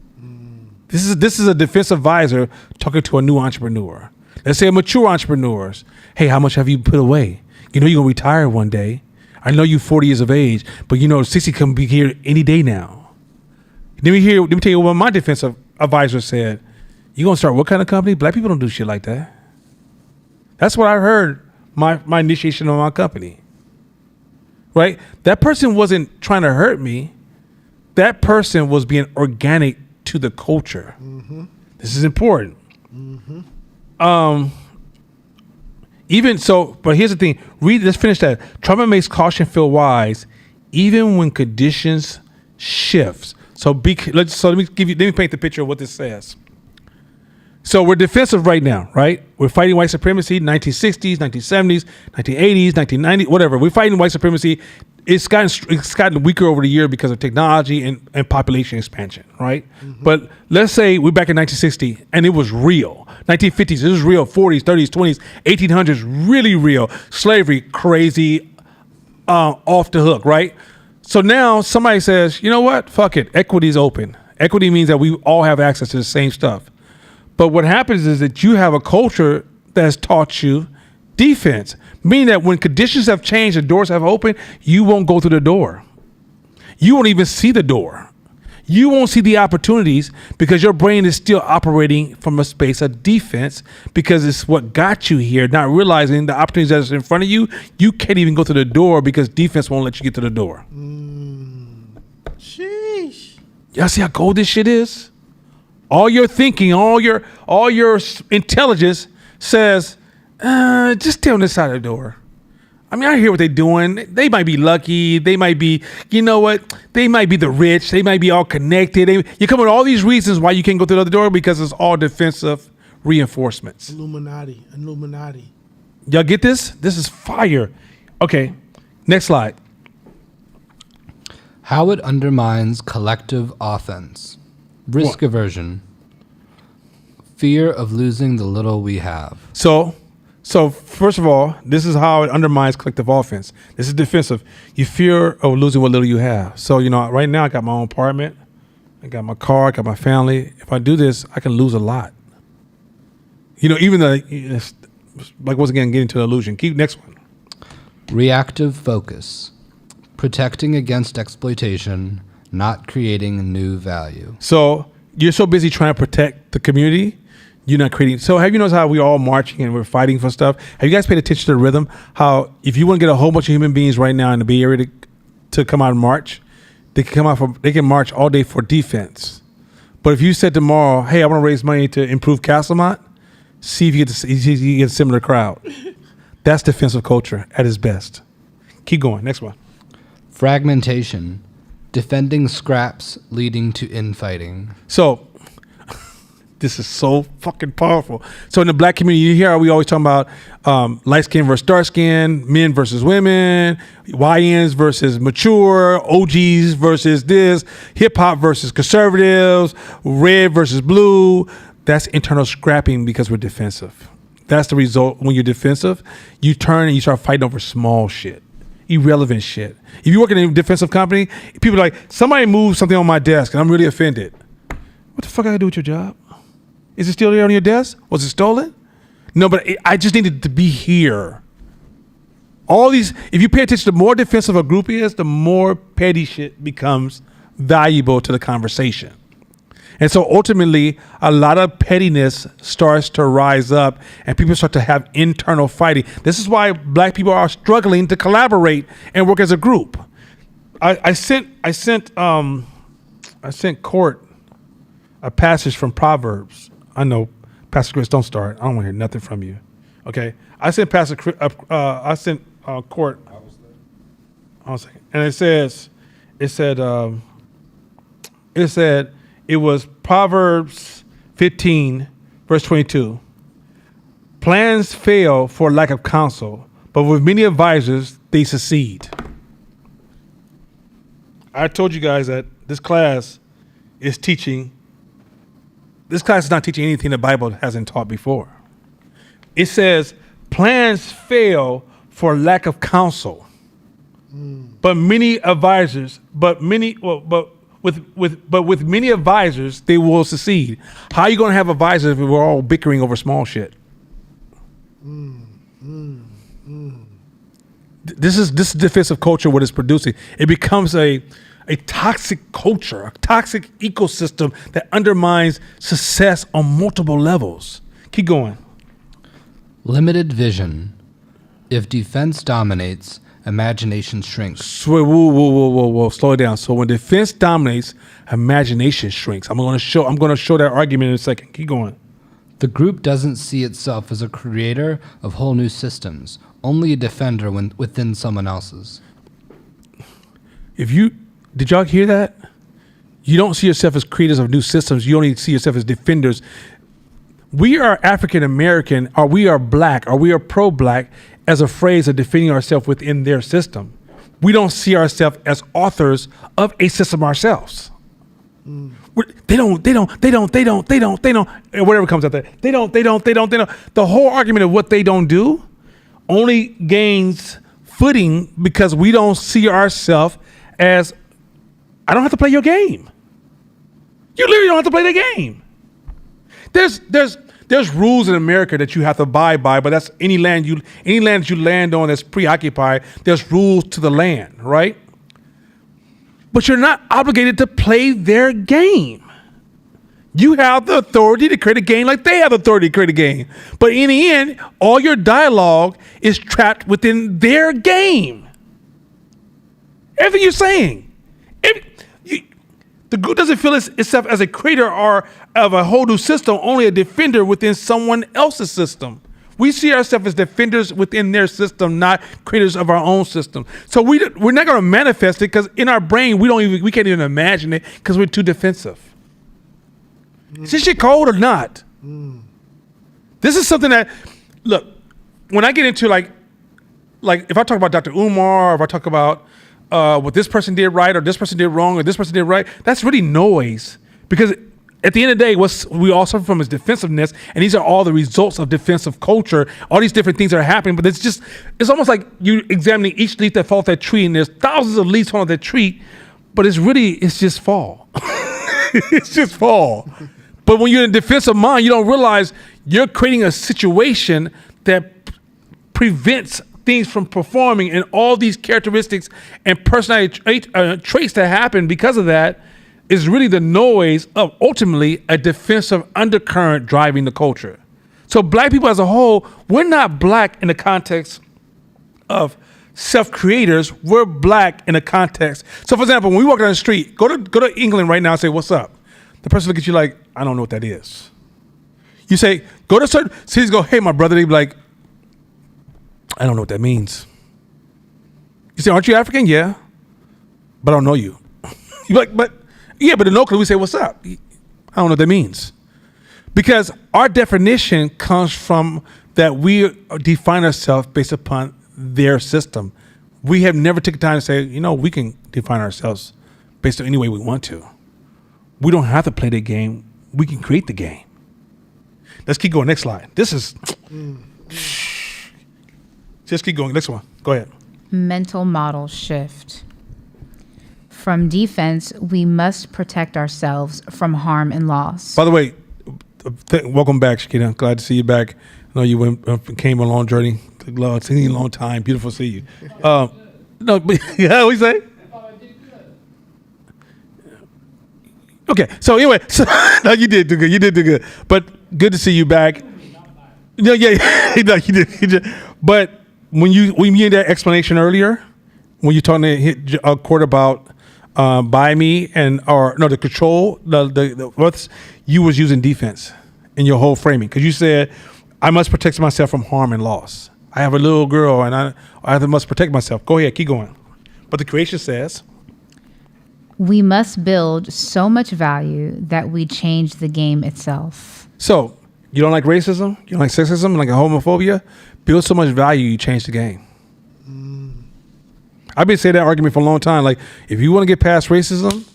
This is a defense advisor talking to a new entrepreneur. Let's say a mature entrepreneurs. Hey, how much have you put away? You know you're gonna retire one day. I know you're 40 years of age, but you know 60 can be here any day now. Let me tell you what my defensive advisor said. You gonna start what kind of company? Black people don't do shit like that. That's what I heard my initiation of my company. Right? That person wasn't trying to hurt me. That person was being organic to the culture. This is important. Even so, but here's the thing. Let's finish that. Trauma makes caution feel wise, even when conditions shifts. Let me paint the picture of what this says. So we're defensive right now, right? We're fighting white supremacy, 1960s, 1970s, 1980s, 1990s, whatever. We're fighting white supremacy. It's gotten weaker over the year because of technology and population expansion, right? But let's say we're back in 1960 and it was real. 1950s, it was real. 40s, 30s, 20s, 1800s, really real. Slavery, crazy, off the hook, right? So now somebody says, you know what? Fuck it. Equity's open. Equity means that we all have access to the same stuff. But what happens is that you have a culture that's taught you defense, meaning that when conditions have changed, the doors have opened, you won't go through the door. You won't even see the door. You won't see the opportunities because your brain is still operating from a space of defense because it's what got you here, not realizing the opportunities that's in front of you, you can't even go through the door because defense won't let you get to the door. Sheesh. Y'all see how cold this shit is? All your thinking, all your intelligence says, just stay on this side of the door. I mean, I hear what they're doing. They might be lucky. They might be, you know what? They might be the rich. They might be all connected. You come with all these reasons why you can't go through the other door because it's all defensive reinforcements. Illuminati. Y'all get this? This is fire. Okay, next slide. How it undermines collective offense. Risk aversion. Fear of losing the little we have. So first of all, this is how it undermines collective offense. This is defensive. You fear of losing what little you have. So, you know, right now I got my own apartment. I got my car. I got my family. If I do this, I can lose a lot. You know, even though, like once again, getting to the illusion. Keep next one. Reactive focus. Protecting against exploitation, not creating new value. So you're so busy trying to protect the community, you're not creating. So have you noticed how we're all marching and we're fighting for stuff? Have you guys paid attention to the rhythm? How if you want to get a whole bunch of human beings right now in the Bay Area to come out and march, they can march all day for defense. But if you said tomorrow, hey, I want to raise money to improve Castlemont, see if you get a similar crowd. That's defensive culture at its best. Keep going. Next one. Fragmentation. Defending scraps leading to infighting. So this is so fucking powerful. So in the black community, you hear how we always talk about light skin versus dark skin, men versus women, YNs versus mature, OGs versus this, hip hop versus conservatives, red versus blue. That's internal scrapping because we're defensive. That's the result. When you're defensive, you turn and you start fighting over small shit. Irrelevant shit. If you work in a defensive company, people are like, somebody moved something on my desk and I'm really offended. What the fuck I gotta do with your job? Is it still there on your desk? Was it stolen? No, but I just needed to be here. All these, if you pay attention, the more defensive a group is, the more petty shit becomes valuable to the conversation. And so ultimately, a lot of pettiness starts to rise up and people start to have internal fighting. This is why black people are struggling to collaborate and work as a group. I sent Court a passage from Proverbs. I know, Pastor Chris, don't start. I don't want to hear nothing from you. Okay? I sent Court. And it said, it was Proverbs 15, verse 22. Plans fail for lack of counsel, but with many advisors, they succeed. I told you guys that this class is teaching this class is not teaching anything the Bible hasn't taught before. It says plans fail for lack of counsel, but many advisors, with many advisors, they will succeed. How are you going to have advisors if we're all bickering over small shit? This is defensive culture. What it's producing, it becomes a toxic culture, a toxic ecosystem that undermines success on multiple levels. Keep going. Limited vision. If defense dominates, imagination shrinks. So, whoa, slow it down. So when defense dominates, imagination shrinks. I'm going to show that argument in a second. Keep going. The group doesn't see itself as a creator of whole new systems, only a defender within someone else's. Did y'all hear that? You don't see yourself as creators of new systems. You only see yourself as defenders. We are African American, or we are black, or we are pro-black as a phrase of defending ourselves within their system. We don't see ourselves as authors of a system ourselves. They don't, whatever comes out there. They don't. The whole argument of what they don't do only gains footing because we don't see ourselves as, I don't have to play your game. You literally don't have to play the game. There's rules in America that you have to abide by, but that's any land that you land on that's preoccupied, there's rules to the land, right? But you're not obligated to play their game. You have the authority to create a game like they have the authority to create a game. But in the end, all your dialogue is trapped within their game. Everything you're saying. The group doesn't feel itself as a creator or of a whole new system, only a defender within someone else's system. We see ourselves as defenders within their system, not creators of our own system. So we're not going to manifest it because in our brain we can't even imagine it because we're too defensive. Is this shit cold or not? This is something that, look, when I get into like if I talk about Dr. Umar, or if I talk about what this person did right or this person did wrong or this person did right, that's really noise. Because at the end of the day, what we all suffer from is defensiveness, and these are all the results of defensive culture. All these different things are happening, but it's almost like you examining each leaf that falls off that tree, and there's thousands of leaves falling off that tree, but it's just fall. It's just fall. But when you're in a defensive mind, you don't realize you're creating a situation that prevents things from performing, and all these characteristics and personality traits that happen because of that is really the noise of ultimately a defensive undercurrent driving the culture. So black people as a whole, we're not black in the context of self-creators, we're black in the context. So for example, when we walk down the street, go to England right now and say, what's up? The person look at you like, I don't know what that is. You say, go to certain cities, go, hey, my brother, they be like, I don't know what that means. You say, aren't you African? Yeah, but I don't know you. You're like, but in local we say, what's up? I don't know what that means. Because our definition comes from that we define ourselves based upon their system. We have never taken time to say, we can define ourselves based on any way we want to. We don't have to play the game. We can create the game. Let's keep going. Next slide. Just keep going. Next one. Go ahead. Mental model shift. From defense, we must protect ourselves from harm and loss. By the way, welcome back, Shakita. Glad to see you back. I know you came on a long journey. It's been a long time. Beautiful to see you. No, but what you say? Okay, so anyway, no, you did do good. You did do good. But good to see you back. No, yeah, no, you did. But when you made that explanation earlier, when you talking to a court about by me the control, the what's you was using defense in your whole framing because you said I must protect myself from harm and loss. I have a little girl and I must protect myself. Go ahead, keep going. But the creation says we must build so much value that we change the game itself. So you don't like racism, you don't like sexism, like homophobia. Build so much value, you change the game. I've been saying that argument for a long time. Like, if you want to get past racism,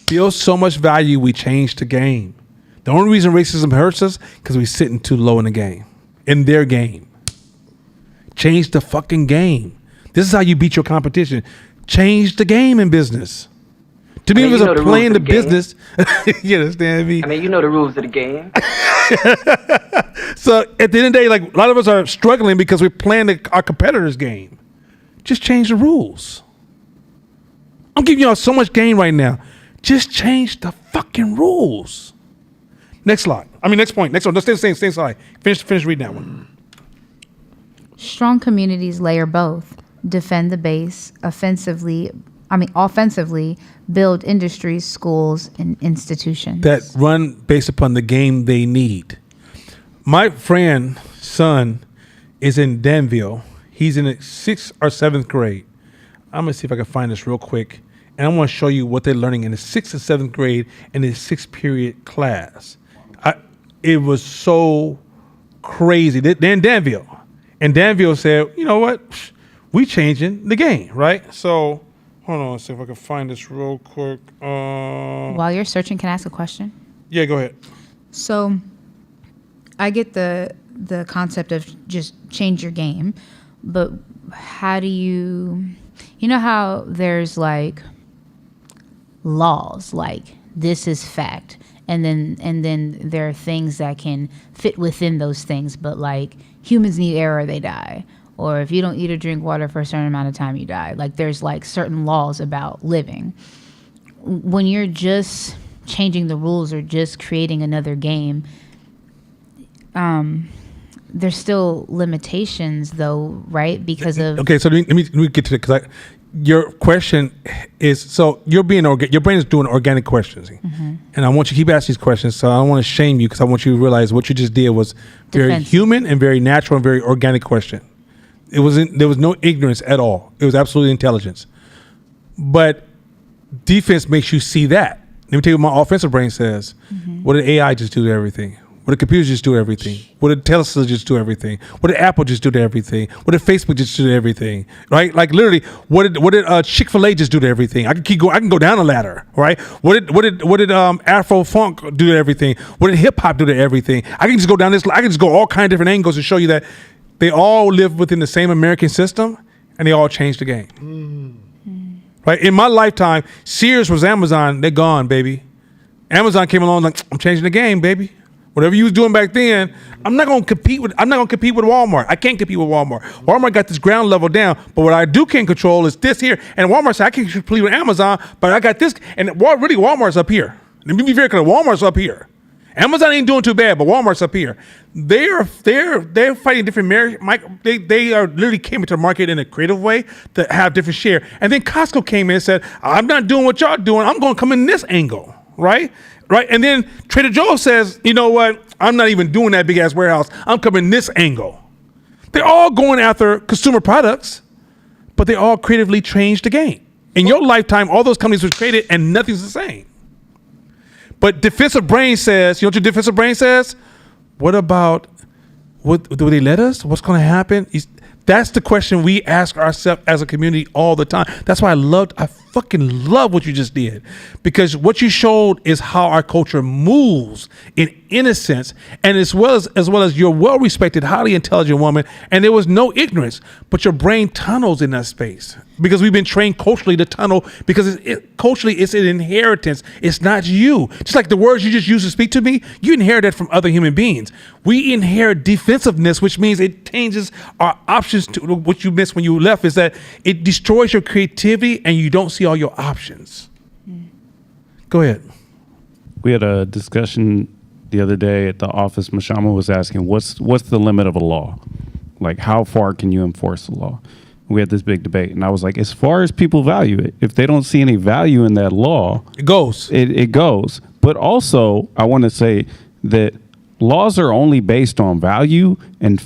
build so much value, we change the game. The only reason racism hurts us because we're sitting too low in the game, in their game. Change the fucking game. This is how you beat your competition. Change the game in business. To me, if it was a play in the business, you understand me? I mean, you know the rules of the game. So at the end of the day, like a lot of us are struggling because we're playing our competitor's game. Just change the rules. I'm giving y'all so much game right now. Just change the fucking rules. Next slide. Next point. Next one. Let's stay the same slide. Finish reading that one. Strong communities layer both. Defend the base, offensively, build industries, schools, and institutions. That run based upon the game they need. My friend's son is in Danville. He's in the 6th or 7th grade. I'm going to see if I can find this real quick. And I want to show you what they're learning in the 6th and 7th grade in the 6th period class. It was so crazy. They're in Danville. And Danville said, you know what? We changing the game, right? So, hold on, see if I can find this real quick. While you're searching, can I ask a question? Yeah, go ahead. So, I get the concept of just change your game, but how do you know how there's like laws, like this is fact, and then there are things that can fit within those things, but like humans need air or they die. Or if you don't eat or drink water for a certain amount of time, you die. Like there's like certain laws about living. When you're just changing the rules or just creating another game, there's still limitations though, right? Because of okay. So let me get to it because your question is so your brain is doing organic questions, and I want you to keep asking these questions. So I don't want to shame you because I want you to realize what you just did was very human and very natural and very organic question. There was no ignorance at all. It was absolutely intelligence. But defense makes you see that. Let me tell you what my offensive brain says. What did AI just do to everything? What did computers just do to everything? What did Tesla just do to everything? What did Apple just do to everything? What did Facebook just do to everything? Right? Like literally, what did Chick-fil-A just do to everything? I can keep going. I can go down a ladder. Right? What did Afro Funk do to everything? What did hip hop do to everything? I can just go down this. I can just go all kind of different angles and show you that they all live within the same American system, and they all changed the game. Right? In my lifetime, Sears was Amazon. They're gone, baby. Amazon came along like, I'm changing the game, baby. Whatever you was doing back then, I'm not gonna compete with Walmart. I can't compete with Walmart. Walmart got this ground level down, but what I can't control is this here. And Walmart said I can compete with Amazon, but I got this. And really, Walmart's up here. Let me be very clear. Walmart's up here. Amazon ain't doing too bad, but Walmart's up here. They're fighting different they are literally came into the market in a creative way to have different share. And then Costco came in and said, I'm not doing what y'all doing. I'm going to come in this angle, right? Right. And then Trader Joe says, you know what? I'm not even doing that big ass warehouse. I'm coming this angle. They're all going after consumer products, but they all creatively changed the game. In your lifetime, all those companies were created and nothing's the same. But defensive brain says, you know what your defensive brain says? What about, do they let us? What's going to happen? That's the question we ask ourselves as a community all the time. That's why I fucking love what you just did, because what you showed is how our culture moves in innocence, and as well as you're well respected, highly intelligent woman, and there was no ignorance, but your brain tunnels in that space because we've been trained culturally to tunnel because culturally it's an inheritance. It's not you. Just like the words you just used to speak to me, you inherit that from other human beings. We inherit defensiveness, which means it changes our options to what you missed when you left, is that it destroys your creativity and you don't see all your options. Go ahead. We had a discussion the other day at the office. Mashama was asking, what's the limit of a law? Like, how far can you enforce the law? We had this big debate, and I was like, as far as people value it, if they don't see any value in that law, it goes. It goes. But also, I want to say that laws are only based on value, and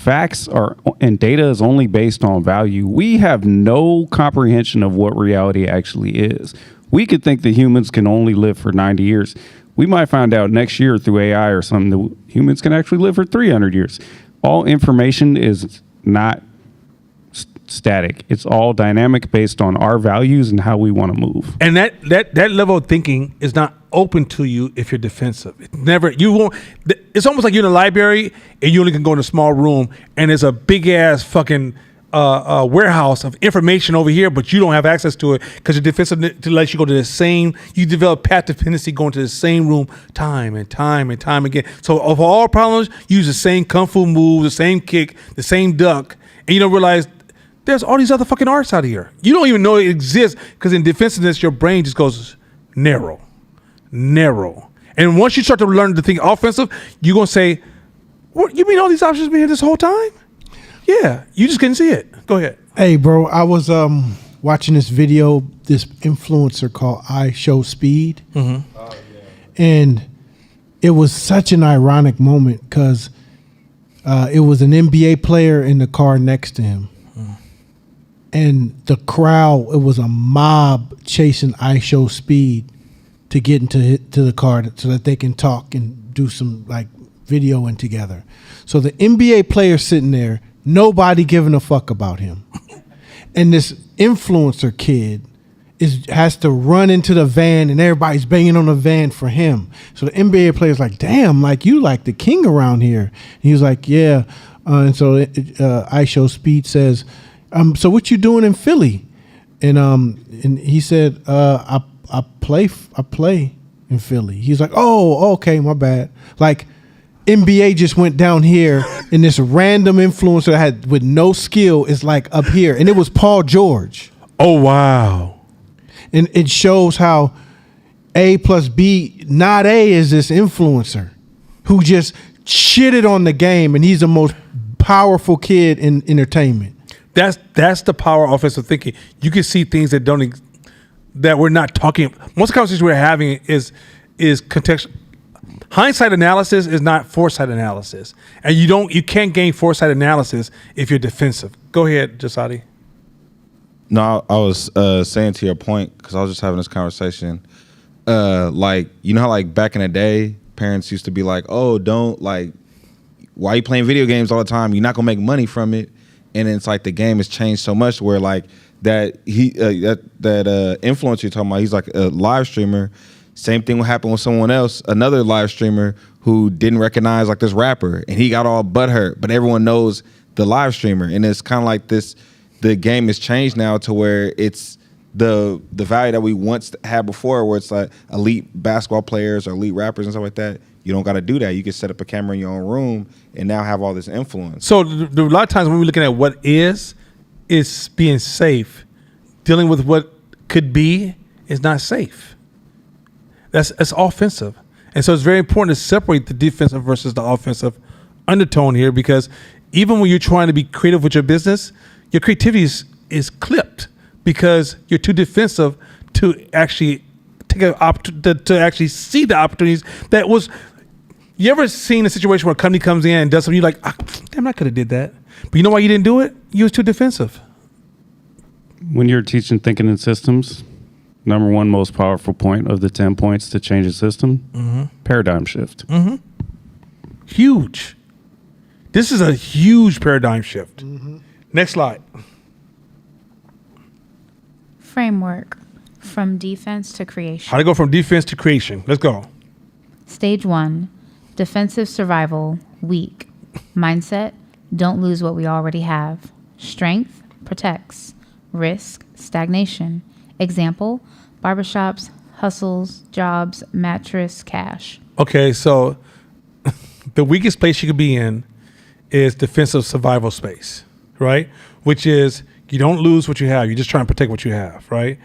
and data is only based on value. We have no comprehension of what reality actually is. We could think that humans can only live for 90 years. We might find out next year through AI or something that humans can actually live for 300 years. All information is not static. It's all dynamic based on our values and how we want to move. And that level of thinking is not open to you if you're defensive. It never, you won't. It's almost like you're in a library and you only can go in a small room and there's a big ass fucking warehouse of information over here, but you don't have access to it because you're defensive to let you go to the same. You develop path dependency going to the same room time and time and time again. So of all problems, you use the same kung fu move, the same kick, the same duck, and you don't realize there's all these other fucking arts out here. You don't even know it exists because in defensiveness, your brain just goes narrow. And once you start to learn to think offensive, you're going to say, what, you mean all these options been here this whole time? Yeah, you just couldn't see it. Go ahead. Hey, bro, I was watching this video, this influencer called I Show Speed. And it was such an ironic moment because it was an NBA player in the car next to him. And the crowd, it was a mob chasing I Show Speed to get into the car so that they can talk and do some like videoing together. So the NBA player sitting there, nobody giving a fuck about him. And this influencer kid has to run into the van and everybody's banging on the van for him. So the NBA player's like, damn, like you like the king around here. And he was like, yeah. And so I Show Speed says, so what you doing in Philly? And he said, I play in Philly. He's like, oh, okay, my bad. Like NBA just went down here and this random influencer had with no skill is like up here. And it was Paul George. Oh, wow. And it shows how A plus B, not A is this influencer who just shitted on the game and he's the most powerful kid in entertainment. That's the power of offensive thinking. You can see things that that we're not talking. Most of the conversations we're having is contextual. Hindsight analysis is not foresight analysis, and you can't gain foresight analysis if you're defensive. Go ahead, Jasadi. No, I was saying to your point because I was just having this conversation. Like you know how like back in the day, parents used to be like, "Oh, don't like, why are you playing video games all the time? You're not gonna make money from it." And it's like the game has changed so much where like that influencer you're talking about, he's like a live streamer. Same thing will happen with someone else, another live streamer who didn't recognize like this rapper and he got all butthurt, but everyone knows the live streamer. And it's kind of like this, the game has changed now to where it's the value that we once had before where it's like elite basketball players or elite rappers and stuff like that. You don't got to do that. You can set up a camera in your own room and now have all this influence. So a lot of times when we're looking at what is being safe, dealing with what could be is not safe. That's offensive. And so it's very important to separate the defensive versus the offensive undertone here because even when you're trying to be creative with your business, your creativity is clipped because you're too defensive to actually to actually see the opportunities that was. You ever seen a situation where a company comes in and does something, you're like, damn, I could have did that. But you know why you didn't do it? You was too defensive. When you're teaching thinking in systems, number one most powerful point of the 10 points to change a system, paradigm shift. Huge. This is a huge paradigm shift. Next slide. Framework from defense to creation. How to go from defense to creation. Let's go. Stage 1, defensive survival, weak. Mindset, don't lose what we already have. Strength, protects. Risk, stagnation. Example, barbershops, hustles, jobs, mattress, cash. Okay, so the weakest place you could be in is defensive survival space, right? Which is you don't lose what you have. You're just trying to protect what you have, right?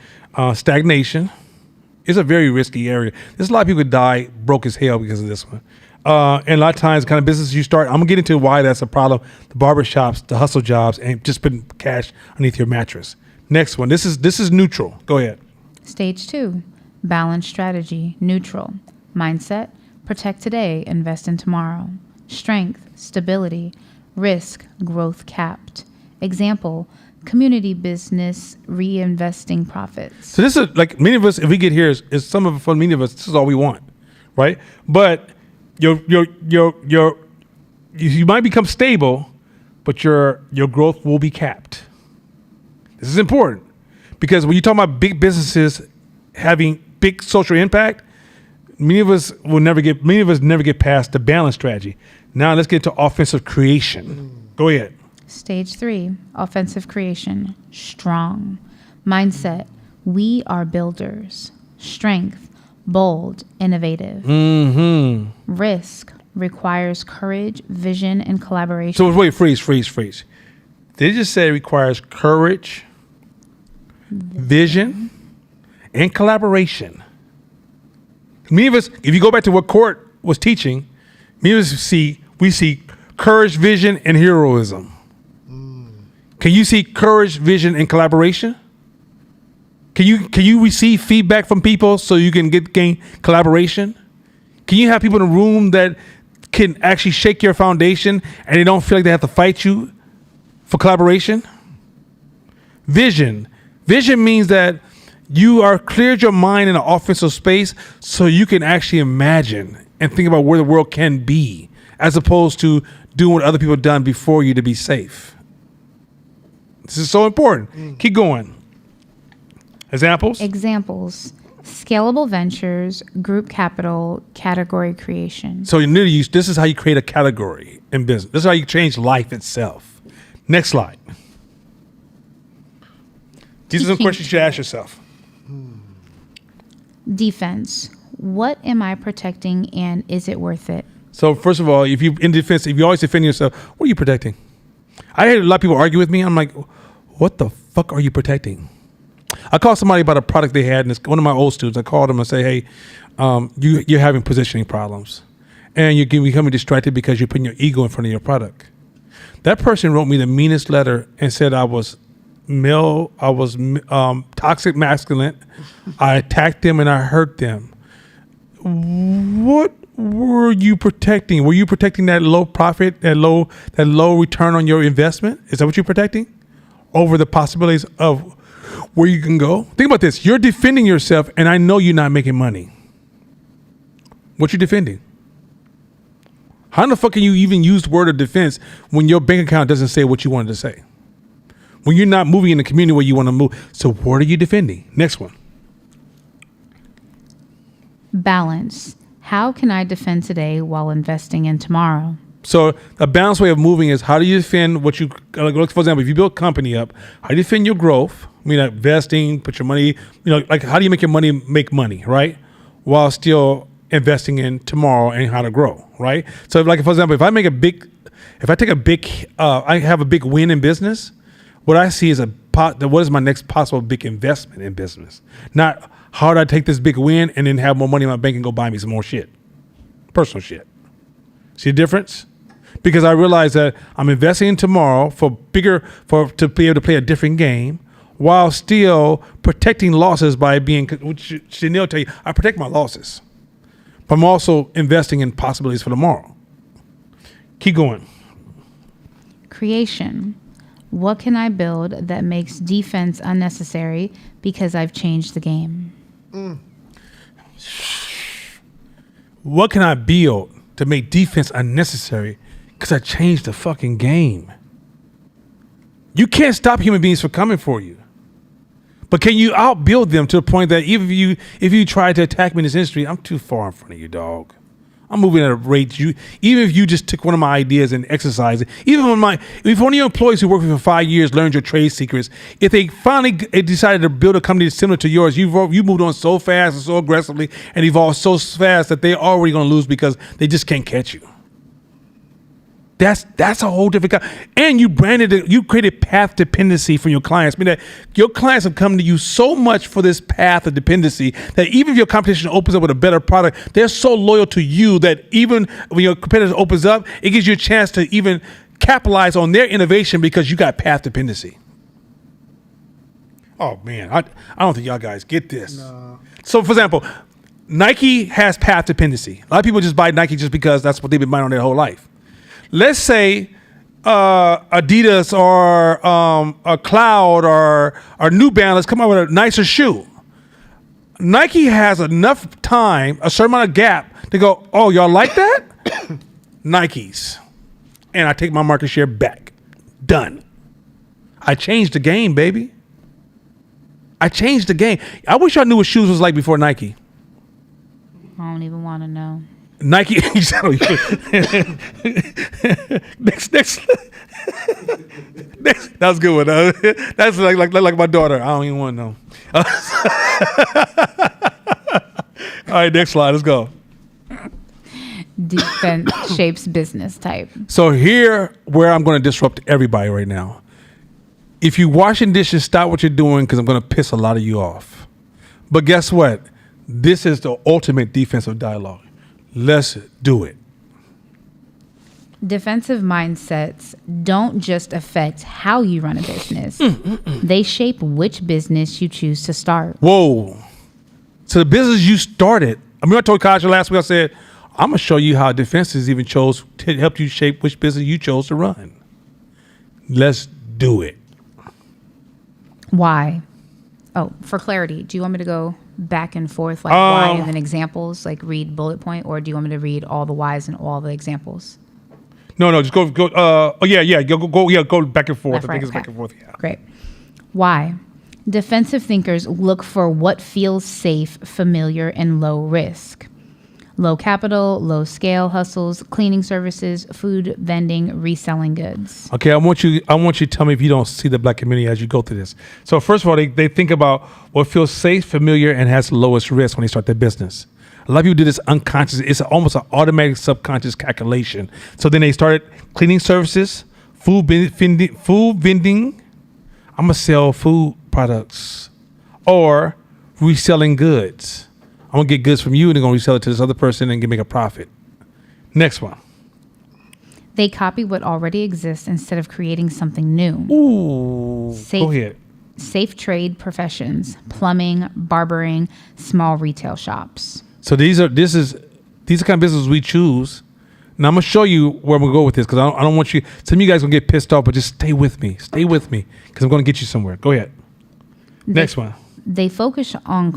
Stagnation is a very risky area. There's a lot of people who die broke as hell because of this one. And a lot of times, the kind of business you start, I'm going to get into why that's a problem. The barbershops, the hustle jobs, and just putting cash underneath your mattress. Next one. This is neutral. Go ahead. Stage 2, balanced strategy, neutral. Mindset, protect today, invest in tomorrow. Strength, stability. Risk, growth capped. Example, community business, reinvesting profits. So this is like many of us, if we get here, is some of for many of us, this is all we want, right? But you might become stable, but your growth will be capped. This is important because when you talk about big businesses having big social impact, Many of us never get past the balance strategy. Now let's get to offensive creation. Go ahead. Stage 3, offensive creation. Strong. Mindset. We are builders. Strength. Bold. Innovative. Risk. Requires courage, vision, and collaboration. So wait, freeze. They just say it requires courage, vision, and collaboration. Many of us, if you go back to what Court was teaching, many of us we see courage, vision, and heroism. Can you see courage, vision, and collaboration? Can you receive feedback from people so you can gain collaboration? Can you have people in a room that can actually shake your foundation and they don't feel like they have to fight you for collaboration? Vision means that you are cleared your mind in an offensive space so you can actually imagine and think about where the world can be, as opposed to doing what other people have done before you to be safe. This is so important. Keep going. Examples? Examples. Scalable ventures, group capital, category creation. So this is how you create a category in business. This is how you change life itself. Next slide. These are some questions you should ask yourself. Defense. What am I protecting and is it worth it? So first of all, if you always defend yourself, what are you protecting? I had a lot of people argue with me. I'm like, what the fuck are you protecting? I called somebody about a product they had, and it's one of my old students. I called them and say, hey, you're having positioning problems, and you're becoming distracted because you're putting your ego in front of your product. That person wrote me the meanest letter and said I was toxic masculine. I attacked them and I hurt them. What were you protecting? Were you protecting that low profit, that low return on your investment? Is that what you're protecting? Over the possibilities of where you can go? Think about this. You're defending yourself, and I know you're not making money. What you defending? How in the fuck can you even use the word of defense when your bank account doesn't say what you wanted to say? When you're not moving in the community where you want to move. So what are you defending? Next one. Balance. How can I defend today while investing in tomorrow? So a balanced way of moving is, how do you defend what you, for example, if you build a company up, how do you defend your growth? I mean, like investing, put your money, like how do you make your money make money, right? While still investing in tomorrow and how to grow, right? So like, for example, if I have a big win in business, what I see is what is my next possible big investment in business? Not how do I take this big win and then have more money in my bank and go buy me some more shit, personal shit. See the difference? Because I realize that I'm investing in tomorrow to be able to play a different game while still protecting losses by being, which Chanel tell you, I protect my losses. But I'm also investing in possibilities for tomorrow. Keep going. Creation. What can I build that makes defense unnecessary because I've changed the game? What can I build to make defense unnecessary because I changed the fucking game? You can't stop human beings from coming for you. But can you outbuild them to the point that even if you try to attack me in this industry, I'm too far in front of you, dog. I'm moving at a rate even if you just took one of my ideas and exercised it, if one of your employees who worked with you for 5 years learned your trade secrets, if they finally decided to build a company similar to yours, you moved on so fast and so aggressively and evolved so fast that they're already going to lose because they just can't catch you. That's a whole different and you created path dependency from your clients. I mean that your clients have come to you so much for this path of dependency that even if your competition opens up with a better product, they're so loyal to you that even when your competitor opens up, it gives you a chance to even capitalize on their innovation because you got path dependency. Oh man, I don't think y'all guys get this. No. So for example, Nike has path dependency. A lot of people just buy Nike just because that's what they've been buying on their whole life. Let's say Adidas or a Cloud or New Balance come out with a nicer shoe. Nike has enough time, a certain amount of gap to go, oh, y'all like that? Nikes. And I take my market share back. Done. I changed the game, baby. I changed the game. I wish y'all knew what shoes was like before Nike. I don't even want to know. Nike. next. That was a good one. That's like my daughter. I don't even want to know. All right, next slide. Let's go. Defense shapes business type. So here, where I'm going to disrupt everybody right now. If you washing dishes, stop what you're doing because I'm going to piss a lot of you off. But guess what? This is the ultimate defensive dialogue. Let's do it. Defensive mindsets don't just affect how you run a business. They shape which business you choose to start. Whoa. So the business you started, I told Kaja last week, I said, I'm going to show you how defenses even chose to help you shape which business you chose to run. Let's do it. Why? Oh, for clarity, do you want me to go back and forth like why and then examples, like read bullet point, or do you want me to read all the whys and all the examples? No, just go. Go back and forth. Left, I think right, it's back okay. and forth. Yeah. Great. Why? Defensive thinkers look for what feels safe, familiar, and low risk. Low capital, low scale hustles, cleaning services, food vending, reselling goods. Okay, I want you to tell me if you don't see the black community as you go through this. So first of all, they think about what feels safe, familiar, and has the lowest risk when they start their business. A lot of people do this unconscious. It's almost an automatic subconscious calculation. So then they started cleaning services, food vending. I'm gonna sell food products, or reselling goods. I'm gonna get goods from you and they're gonna resell it to this other person and make a profit. Next one. They copy what already exists instead of creating something new. Ooh, go ahead. Safe trade professions, plumbing, barbering, small retail shops. So these are the kind of businesses we choose. Now I'm gonna show you where I'm gonna go with this because I don't want you. Some of you guys gonna get pissed off, but just stay with me. Stay with me because I'm gonna get you somewhere. Go ahead. Next one. They focus on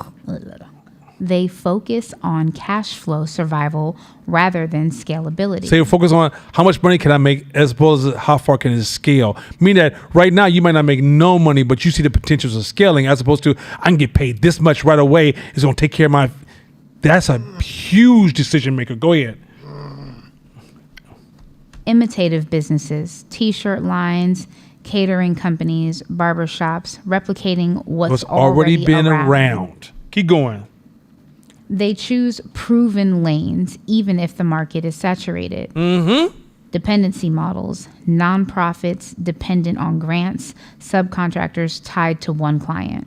cash flow survival rather than scalability. So you focus on how much money can I make as opposed to how far can it scale. Meaning that right now you might not make no money, but you see the potentials of scaling as opposed to I can get paid this much right away. It's gonna take care of my. That's a huge decision maker. Go ahead. Imitative businesses, t-shirt lines, catering companies, barbershops, replicating what's already been around. around. Keep going. They choose proven lanes, even if the market is saturated. Dependency models, nonprofits dependent on grants, subcontractors tied to one client.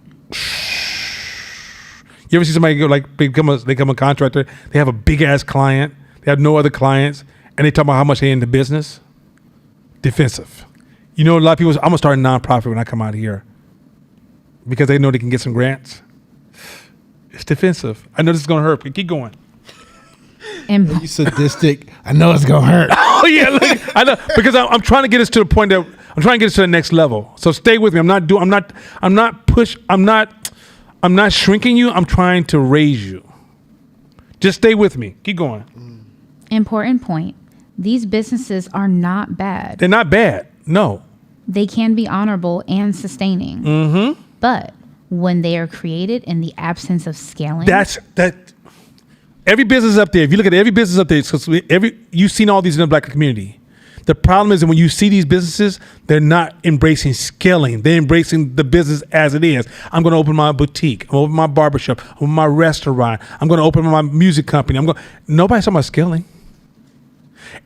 You ever see somebody go become a contractor? They have a big ass client. They have no other clients, and they talk about how much they in the business. Defensive. You know, a lot of people. I'm gonna start a nonprofit when I come out of here because they know they can get some grants. It's defensive. I know this is gonna hurt, but keep going. You sadistic. I know it's gonna hurt. Oh yeah, look, I know because I'm trying to get us to the point that I'm trying to get us to the next level. So stay with me. I'm not shrinking you. I'm trying to raise you. Just stay with me. Keep going. Important point. These businesses are not bad. They're not bad. No. They can be honorable and sustaining. But when they are created in the absence of scaling. Every business up there, if you look at every business up there, because you've seen all these in the black community. The problem is that when you see these businesses, they're not embracing scaling. They're embracing the business as it is. I'm going to open my boutique. I'm going to open my barbershop. I'm going to open my restaurant. I'm going to open my music company. Nobody's talking about scaling.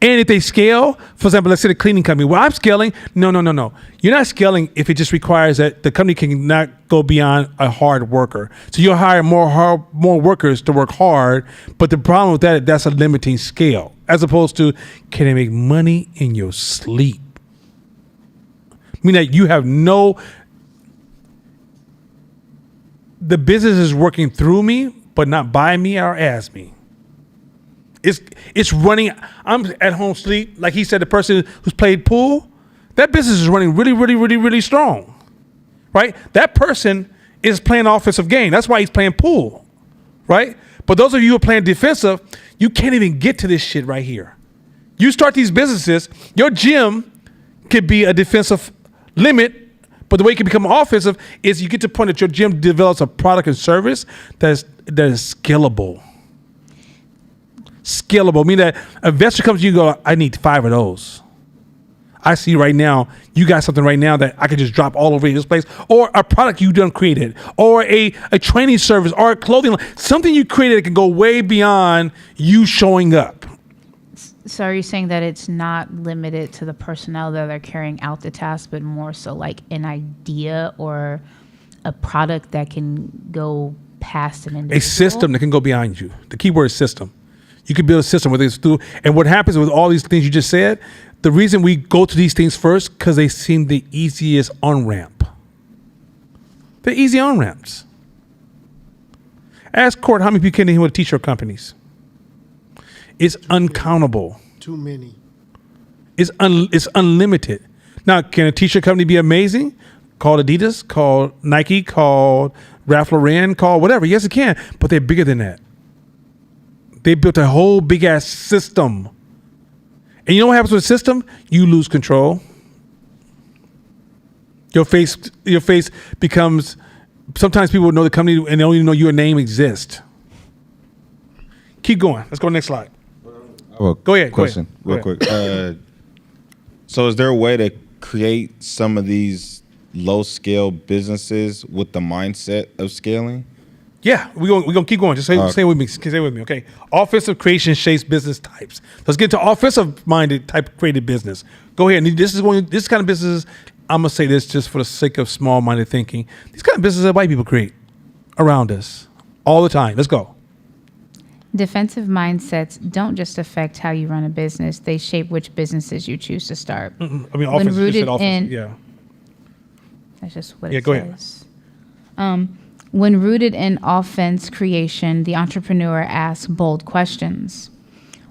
And if they scale, for example, let's say the cleaning company, well, I'm scaling. No. You're not scaling if it just requires that the company can not go beyond a hard worker. So you'll hire more workers to work hard, but the problem with that's a limiting scale. As opposed to, can they make money in your sleep? Meaning that you have the business is working through me, but not by me or as me. It's running. I'm at home sleep. Like he said, the person who's played pool, that business is running really, really, really, really strong, right? That person is playing offensive game. That's why he's playing pool, right? But those of you who are playing defensive, you can't even get to this shit right here. You start these businesses, your gym could be a defensive limit, but the way you can become offensive is you get to the point that your gym develops a product and service that is scalable. scalable. Meaning that an investor comes to you and go, I need 5 of those. I see right now, you got something right now that I could just drop all over this place, or a product you done created, or a training service, or a clothing line, something you created that can go way beyond you showing up. So are you saying that it's not limited to the personnel that are carrying out the task, but more so like an idea or a product that can go past an individual? A system that can go behind you. The key word is system. You can build a system whether it's through, and what happens with all these things you just said, the reason we go to these things first, because they seem the easiest on-ramp. They're easy on-ramps. Ask Court how many people came in here with t-shirt companies. It's uncountable. Too many. It's unlimited. Now, can a t-shirt company be amazing? Call Adidas, call Nike, call Ralph Lauren, call whatever. Yes, it can, but they're bigger than that. They built a whole big-ass system. And you know what happens with a system? You lose control. Your face becomes, sometimes people know the company and they don't even know your name exists. Keep going. Let's go to the next slide. Go ahead. Question, go real ahead. quick. So is there a way to create some of these low-scale businesses with the mindset of scaling? Yeah, we're gonna keep going. Just stay with me. Stay with me, okay? Offensive creation shapes business types. Let's get to offensive-minded type creative business. Go ahead. And this kind of businesses, I'm gonna say this just for the sake of small-minded thinking. These kind of businesses that white people create around us all the time. Let's go. Defensive mindsets don't just affect how you run a business; they shape which businesses you choose to start. I mean, offensive. You said offensive. Yeah. That's just what Yeah, it go ahead. says. When rooted in offense creation, the entrepreneur asks bold questions.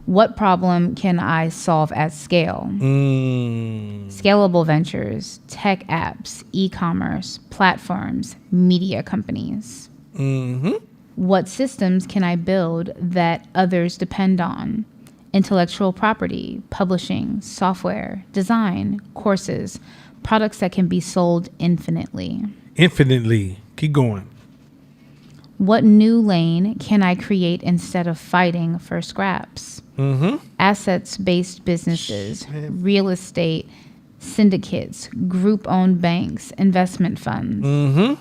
What problem can I solve at scale? Scalable ventures, tech apps, e-commerce, platforms, media companies. What systems can I build that others depend on? Intellectual property, publishing, software, design, courses, products that can be sold infinitely. Infinitely. Keep going. What new lane can I create instead of fighting for scraps? Assets-based businesses, real estate, syndicates, group-owned banks, investment funds.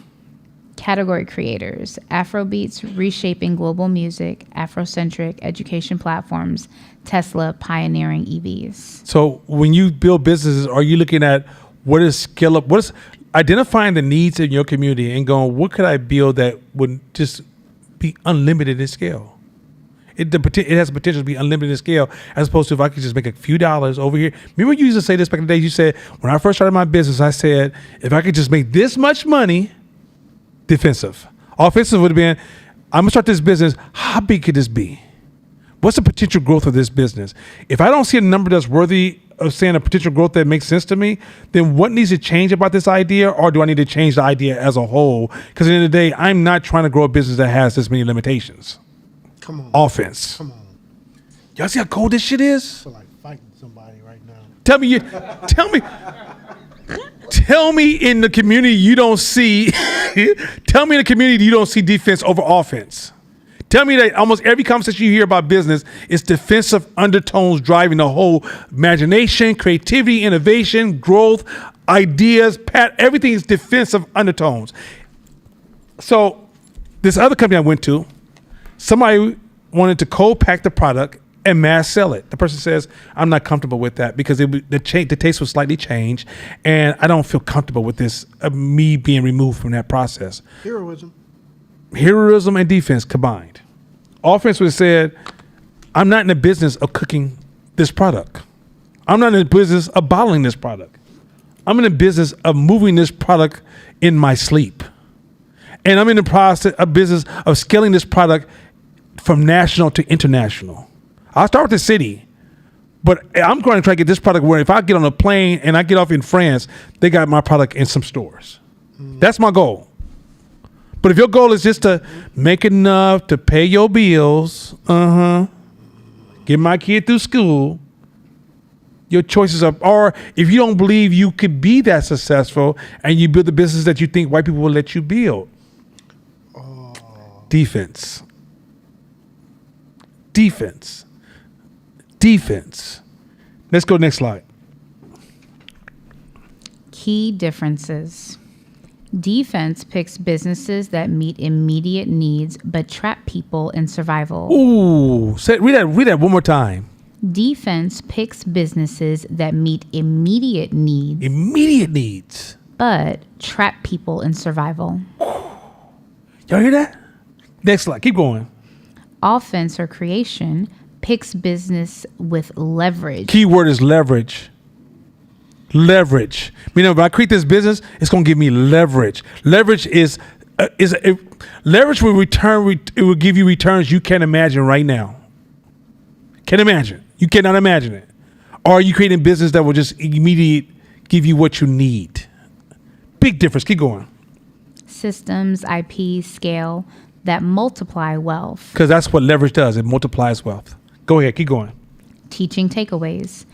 Category creators, Afrobeats reshaping global music, Afrocentric education platforms, Tesla pioneering EVs. So when you build businesses, are you looking at what is scale up? What is identifying the needs in your community and going, what could I build that would just be unlimited in scale? It has the potential to be unlimited in scale, as opposed to if I could just make a few dollars over here. Remember you used to say this back in the day, you said, when I first started my business, I said, if I could just make this much money, defensive. Offensive would have been, I'm gonna start this business, how big could this be? What's the potential growth of this business? If I don't see a number that's worthy of saying a potential growth that makes sense to me, then what needs to change about this idea, or do I need to change the idea as a whole? Because at the end of the day, I'm not trying to grow a business that has this many limitations. Come on. Offense. Come on. Y'all see how cold this shit is? I feel like fighting somebody right now. Tell me in the community you don't see, tell me in the community you don't see defense over offense. Tell me that almost every conversation you hear about business is defensive undertones driving the whole imagination, creativity, innovation, growth, ideas, everything is defensive undertones. So this other company I went to, somebody wanted to co-pack the product and mass sell it. The person says, I'm not comfortable with that because the taste was slightly changed and I don't feel comfortable with this, me being removed from that process. Heroism And defense combined. Offense would have said, I'm not in the business of cooking this product. I'm not in the business of bottling this product. I'm in the business of moving this product in my sleep. And I'm in the business of scaling this product from national to international. I'll start with the city, but I'm going to try to get this product where if I get on a plane and I get off in France, they got my product in some stores. That's my goal. But if your goal is just to make enough to pay your bills, get my kid through school, your choices are, or if you don't believe you could be that successful and you build the business that you think white people will let you build. Defense. defense. Let's go next slide. Key differences. Defense picks businesses that meet immediate needs but trap people in survival. Ooh, read that one more time. Defense picks businesses that meet immediate needs Immediate needs. but trap people in survival. Y'all hear that? Next slide. Keep going. Offense or creation picks business with leverage. Key word is leverage. Leverage. You know, if I create this business, it's going to give me leverage. Leverage leverage will return. It will give you returns you can't imagine right now. Can't imagine. You cannot imagine it. Or are you creating business that will just immediately give you what you need? Big difference. Keep going. Systems, IP, scale that multiply wealth. Because that's what leverage does. It multiplies wealth. Go ahead. Keep going. Teaching takeaways.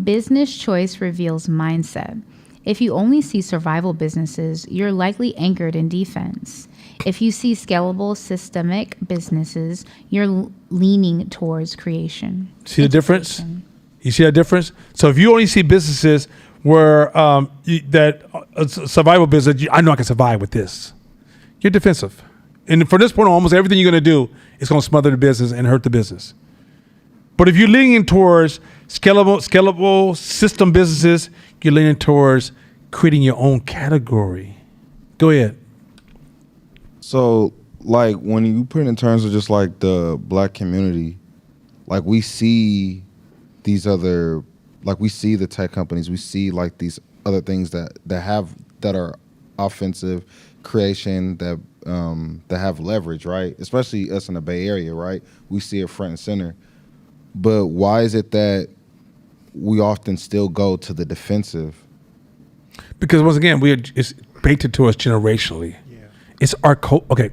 Business choice reveals mindset. If you only see survival businesses, you're likely anchored in defense. If you see scalable, systemic businesses, you're leaning towards creation. See the difference? You see that difference? So if you only see businesses where survival business, I know I can survive with this. You're defensive. And from this point on, almost everything you're going to do is going to smother the business and hurt the business. But if you're leaning towards scalable system businesses, you're leaning towards creating your own category. Go ahead. So, like, when you put it in terms of just like the black community, like we see these other, like we see the tech companies, we see like these other things that are offensive creation that have leverage, right? Especially us in the Bay Area, right? We see it front and center. But why is it that we often still go to the defensive? Because once again, it's baked into us generationally. Yeah. It's our okay.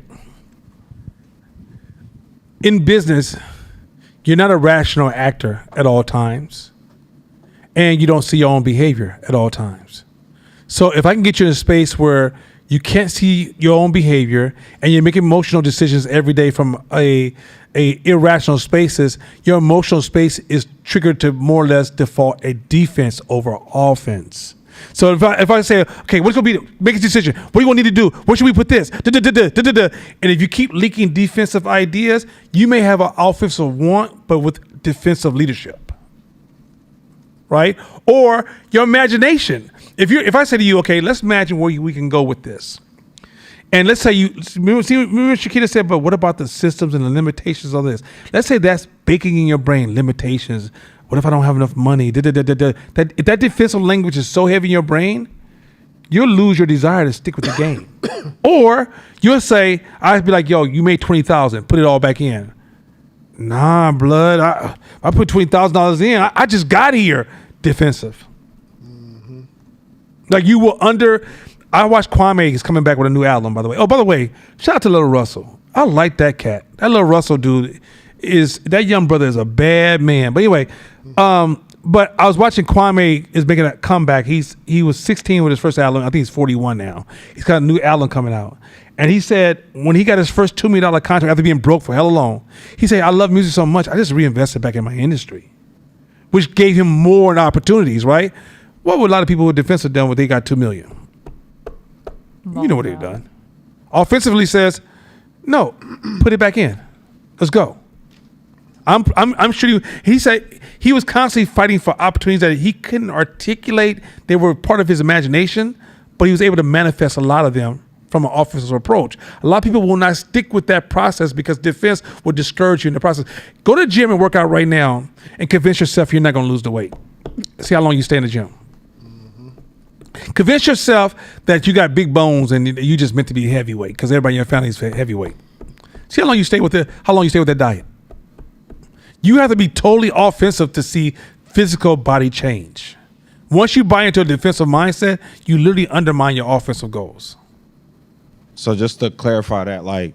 In business, you're not a rational actor at all times, and you don't see your own behavior at all times. So if I can get you in a space where you can't see your own behavior and you're making emotional decisions every day from a irrational spaces, your emotional space is triggered to more or less default a defense over offense. So if I say, okay, what's going to be, make a decision. What do you want to need to do? Where should we put this? And if you keep leaking defensive ideas, you may have an offensive want, but with defensive leadership, right? Or your imagination. If I say to you, okay, let's imagine where we can go with this. And let's say remember Shakita said, but what about the systems and the limitations of this? Let's say that's baking in your brain, limitations. What if I don't have enough money? If that defensive language is so heavy in your brain, you'll lose your desire to stick with the game. Or you'll say, I'd be like, yo, you made $20,000, put it all back in. Nah, blood, I put $20,000 in. I just got here. Defensive. Mm-hmm. Like you will I watched Kwame is coming back with a new album, by the way. Oh, by the way, shout out to Little Russell. I like that cat. That Little Russell dude that young brother is a bad man. But anyway, but I was watching Kwame is making a comeback. He was 16 with his first album. I think he's 41 now. He's got a new album coming out. And he said when he got his first $2 million contract after being broke for hella long, he said, I love music so much, I just reinvested back in my industry, which gave him more opportunities, right? What would a lot of people with defensive done when they got $2 million? You know what they've done. Offensively says, no, put it back in. Let's go. I'm sure he said he was constantly fighting for opportunities that he couldn't articulate. They were part of his imagination, but he was able to manifest a lot of them from an offensive approach. A lot of people will not stick with that process because defense will discourage you in the process. Go to the gym and work out right now and convince yourself you're not going to lose the weight. See how long you stay in the gym. Convince yourself that you got big bones and you just meant to be heavyweight because everybody in your family is heavyweight. See how long you stay with that diet. You have to be totally offensive to see physical body change. Once you buy into a defensive mindset, you literally undermine your offensive goals. So just to clarify that, like,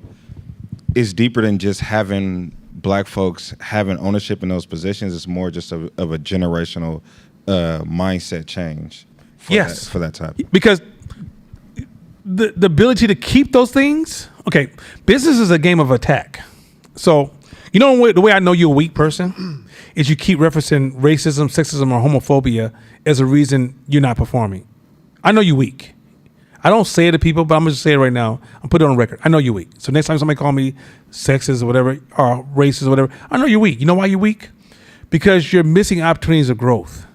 it's deeper than just having black folks having ownership in those positions. It's more just of a generational mindset change. For that type. Because the ability to keep those things, okay, business is a game of attack. So You know the way I know you're a weak person is you keep referencing racism, sexism, or homophobia as a reason you're not performing. I know you're weak. I don't say it to people, but I'm gonna say it right now. I'm put it on record. I know you're weak. So next time somebody call me sexist or whatever, or racist or whatever, I know you're weak. You know why you're weak? Because you're missing opportunities of growth.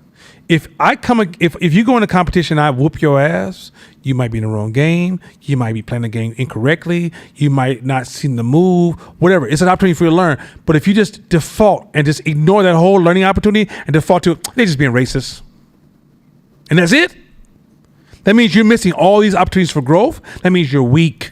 If you go in a competition, I whoop your ass. You might be in the wrong game. You might be playing the game incorrectly. You might not see the move. Whatever. It's an opportunity for you to learn. But if you just default and just ignore that whole learning opportunity and default to they're just being racist, and that's it. That means you're missing all these opportunities for growth. That means you're weak.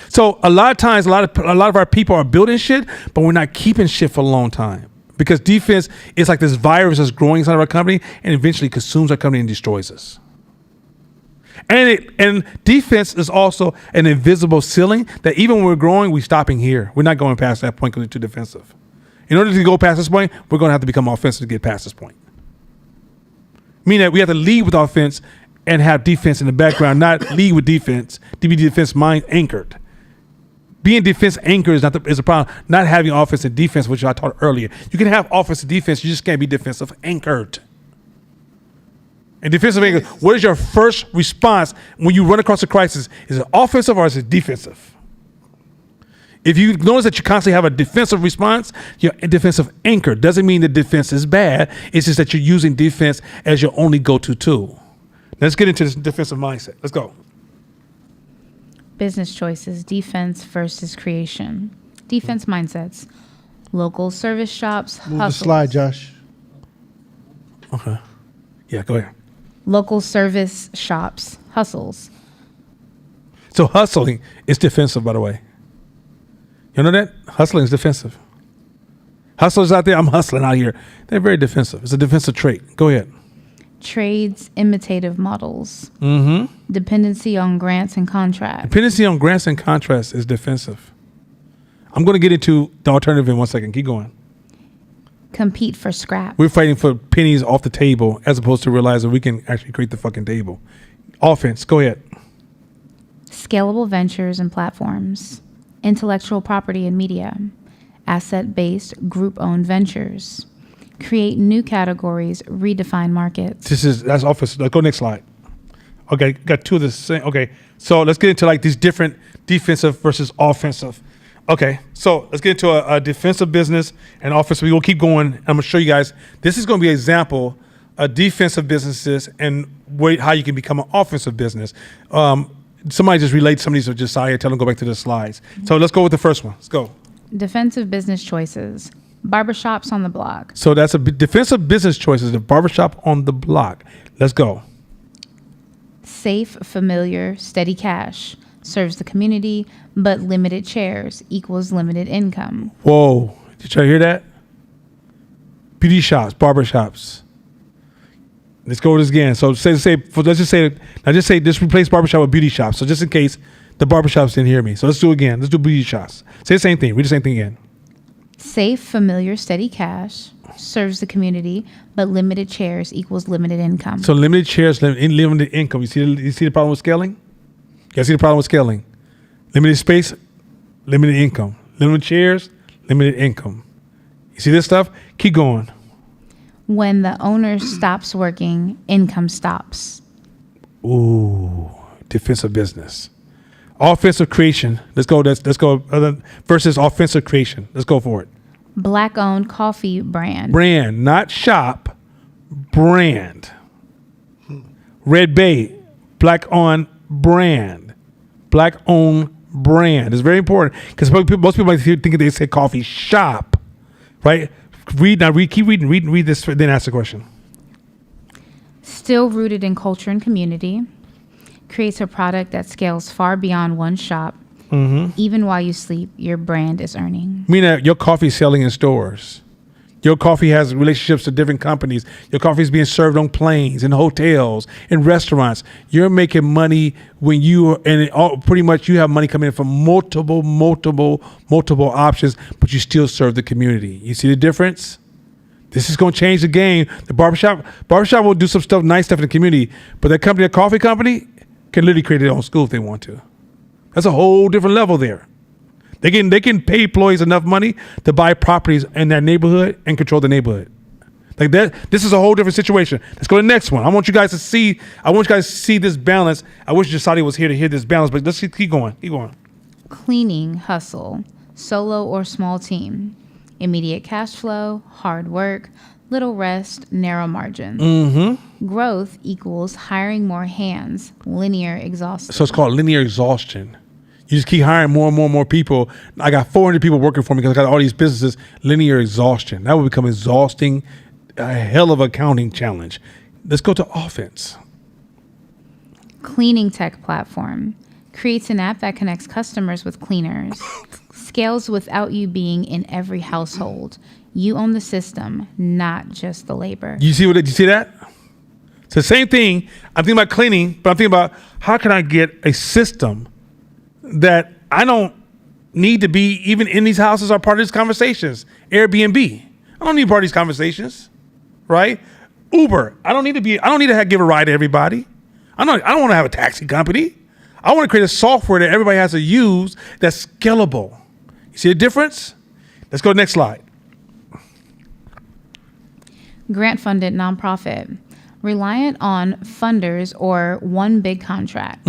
So a lot of times, a lot of our people are building shit, but we're not keeping shit for a long time because defense is like this virus that's growing inside of our company and eventually consumes our company and destroys us. And defense is also an invisible ceiling that even when we're growing, we're stopping here. We're not going past that point because we're too defensive. In order to go past this point, we're going to have to become offensive to get past this point. Meaning that we have to lead with offense and have defense in the background, not lead with defense, to be defense mind anchored. Being defense anchored is a problem. Not having offense and defense, which I taught earlier. You can have offense and defense, you just can't be defensive anchored. And defensive anchored, what is your first response when you run across a crisis? Is it offensive or is it defensive? If you notice that you constantly have a defensive response, you're a defensive anchor. Doesn't mean that defense is bad. It's just that you're using defense as your only go-to tool. Let's get into this defensive mindset. Let's go. Business choices, defense versus creation. Defense mindsets. Local service shops, Move the hustles. slide, Josh. Okay. Yeah, go ahead. Local service shops, hustles. So hustling is defensive, by the way. You know that? Hustling is defensive. Hustlers out there, I'm hustling out here. They're very defensive. It's a defensive trait. Go ahead. Trades, imitative models. Mm-hmm. Dependency on grants and contracts. Dependency on grants and contracts is defensive. I'm going to get into the alternative in 1 second. Keep going. Compete for scraps. We're fighting for pennies off the table as opposed to realizing we can actually create the fucking table. Offense. Go ahead. Scalable ventures and platforms. Intellectual property and media. Asset-based, group-owned ventures. Create new categories, redefine markets. That's offense. Let's go next slide. Okay, got two of the same. Okay, so let's get into like these different defensive versus offensive. Okay, so let's get into a defensive business and offensive. We will keep going. I'm gonna show you guys. This is gonna be an example of defensive businesses and how you can become an offensive business. Somebody just relate some of these to Josiah. Tell them to go back to the slides. So let's go with the first one. Let's go. Defensive business choices. Barbershops on the block. So that's a defensive business choices. The barbershop on the block. Let's go. Safe, familiar, steady cash. Serves the community, but limited chairs equals limited income. Whoa. Did you hear that? Beauty shops, barbershops. Let's go with this again. So let's just replace barbershop with beauty shops. So just in case the barbershops didn't hear me. So let's do it again. Let's do beauty shops. Say the same thing. Read the same thing again. Safe, familiar, steady cash. Serves the community, but limited chairs equals limited income. So limited chairs, limited income. You see the problem with scaling? You guys see the problem with scaling? Limited space, limited income. Limited chairs, limited income. You see this stuff? Keep going. When the owner stops working, income stops. Ooh, defensive business. Offensive creation. Let's go. Let's go. Versus offensive creation. Let's go for it. Black-owned coffee brand. Brand, not shop. Brand. Red Bay, black-owned brand. Black-owned brand. It's very important because most people might think they say coffee shop, right? Keep reading. Read this, then ask the question. Still rooted in culture and community. Creates a product that scales far beyond one shop. Mm-hmm. Even while you sleep, your brand is earning. Meaning that your coffee is selling in stores. Your coffee has relationships to different companies. Your coffee is being served on planes, in hotels, in restaurants. You're making money when pretty much you have money coming in from multiple options, but you still serve the community. You see the difference? This is going to change the game. The barbershop will do some nice stuff in the community, but that coffee company, can literally create their own school if they want to. That's a whole different level there. They can pay employees enough money to buy properties in that neighborhood and control the neighborhood. Like that, this is a whole different situation. Let's go to the next one. I want you guys to see this balance. I wish Jasadi was here to hear this balance, but let's keep going. Keep going. Cleaning hustle, solo or small team, immediate cash flow, hard work, little rest, narrow margins. Growth equals hiring more hands, linear exhaustion. So it's called linear exhaustion. You just keep hiring more and more and more people. I got 400 people working for me because I got all these businesses. Linear exhaustion. That will become exhausting, a hell of an accounting challenge. Let's go to offense. Cleaning tech platform creates an app that connects customers with cleaners. Scales without you being in every household. You own the system, not just the labor. You see that? It's the same thing. I'm thinking about cleaning, but I'm thinking about how can I get a system that I don't need to be even in these houses or part of these conversations. Airbnb. I don't need part of these conversations, right? Uber. I don't need to give a ride to everybody. I don't want to have a taxi company. I want to create a software that everybody has to use that's scalable. You see the difference? Let's go to the next slide. Grant-funded nonprofit, reliant on funders or one big contract.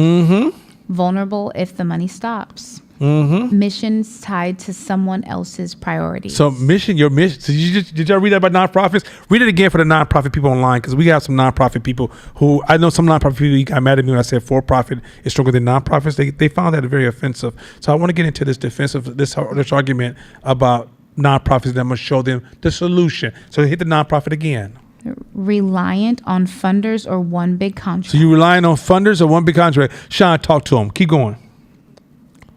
Vulnerable if the money stops. Missions tied to someone else's priorities. So your mission. So did y'all read that about nonprofits? Read it again for the nonprofit people online, because we have some nonprofit people who, I know some nonprofit people got mad at me when I said for-profit is stronger than nonprofits. They found that very offensive. So I want to get into this argument about nonprofits, and I'm going to show them the solution. So hit the nonprofit again. Reliant on funders or one big contract. So you relying on funders or one big contract. Sean, talk to them. Keep going.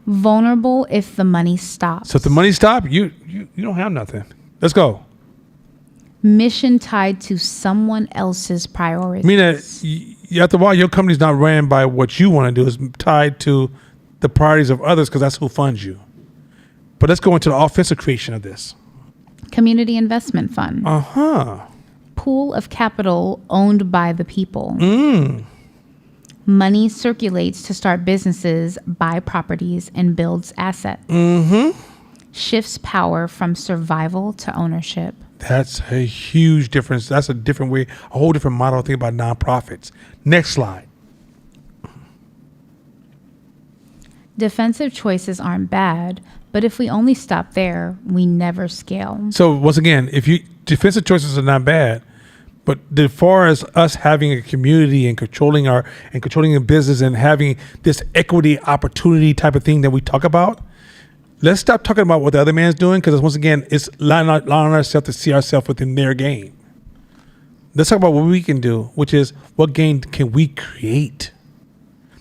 Vulnerable if the money stops. So if the money stops, you don't have nothing. Let's go. Mission tied to someone else's priorities. Meaning that after a while, your company's not ran by what you want to do. It's tied to the priorities of others, because that's who funds you. But let's go into the offensive creation of this. Community investment fund. Pool of capital owned by the people. Money circulates to start businesses, buy properties, and builds assets. Shifts power from survival to ownership. That's a huge difference. That's a different way, a whole different model to think about nonprofits. Next slide. Defensive choices aren't bad, but if we only stop there, we never scale. So once again, defensive choices are not bad, but as far as us having a community and controlling a business and having this equity opportunity type of thing that we talk about, let's stop talking about what the other man's doing, because once again, it's allowing ourselves to see ourselves within their game. Let's talk about what we can do, which is what game can we create?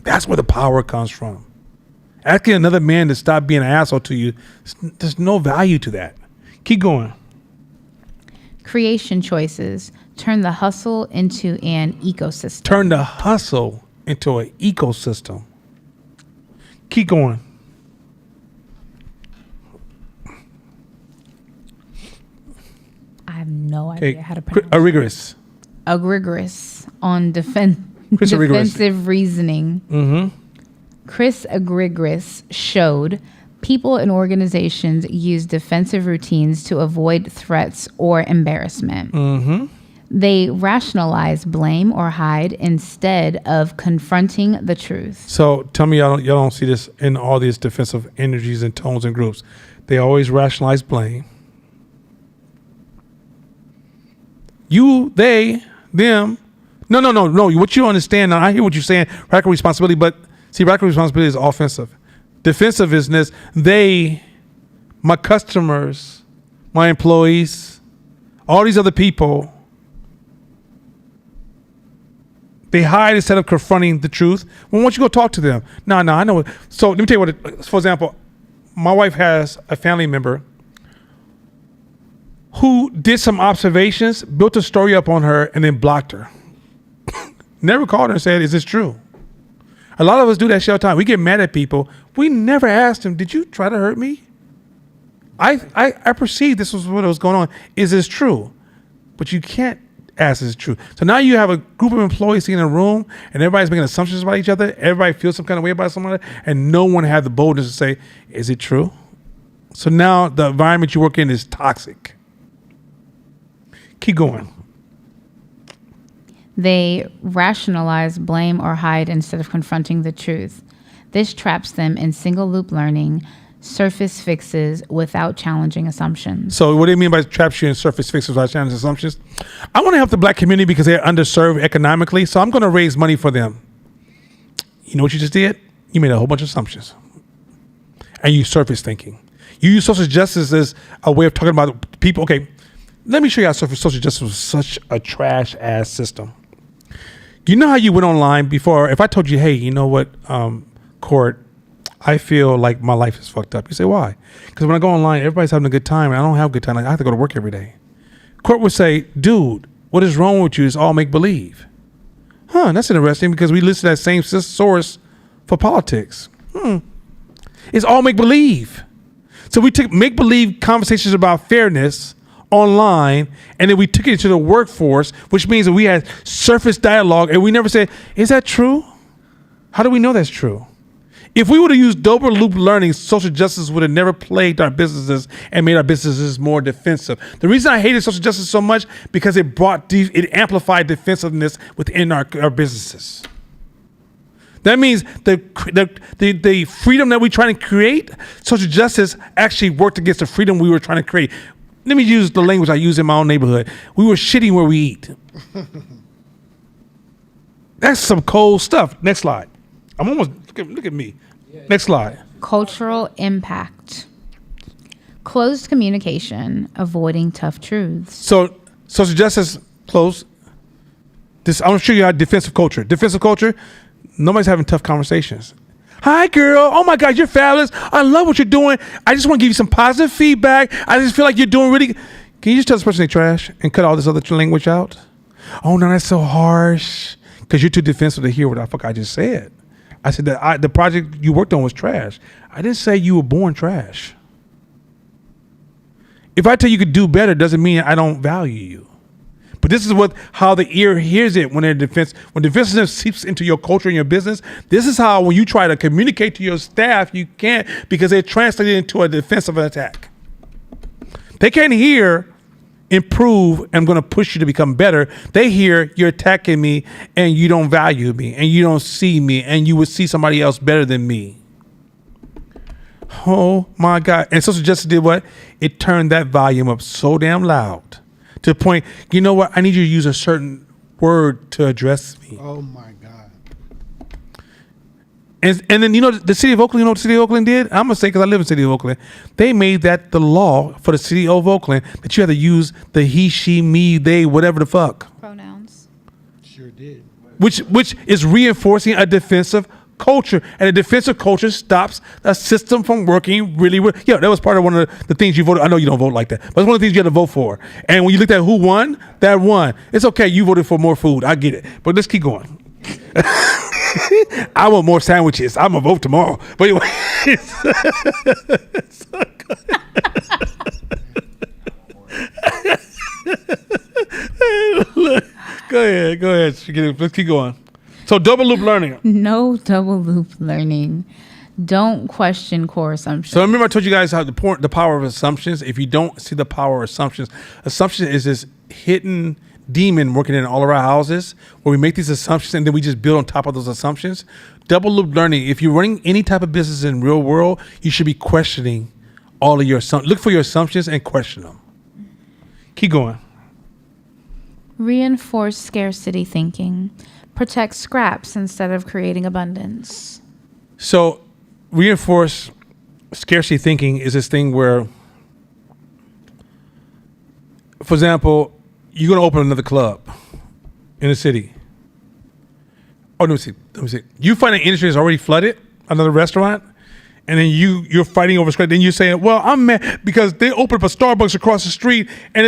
That's where the power comes from. Asking another man to stop being an asshole to you, there's no value to that. Keep going. Creation choices turn the hustle into an ecosystem. Turn the hustle into an ecosystem. Keep going. I have no idea how to pronounce A rigorous. Agrigorous on defensive reasoning. Chris Agrigorous showed people and organizations use defensive routines to avoid threats or embarrassment. They rationalize, blame, or hide instead of confronting the truth. So tell me y'all don't see this in all these defensive energies and tones and groups. They always rationalize blame. You, they, them. No. What you understand now, I hear what you're saying, radical responsibility, but see, radical responsibility is offensive. Defensiveness, they, my customers, my employees, all these other people, they hide instead of confronting the truth. Well, why don't you go talk to them? No, I know. So let me tell you what, for example, my wife has a family member who did some observations, built a story up on her, and then blocked her. Never called her and said, is this true? A lot of us do that shit all the time. We get mad at people. We never asked them, did you try to hurt me? I perceived this was what was going on. Is this true? But you can't ask is it true. So now you have a group of employees sitting in a room and everybody's making assumptions about each other. Everybody feels some kind of way about someone, and no one had the boldness to say, is it true? So now the environment you work in is toxic. Keep going. They rationalize, blame, or hide instead of confronting the truth. This traps them in single loop learning, surface fixes without challenging assumptions. So what do you mean by traps you in surface fixes without challenging assumptions? I want to help the black community because they're underserved economically, so I'm going to raise money for them. You know what you just did? You made a whole bunch of assumptions. And you surface thinking. You use social justice as a way of talking about people. Okay, let me show you how social justice was such a trash ass system. You know how you went online before? If I told you, hey, you know what, Court, I feel like my life is fucked up. You say, why? Because when I go online, everybody's having a good time, and I don't have a good time. Like, I have to go to work every day. Court would say, dude, what is wrong with you? It's all make-believe. Huh, that's interesting because we listed that same source for politics. It's all make-believe. So we took make-believe conversations about fairness online, and then we took it into the workforce, which means that we had surface dialogue, and we never said, is that true? How do we know that's true? If we would have used double loop learning, social justice would have never plagued our businesses and made our businesses more defensive. The reason I hated social justice so much, because it it amplified defensiveness within our businesses. That means the freedom that we're trying to create, social justice actually worked against the freedom we were trying to create. Let me use the language I use in my own neighborhood. We were shitting where we eat. That's some cold stuff. Next slide. I'm almost, look at me. Next slide. Cultural impact. Closed communication, avoiding tough truths. So social justice, close. This, I'm gonna show you how defensive culture. Defensive culture, nobody's having tough conversations. Hi, girl. Oh my God, you're fabulous. I love what you're doing. I just want to give you some positive feedback. I just feel like you're doing really. Can you just tell this person they trash and cut all this other language out? Oh no, that's so harsh. Because you're too defensive to hear what the fuck I just said. I said that the project you worked on was trash. I didn't say you were born trash. If I tell you could do better, doesn't mean I don't value you. But this is how the ear hears it when defensiveness seeps into your culture and your business. This is how when you try to communicate to your staff, you can't, because they translate it into a defensive attack. They can't hear improve, I'm going to push you to become better. They hear you're attacking me and you don't value me and you don't see me and you would see somebody else better than me. Oh my God. And social justice did what? It turned that volume up so damn loud to the point, you know what? I need you to use a certain word to address me. Oh my God. And then, you know, the city of Oakland, you know what the city of Oakland did? I'm going to say, because I live in the city of Oakland. They made that the law for the city of Oakland that you had to use the he, she, me, they, whatever the fuck. Pronouns. Sure did. Which is reinforcing a defensive culture. And a defensive culture stops a system from working really well. Yeah, that was part of one of the things you voted. I know you don't vote like that, but it's one of the things you had to vote for. And when you looked at who won, that won. It's okay, you voted for more food. I get it. But let's keep going. I want more sandwiches. I'm going to vote tomorrow. But anyway. Go ahead. Let's keep going. So double loop learning. No double loop learning. Don't question core assumptions. So remember I told you guys how the power of assumptions. If you don't see the power of assumptions is this hidden demon working in all of our houses where we make these assumptions and then we just build on top of those assumptions. Double loop learning. If you're running any type of business in real world, you should be questioning all of your assumptions. Look for your assumptions and question them. Keep going. Reinforce scarcity thinking. Protect scraps instead of creating abundance. So reinforce scarcity thinking is this thing where, for example, you're going to open another club in the city. Oh, let me see. You find an industry is already flooded, another restaurant, and then you're fighting over scratch. Then you're saying, well, I'm mad because they opened up a Starbucks across the street and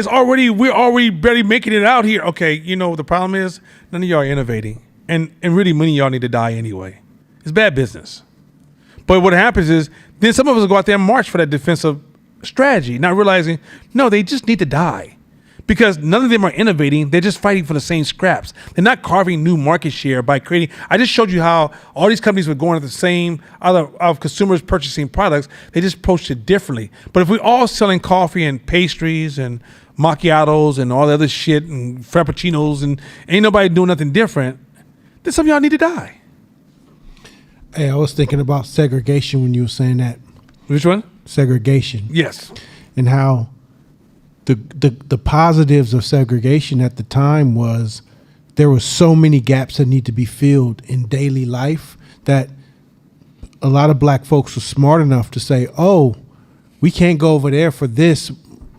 we're already barely making it out here. Okay, you know, the problem is none of y'all are innovating. And really many of y'all need to die anyway. It's bad business. But what happens is then some of us go out there and march for that defensive strategy, not realizing, no, they just need to die. because none of them are innovating. They're just fighting for the same scraps. They're not carving new market share by creating. I just showed you how all these companies were going at the same of consumers purchasing products. They just approached it differently. But if we're all selling coffee and pastries and macchiatos and all the other shit and frappuccinos and ain't nobody doing nothing different, then some of y'all need to die. Hey, I was thinking about segregation when you were saying that. Which one? Segregation. Yes. And how the positives of segregation at the time was there were so many gaps that need to be filled in daily life that a lot of black folks were smart enough to say, oh, we can't go over there for this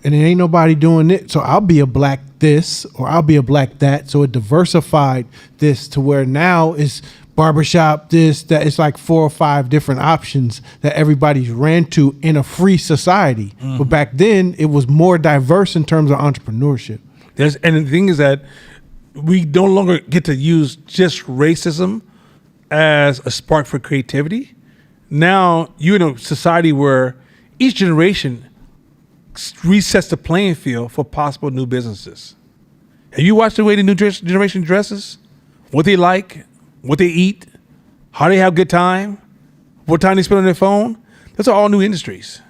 and it ain't nobody doing it, so I'll be a black this or I'll be a black that. So it diversified this to where now it's barbershop this, that. It's like 4 or 5 different options that everybody's ran to in a free society. But back then it was more diverse in terms of entrepreneurship. And the thing is that we no longer get to use just racism as a spark for creativity. Now you're in a society where each generation resets the playing field for possible new businesses. Have you watched the way the new generation dresses? What they like, what they eat, how they have good time, what time they spend on their phone? Those are all new industries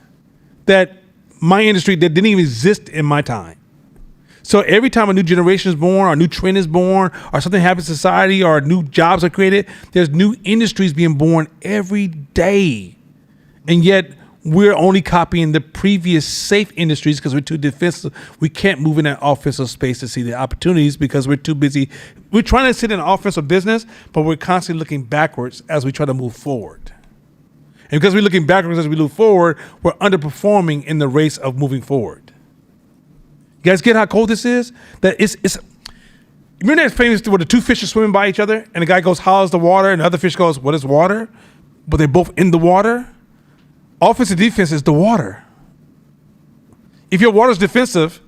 that my industry that didn't even exist in my time. So every time a new generation is born, or a new trend is born, or something happens in society, or new jobs are created, there's new industries being born every day. And yet we're only copying the previous safe industries because we're too defensive. We can't move in that offensive space to see the opportunities because we're too busy. We're trying to sit in an offensive business, but we're constantly looking backwards as we try to move forward. And because we're looking backwards as we move forward, we're underperforming in the race of moving forward. You guys get how cold this is? That it's remember that famous where the 2 fish are swimming by each other and the guy goes, how is the water? And the other fish goes, what is water? But they're both in the water. Offense and defense is the water. If your water's defensive,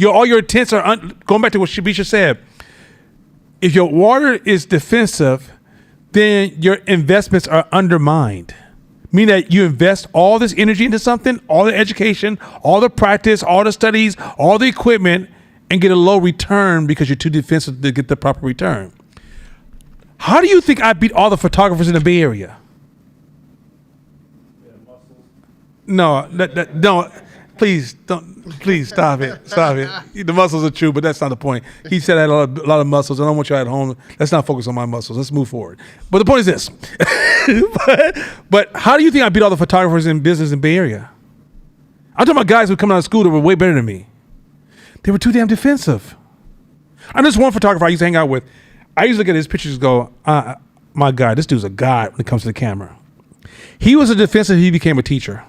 all your intents are, going back to what Shabisha said, if your water is defensive, then your investments are undermined. Meaning that you invest all this energy into something, all the education, all the practice, all the studies, all the equipment, and get a low return because you're too defensive to get the proper return. How do you think I beat all the photographers in the Bay Area? No, no, please stop it. Stop it. The muscles are true, but that's not the point. He said I had a lot of muscles. I don't want you at home. Let's not focus on my muscles. Let's move forward. But the point is this. but how do you think I beat all the photographers in business in Bay Area? I'm talking about guys who come out of school that were way better than me. They were too damn defensive. I know this one photographer I used to hang out with. I used to look at his pictures and go, my God, this dude's a god when it comes to the camera. He was a defensive. He became a teacher.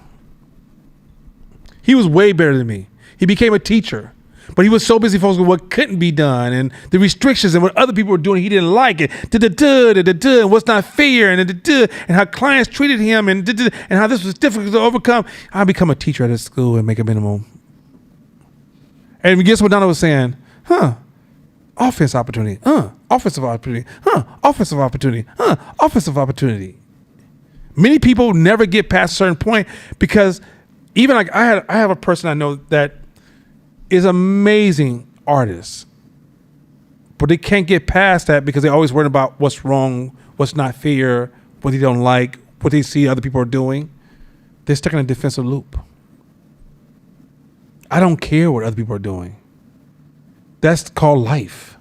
He was way better than me. He became a teacher, but he was so busy focusing on what couldn't be done and the restrictions and what other people were doing. He didn't like it. And what's not fair and how clients treated him and how this was difficult to overcome. I'll become a teacher at a school and make a minimum. And guess what Donna was saying? Offense opportunity. Offensive opportunity. Offensive opportunity. Offensive opportunity. Many people never get past a certain point because even like I have a person I know that is amazing artist, but they can't get past that because they're always worried about what's wrong, what's not fair, what they don't like, what they see other people are doing. They're stuck in a defensive loop. I don't care what other people are doing. That's called life.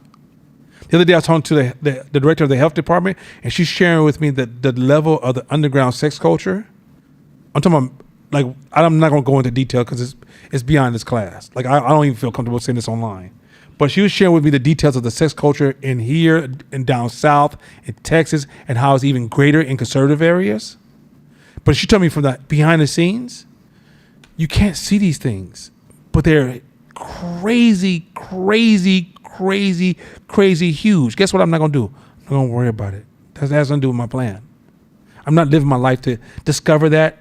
The other day I was talking to the director of the health department, and she's sharing with me that the level of the underground sex culture. I'm talking about, like, I'm not going to go into detail because it's beyond this class. Like, I don't even feel comfortable saying this online. But she was sharing with me the details of the sex culture in here and down south in Texas and how it's even greater in conservative areas. But she told me from the behind the scenes, you can't see these things, but they're crazy, crazy, crazy, crazy huge. Guess what I'm not going to do? I'm not going to worry about it. That has nothing to do with my plan. I'm not living my life to discover that.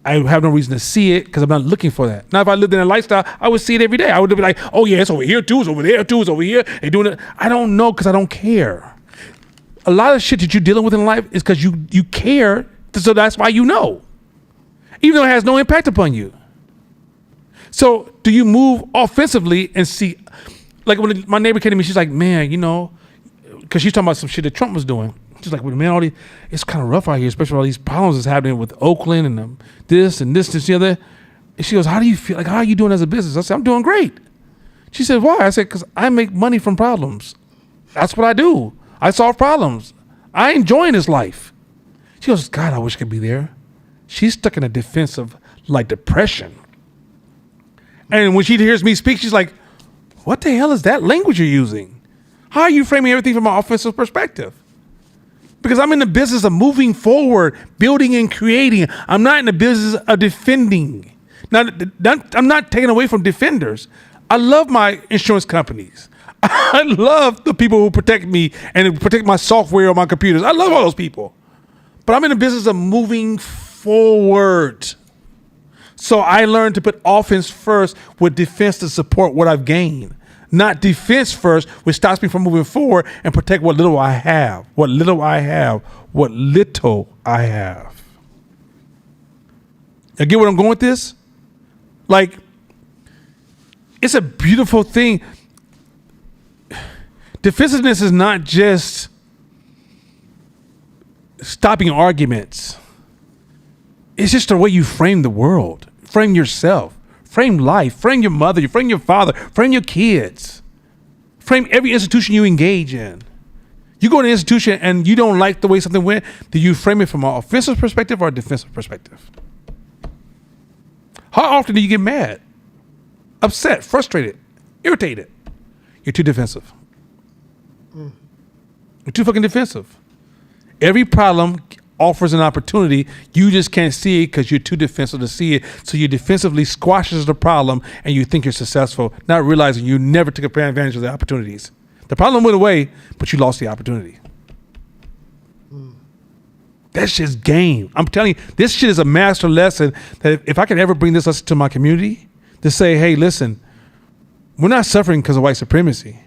I have no reason to see it because I'm not looking for that. Now, if I lived in a lifestyle, I would see it every day. I would be like, oh, yeah, it's over here too. It's over there too. It's over here. They're doing it. I don't know because I don't care. A lot of shit that you're dealing with in life is because you care. So that's why you know. Even though it has no impact upon you. So do you move offensively and see, like when my neighbor came to me, she's like, man, because she's talking about some shit that Trump was doing. She's like, well, man, it's kind of rough out here, especially all these problems that's happening with Oakland and this and this, the other. And she goes, how do you feel? Like, how are you doing as a business? I said, I'm doing great. She said, why? I said, because I make money from problems. That's what I do. I solve problems. I enjoy this life. She goes, God, I wish I could be there. She's stuck in a defensive, like, depression. And when she hears me speak, she's like, what the hell is that language you're using? How are you framing everything from an offensive perspective? Because I'm in the business of moving forward, building and creating. I'm not in the business of defending. Now, I'm not taking away from defenders. I love my insurance companies. I love the people who protect me and protect my software or my computers. I love all those people. But I'm in the business of moving forward. So I learned to put offense first with defense to support what I've gained. Not defense first, which stops me from moving forward and protect what little I have. What little I have. What little I have. You get where I'm going with this? Like, it's a beautiful thing. Defensiveness is not just stopping arguments. It's just the way you frame the world, frame yourself, frame life, frame your mother, frame your father, frame your kids, frame every institution you engage in. You go to an institution and you don't like the way something went, do you frame it from an offensive perspective or a defensive perspective? How often do you get mad, upset, frustrated, irritated? You're too defensive. You're too fucking defensive. Every problem offers an opportunity. You just can't see it because you're too defensive to see it. So you defensively squashes the problem and you think you're successful, not realizing you never took advantage of the opportunities. The problem went away, but you lost the opportunity. That shit's game. I'm telling you, this shit is a master lesson that if I could ever bring this lesson to my community, to say, hey, listen, we're not suffering because of white supremacy.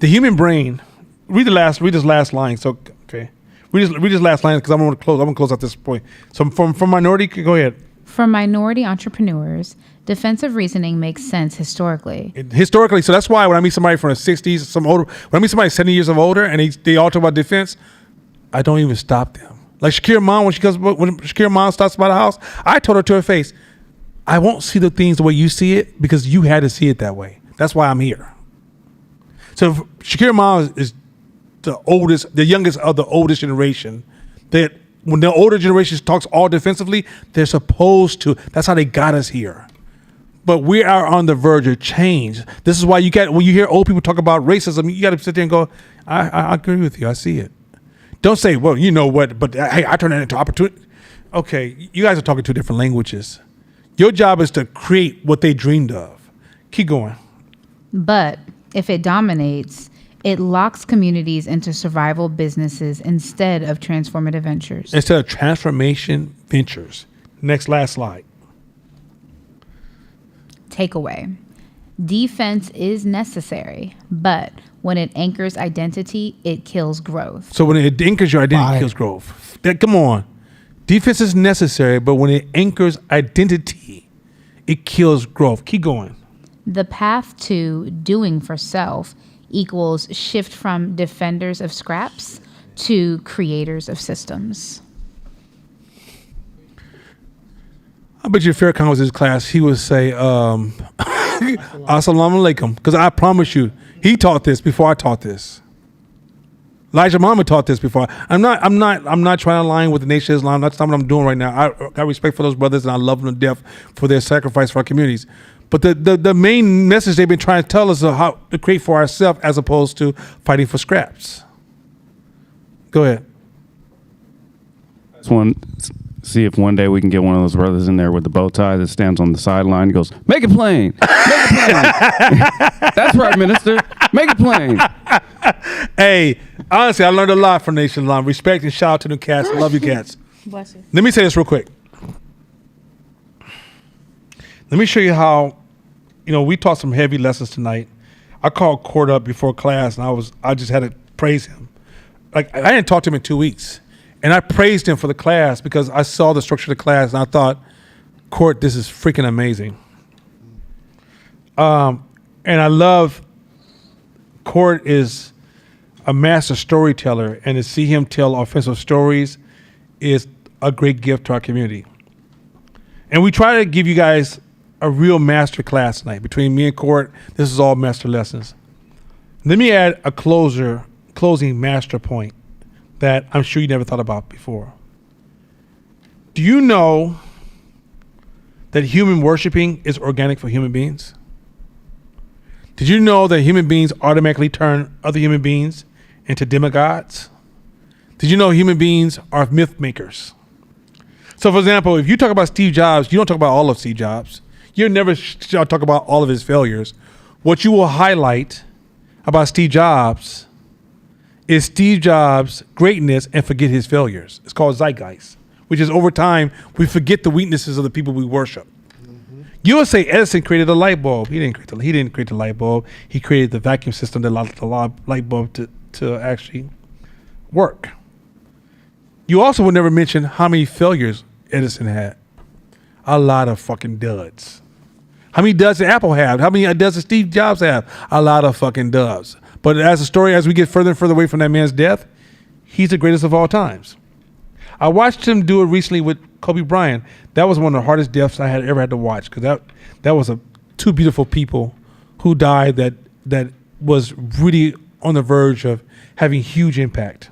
The human brain, read this last line. So, okay. Read this last line because I'm going to close at this point. So from minority, go ahead. For minority entrepreneurs, defensive reasoning makes sense historically. Historically, so that's why when I meet somebody from the 60s, when I meet somebody 70 years of older and they all talk about defense, I don't even stop them. Like Shakira mom, when Shakira mom stops by the house, I told her to her face, I won't see the things the way you see it because you had to see it that way. That's why I'm here. So Shakira mom is the youngest of the oldest generation. That when the older generation talks all defensively, they're supposed to. That's how they got us here. But we are on the verge of change. This is why when you hear old people talk about racism, you got to sit there and go, I agree with you. I see it. Don't say, well, you know what, but hey, I turn that into opportunity. Okay, you guys are talking two different languages. Your job is to create what they dreamed of. Keep going. But if it dominates, it locks communities into survival businesses instead of transformative ventures. Instead of transformation ventures. Last slide. Takeaway. Defense is necessary, but when it anchors identity, it kills growth. So when it anchors your identity, it kills growth. Come on. Defense is necessary, but when it anchors identity, it kills growth. Keep going. The path to doing for self equals shift from defenders of scraps to creators of systems. I bet you if Farrakhan was in his class, he would say, Assalamu alaikum. Because I promise you, he taught this before I taught this. Elijah Muhammad taught this before. I'm not trying to align with the Nation of Islam. That's not what I'm doing right now. I got respect for those brothers and I love them to death for their sacrifice for our communities. But the main message they've been trying to tell us is how to create for ourselves as opposed to fighting for scraps. Go ahead. See if one day we can get one of those brothers in there with the bow tie that stands on the sideline and goes, make it plain. Make it plain. That's right, minister. Make it plain. Hey, honestly, I learned a lot from Nation Islam. Respect and shout out to the cats. I love you cats. Bless you. Let me say this real quick. Let me show you how, we taught some heavy lessons tonight. I called Court up before class and I just had to praise him. Like I didn't talk to him in 2 weeks. And I praised him for the class because I saw the structure of the class and I thought, Court, this is freaking amazing. And I love Court is a master storyteller, and to see him tell offensive stories is a great gift to our community. And we try to give you guys a real master class tonight. Between me and Court, this is all master lessons. Let me add a closing master point that I'm sure you never thought about before. Do you know that human worshiping is organic for human beings? Did you know that human beings automatically turn other human beings into demigods? Did you know human beings are myth makers? So, for example, if you talk about Steve Jobs, you don't talk about all of Steve Jobs. You never talk about all of his failures. What you will highlight about Steve Jobs is Steve Jobs' greatness and forget his failures. It's called zeitgeist, which is over time, we forget the weaknesses of the people we worship. You will say Edison created a light bulb. He didn't create the light bulb. He created the vacuum system that allowed the light bulb to actually work. You also would never mention how many failures Edison had. A lot of fucking duds. How many duds did Apple have? How many duds did Steve Jobs have? A lot of fucking duds. But as we get further and further away from that man's death, he's the greatest of all times. I watched him do it recently with Kobe Bryant. That was one of the hardest deaths I had ever had to watch, because that was two beautiful people who died that was really on the verge of having huge impact.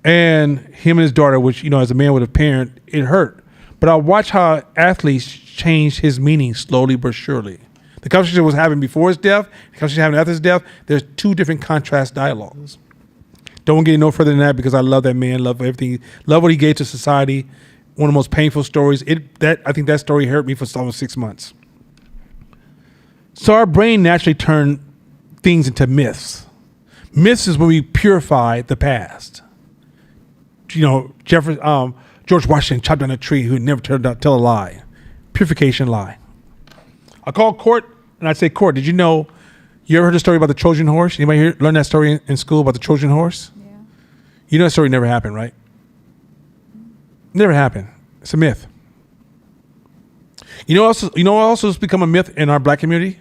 And him and his daughter, which, as a man with a parent, it hurt. But I watched how athletes changed his meaning slowly but surely. The conversation was having before his death, the conversation having after his death, there's two different contrast dialogues. Don't get no further than that, because I love that man, love everything, love what he gave to society. One of the most painful stories. I think that story hurt me for almost 6 months. So our brain naturally turned things into myths. Myths is when we purify the past. George Washington chopped down a tree who never tell a lie. Purification lie. I call Court and I say, Court, did you know, you ever heard the story about the Trojan horse? Anybody learn that story in school about the Trojan horse? Yeah. You know that story never happened, right? Never happened. It's a myth. You know what also has become a myth in our black community?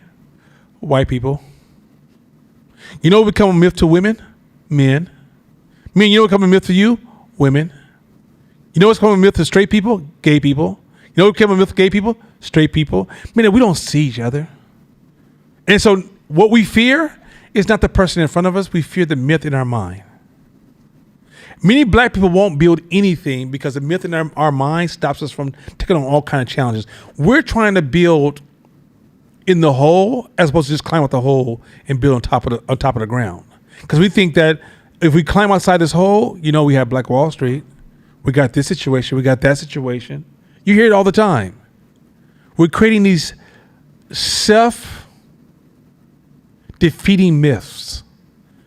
White people. You know what become a myth to women? Men. Men, you know what become a myth to you? Women. You know what's become a myth to straight people? Gay people. You know what became a myth to gay people? Straight people. Man, we don't see each other. And so what we fear is not the person in front of us. We fear the myth in our mind. Many black people won't build anything because the myth in our mind stops us from taking on all kinds of challenges. We're trying to build in the hole as opposed to just climb out the hole and build on top of the ground. Because we think that if we climb outside this hole, we have Black Wall Street. We got this situation. We got that situation. You hear it all the time. We're creating these self-defeating myths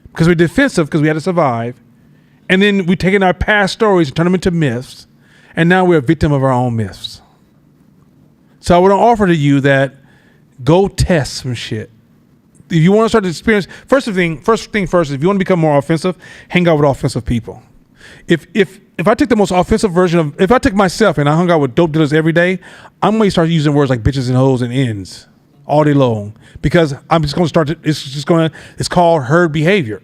because we're defensive because we had to survive. And then we're taking our past stories and turn them into myths. And now we're a victim of our own myths. So I want to offer to you that go test some shit. If you want to start to experience, first thing first, if you want to become more offensive, hang out with offensive people. If I take the most offensive version if I took myself and I hung out with dope dealers every day, I'm going to start using words like bitches and hoes and ends all day long, because I'm just going to start it's called herd behavior.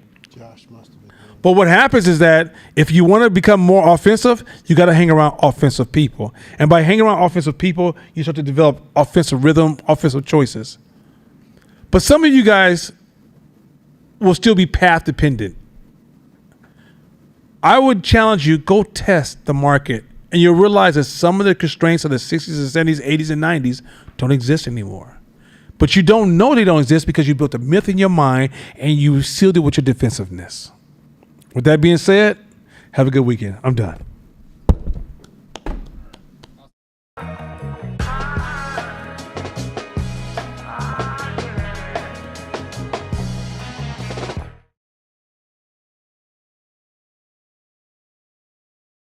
But what happens is that if you want to become more offensive, you got to hang around offensive people. And by hanging around offensive people, you start to develop offensive rhythm, offensive choices. But some of you guys will still be path dependent. I would challenge you, go test the market, and you'll realize that some of the constraints of the 60s and 70s, 80s and 90s don't exist anymore. But you don't know they don't exist because you built a myth in your mind and you sealed it with your defensive. With that being said, have a good weekend. I'm done.